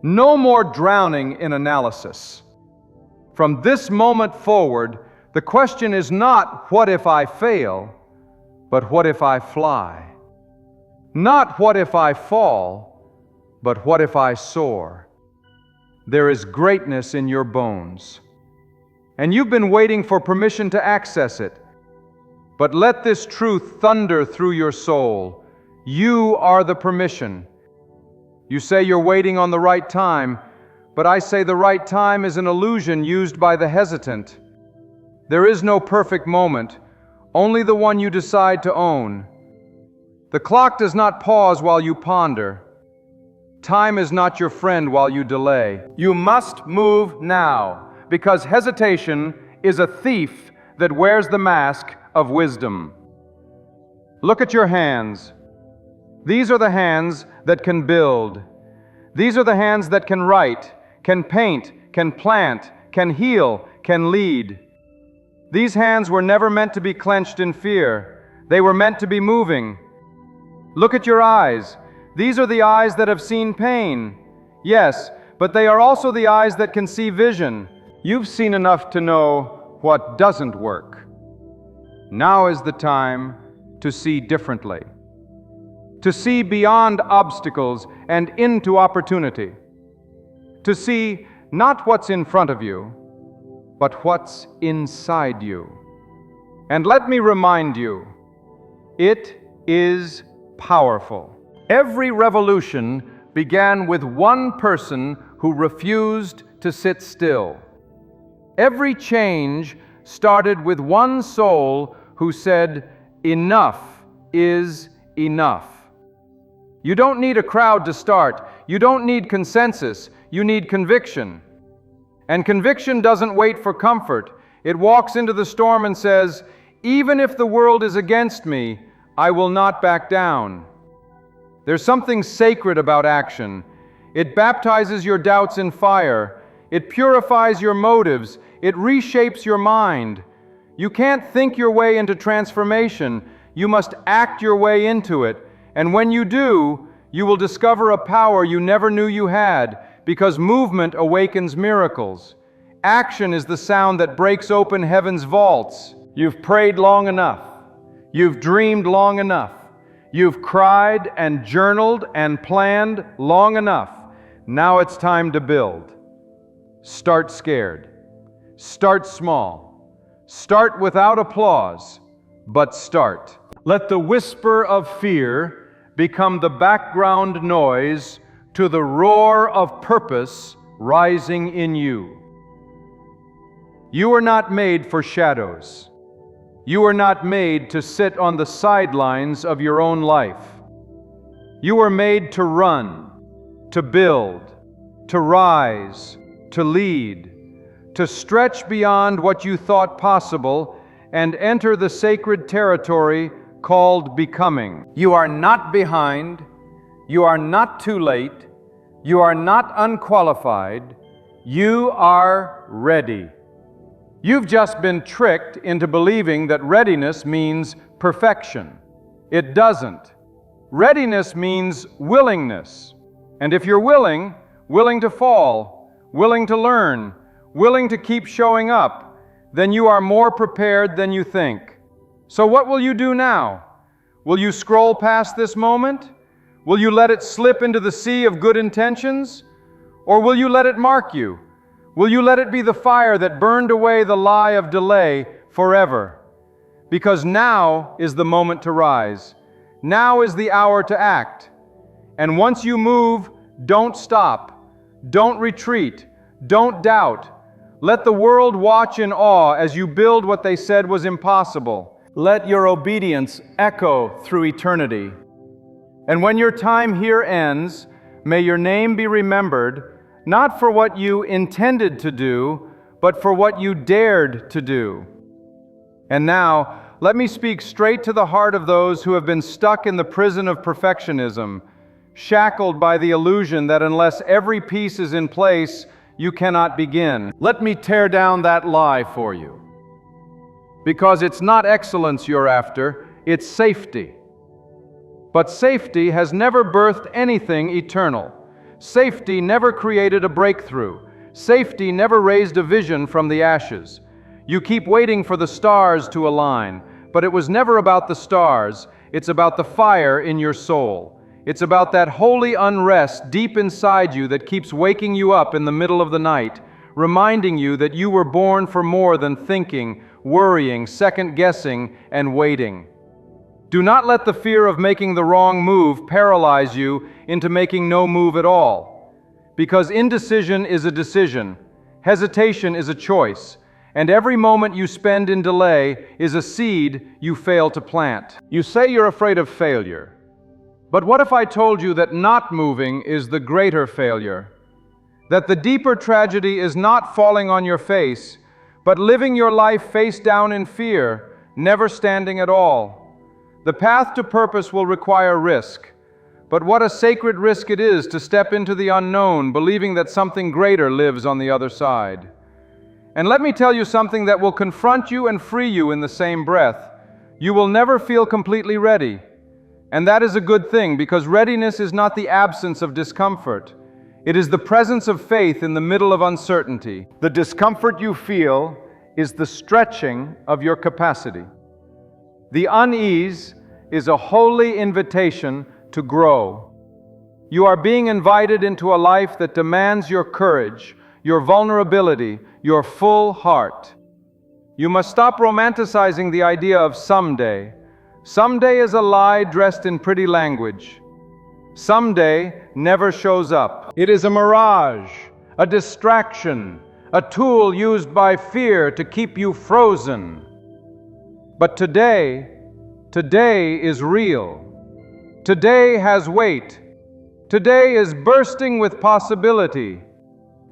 No more drowning in analysis. From this moment forward, the question is not what if I fail, but what if I fly? Not what if I fall, but what if I soar? There is greatness in your bones, and you've been waiting for permission to access it. But let this truth thunder through your soul. You are the permission. You say you're waiting on the right time, but I say the right time is an illusion used by the hesitant. There is no perfect moment, only the one you decide to own. The clock does not pause while you ponder. Time is not your friend while you delay. You must move now, because hesitation is a thief that wears the mask of wisdom. Look at your hands. These are the hands that can build. These are the hands that can write, can paint, can plant, can heal, can lead. These hands were never meant to be clenched in fear. They were meant to be moving. Look at your eyes. These are the eyes that have seen pain. Yes, but they are also the eyes that can see vision. You've seen enough to know what doesn't work. Now is the time to see differently. To see beyond obstacles and into opportunity. To see not what's in front of you, but what's inside you. And let me remind you, it is powerful. Every revolution began with one person who refused to sit still. Every change started with one soul who said, "Enough is enough." You don't need a crowd to start. You don't need consensus. You need conviction. And conviction doesn't wait for comfort. It walks into the storm and says, "Even if the world is against me, I will not back down." There's something sacred about action. It baptizes your doubts in fire. It purifies your motives. It reshapes your mind. You can't think your way into transformation. You must act your way into it. And when you do, you will discover a power you never knew you had, because movement awakens miracles. Action is the sound that breaks open heaven's vaults. You've prayed long enough. You've dreamed long enough. You've cried and journaled and planned long enough. Now it's time to build. Start scared. Start small. Start without applause, but start. Let the whisper of fear become the background noise to the roar of purpose rising in you. You are not made for shadows. You are not made to sit on the sidelines of your own life. You are made to run, to build, to rise, to lead, to stretch beyond what you thought possible and enter the sacred territory called becoming. You are not behind. You are not too late. You are not unqualified. You are ready. You've just been tricked into believing that readiness means perfection. It doesn't. Readiness means willingness. And if you're willing to fall, willing to learn, willing to keep showing up, then you are more prepared than you think. So what will you do now? Will you scroll past this moment? Will you let it slip into the sea of good intentions? Or will you let it mark you? Will you let it be the fire that burned away the lie of delay forever? Because now is the moment to rise. Now is the hour to act. And once you move, don't stop. Don't retreat. Don't doubt. Let the world watch in awe as you build what they said was impossible. Let your obedience echo through eternity. And when your time here ends, may your name be remembered, not for what you intended to do, but for what you dared to do. And now, let me speak straight to the heart of those who have been stuck in the prison of perfectionism, shackled by the illusion that unless every piece is in place, you cannot begin. Let me tear down that lie for you. Because it's not excellence you're after, it's safety. But safety has never birthed anything eternal. Safety never created a breakthrough. Safety never raised a vision from the ashes. You keep waiting for the stars to align, but it was never about the stars. It's about the fire in your soul. It's about that holy unrest deep inside you that keeps waking you up in the middle of the night, reminding you that you were born for more than thinking, worrying, second-guessing, and waiting. Do not let the fear of making the wrong move paralyze you into making no move at all. Because indecision is a decision, hesitation is a choice, and every moment you spend in delay is a seed you fail to plant. You say you're afraid of failure. But what if I told you that not moving is the greater failure? That the deeper tragedy is not falling on your face, but living your life face down in fear, never standing at all. The path to purpose will require risk, but what a sacred risk it is to step into the unknown, believing that something greater lives on the other side. And let me tell you something that will confront you and free you in the same breath. You will never feel completely ready. And that is a good thing, because readiness is not the absence of discomfort. It is the presence of faith in the middle of uncertainty. The discomfort you feel is the stretching of your capacity. The unease is a holy invitation to grow. You are being invited into a life that demands your courage, your vulnerability, your full heart. You must stop romanticizing the idea of someday. Someday is a lie dressed in pretty language. Someday never shows up. It is a mirage, a distraction, a tool used by fear to keep you frozen. But today is real. Today has weight. Today is bursting with possibility.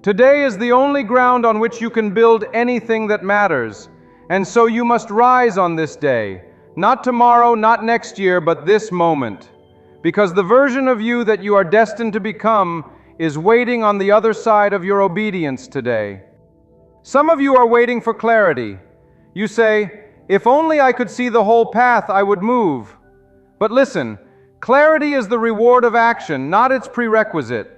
Today is the only ground on which you can build anything that matters. And so you must rise on this day. Not tomorrow, not next year, but this moment. Because the version of you that you are destined to become is waiting on the other side of your obedience today. Some of you are waiting for clarity. You say, if only I could see the whole path, I would move. But listen, clarity is the reward of action, not its prerequisite.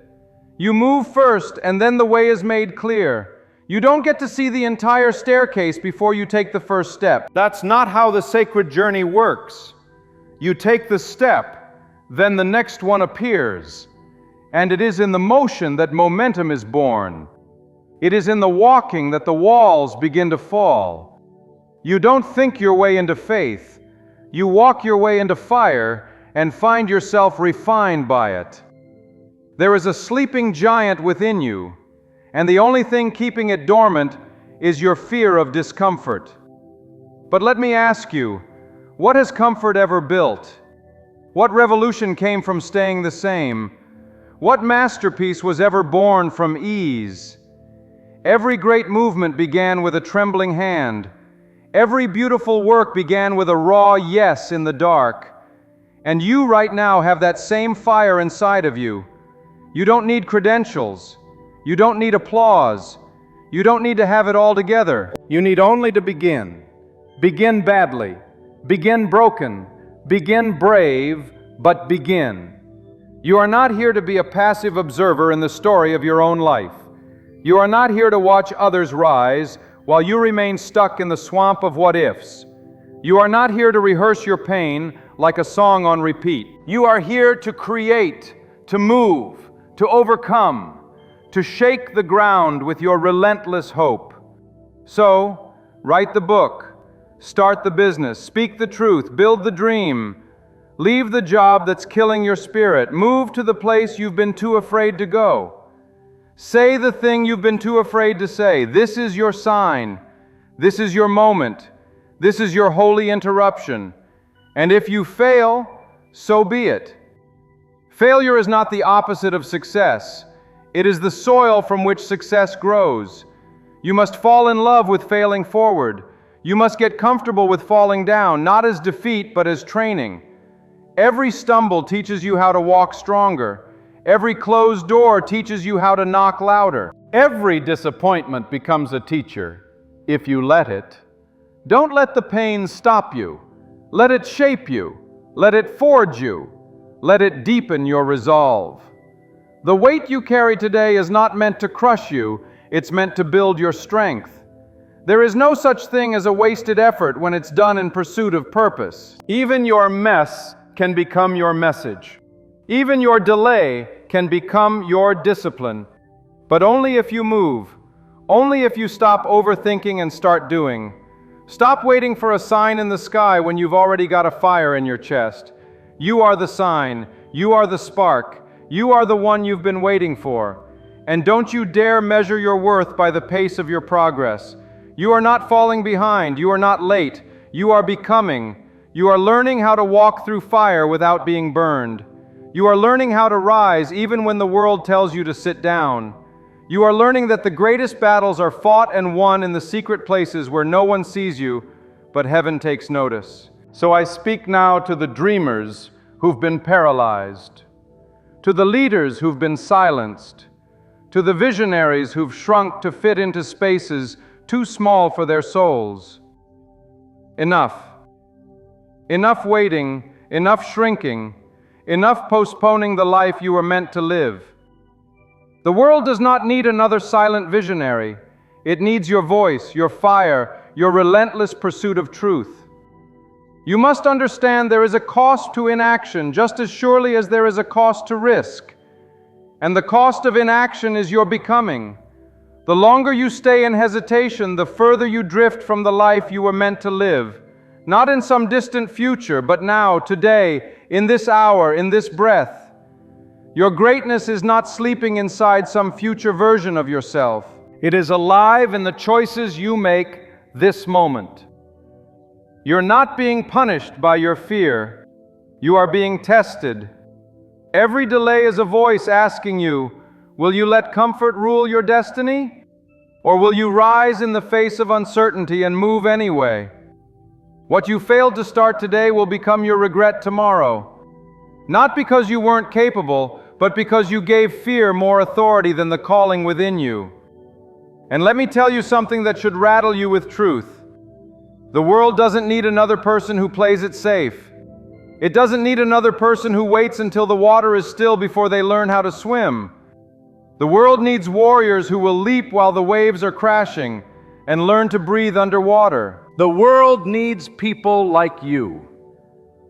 You move first, and then the way is made clear. You don't get to see the entire staircase before you take the first step. That's not how the sacred journey works. You take the step, then the next one appears. And it is in the motion that momentum is born. It is in the walking that the walls begin to fall. You don't think your way into faith. You walk your way into fire and find yourself refined by it. There is a sleeping giant within you, and the only thing keeping it dormant is your fear of discomfort. But let me ask you, what has comfort ever built? What revolution came from staying the same? What masterpiece was ever born from ease? Every great movement began with a trembling hand. Every beautiful work began with a raw yes in the dark. And you right now have that same fire inside of you. You don't need credentials. You don't need applause. You don't need to have it all together. You need only to begin. Begin badly. Begin broken. Begin brave, but begin. You are not here to be a passive observer in the story of your own life. You are not here to watch others rise while you remain stuck in the swamp of what-ifs. You are not here to rehearse your pain like a song on repeat. You are here to create, to move, to overcome, to shake the ground with your relentless hope. So, write the book, start the business, speak the truth, build the dream, leave the job that's killing your spirit, move to the place you've been too afraid to go. Say the thing you've been too afraid to say. This is your sign. This is your moment. This is your holy interruption. And if you fail, so be it. Failure is not the opposite of success. It is the soil from which success grows. You must fall in love with failing forward. You must get comfortable with falling down, not as defeat, but as training. Every stumble teaches you how to walk stronger. Every closed door teaches you how to knock louder. Every disappointment becomes a teacher, if you let it. Don't let the pain stop you. Let it shape you. Let it forge you. Let it deepen your resolve. The weight you carry today is not meant to crush you, it's meant to build your strength. There is no such thing as a wasted effort when it's done in pursuit of purpose. Even your mess can become your message. Even your delay can become your discipline. But only if you move. Only if you stop overthinking and start doing. Stop waiting for a sign in the sky when you've already got a fire in your chest. You are the sign. You are the spark. You are the one you've been waiting for. And don't you dare measure your worth by the pace of your progress. You are not falling behind. You are not late. You are becoming. You are learning how to walk through fire without being burned. You are learning how to rise even when the world tells you to sit down. You are learning that the greatest battles are fought and won in the secret places where no one sees you, but heaven takes notice. So I speak now to the dreamers who've been paralyzed, to the leaders who've been silenced, to the visionaries who've shrunk to fit into spaces too small for their souls. Enough. Enough waiting, enough shrinking, enough postponing the life you were meant to live. The world does not need another silent visionary. It needs your voice, your fire, your relentless pursuit of truth. You must understand there is a cost to inaction just as surely as there is a cost to risk. And the cost of inaction is your becoming. The longer you stay in hesitation, the further you drift from the life you were meant to live. Not in some distant future, but now, today, in this hour, in this breath. Your greatness is not sleeping inside some future version of yourself. It is alive in the choices you make this moment. You're not being punished by your fear. You are being tested. Every delay is a voice asking you, will you let comfort rule your destiny? Or will you rise in the face of uncertainty and move anyway? What you failed to start today will become your regret tomorrow. Not because you weren't capable, but because you gave fear more authority than the calling within you. And let me tell you something that should rattle you with truth. The world doesn't need another person who plays it safe. It doesn't need another person who waits until the water is still before they learn how to swim. The world needs warriors who will leap while the waves are crashing and learn to breathe underwater. The world needs people like you.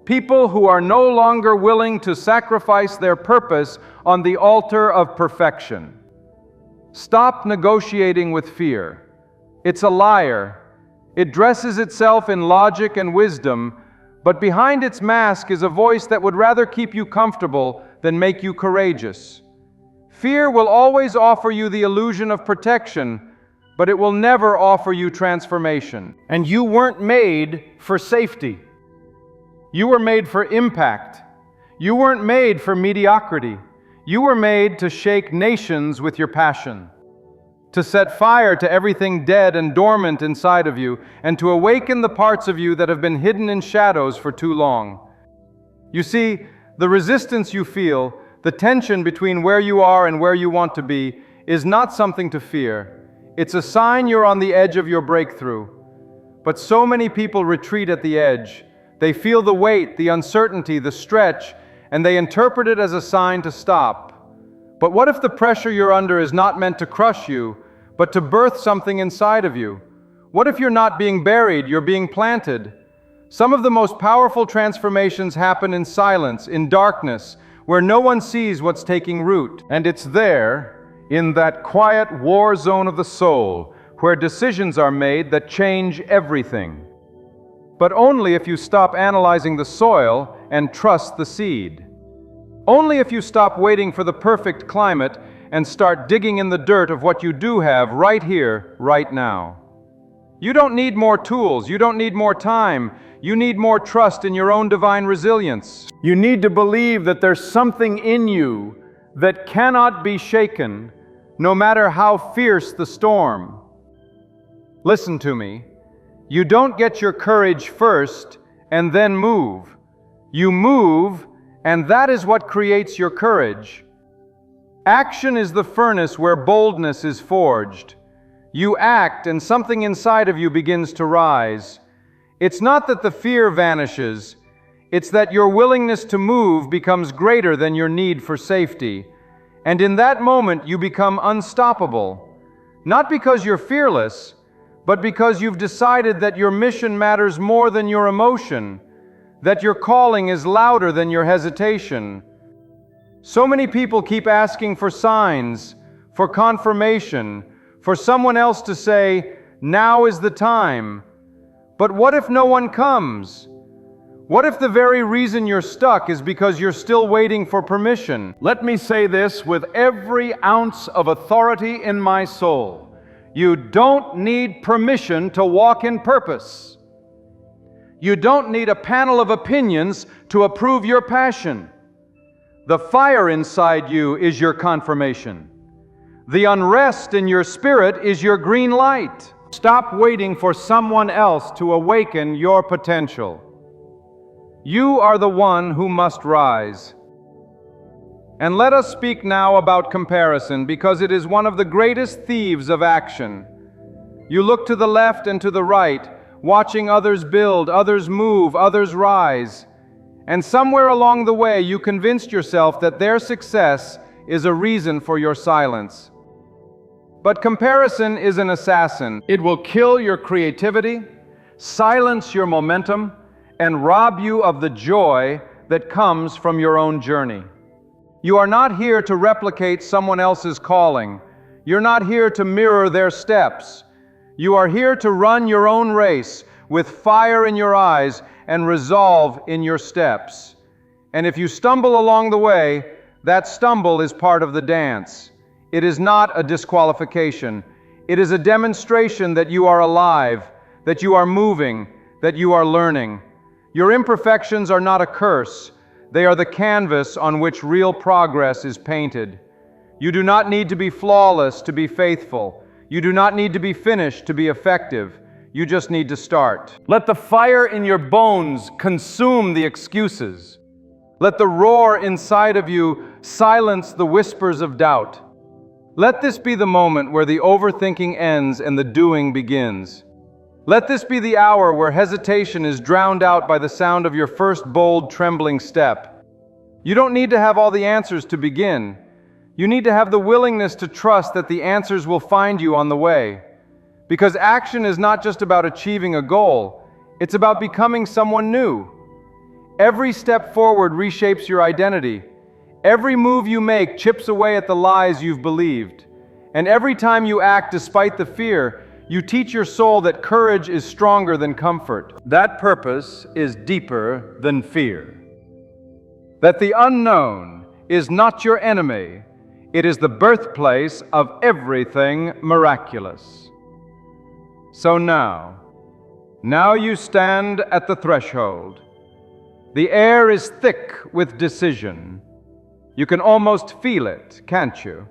People who are no longer willing to sacrifice their purpose on the altar of perfection. Stop negotiating with fear. It's a liar. It dresses itself in logic and wisdom, but behind its mask is a voice that would rather keep you comfortable than make you courageous. Fear will always offer you the illusion of protection, but it will never offer you transformation. And you weren't made for safety. You were made for impact. You weren't made for mediocrity. You were made to shake nations with your passion, to set fire to everything dead and dormant inside of you, and to awaken the parts of you that have been hidden in shadows for too long. You see, the resistance you feel, the tension between where you are and where you want to be, is not something to fear. It's a sign you're on the edge of your breakthrough. But so many people retreat at the edge. They feel the weight, the uncertainty, the stretch, and they interpret it as a sign to stop. But what if the pressure you're under is not meant to crush you, but to birth something inside of you? What if you're not being buried, you're being planted? Some of the most powerful transformations happen in silence, in darkness, where no one sees what's taking root. And it's there, in that quiet war zone of the soul, where decisions are made that change everything. But only if you stop analyzing the soil and trust the seed. Only if you stop waiting for the perfect climate and start digging in the dirt of what you do have right here, right now. You don't need more tools. You don't need more time. You need more trust in your own divine resilience. You need to believe that there's something in you that cannot be shaken, no matter how fierce the storm. Listen to me. You don't get your courage first and then move. You move, and that is what creates your courage. Action is the furnace where boldness is forged. You act, and something inside of you begins to rise. It's not that the fear vanishes, it's that your willingness to move becomes greater than your need for safety. And in that moment, you become unstoppable. Not because you're fearless, but because you've decided that your mission matters more than your emotion, that your calling is louder than your hesitation. So many people keep asking for signs, for confirmation, for someone else to say, "Now is the time." But what if no one comes? What if the very reason you're stuck is because you're still waiting for permission? Let me say this with every ounce of authority in my soul. You don't need permission to walk in purpose. You don't need a panel of opinions to approve your passion. The fire inside you is your confirmation. The unrest in your spirit is your green light. Stop waiting for someone else to awaken your potential. You are the one who must rise. And let us speak now about comparison, because it is one of the greatest thieves of action. You look to the left and to the right, watching others build, others move, others rise. And somewhere along the way, you convinced yourself that their success is a reason for your silence. But comparison is an assassin. It will kill your creativity, silence your momentum, and rob you of the joy that comes from your own journey. You are not here to replicate someone else's calling. You're not here to mirror their steps. You are here to run your own race with fire in your eyes and resolve in your steps. And if you stumble along the way, that stumble is part of the dance. It is not a disqualification. It is a demonstration that you are alive, that you are moving, that you are learning. Your imperfections are not a curse. They are the canvas on which real progress is painted. You do not need to be flawless to be faithful. You do not need to be finished to be effective. You just need to start. Let the fire in your bones consume the excuses. Let the roar inside of you silence the whispers of doubt. Let this be the moment where the overthinking ends and the doing begins. Let this be the hour where hesitation is drowned out by the sound of your first bold, trembling step. You don't need to have all the answers to begin. You need to have the willingness to trust that the answers will find you on the way. Because action is not just about achieving a goal, it's about becoming someone new. Every step forward reshapes your identity. Every move you make chips away at the lies you've believed. And every time you act despite the fear, you teach your soul that courage is stronger than comfort. That purpose is deeper than fear. That the unknown is not your enemy. It is the birthplace of everything miraculous. So now you stand at the threshold. The air is thick with decision. You can almost feel it, can't you?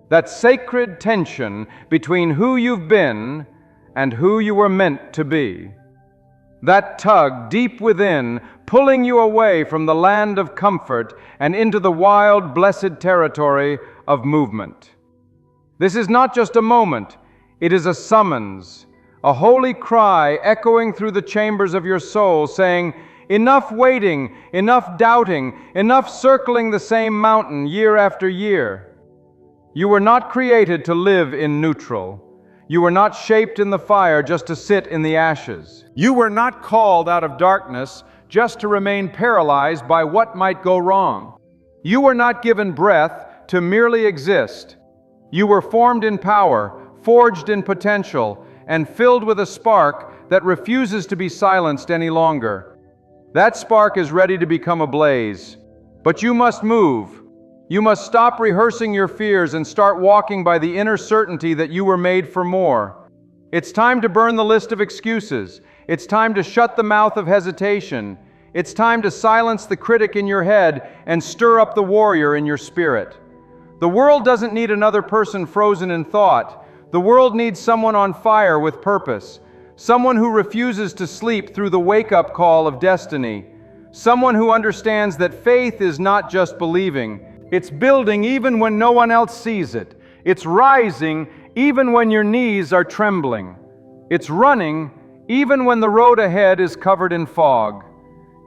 That sacred tension between who you've been and who you were meant to be. That tug deep within, pulling you away from the land of comfort and into the wild, blessed territory of movement. This is not just a moment, it is a summons, a holy cry echoing through the chambers of your soul, saying, "Enough waiting, enough doubting, enough circling the same mountain year after year." You were not created to live in neutral. You were not shaped in the fire just to sit in the ashes. You were not called out of darkness just to remain paralyzed by what might go wrong. You were not given breath to merely exist. You were formed in power, forged in potential, and filled with a spark that refuses to be silenced any longer. That spark is ready to become a blaze. But you must move. You must stop rehearsing your fears and start walking by the inner certainty that you were made for more. It's time to burn the list of excuses. It's time to shut the mouth of hesitation. It's time to silence the critic in your head and stir up the warrior in your spirit. The world doesn't need another person frozen in thought. The world needs someone on fire with purpose. Someone who refuses to sleep through the wake-up call of destiny. Someone who understands that faith is not just believing. It's building even when no one else sees it. It's rising even when your knees are trembling. It's running even when the road ahead is covered in fog.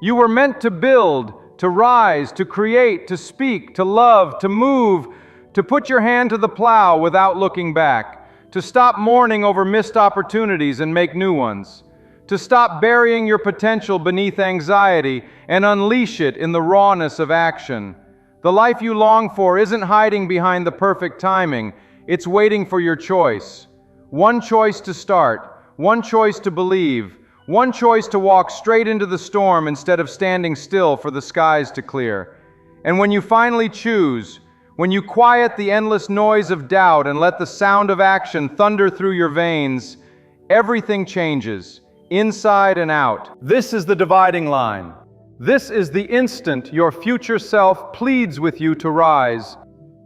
You were meant to build, to rise, to create, to speak, to love, to move, to put your hand to the plow without looking back, to stop mourning over missed opportunities and make new ones, to stop burying your potential beneath anxiety and unleash it in the rawness of action. The life you long for isn't hiding behind the perfect timing. It's waiting for your choice. One choice to start, one choice to believe, one choice to walk straight into the storm instead of standing still for the skies to clear. And when you finally choose, when you quiet the endless noise of doubt and let the sound of action thunder through your veins, everything changes, inside and out. This is the dividing line. This is the instant your future self pleads with you to rise.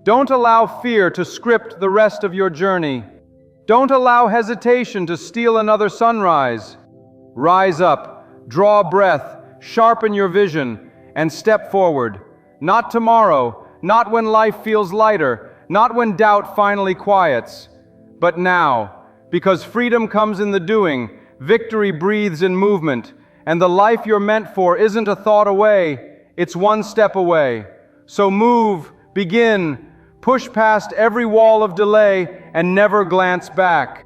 Don't allow fear to script the rest of your journey. Don't allow hesitation to steal another sunrise. Rise up, draw breath, sharpen your vision, and step forward. Not tomorrow, not when life feels lighter, not when doubt finally quiets, but now, because freedom comes in the doing, victory breathes in movement, and the life you're meant for isn't a thought away, it's one step away. So move, begin, push past every wall of delay, and never glance back.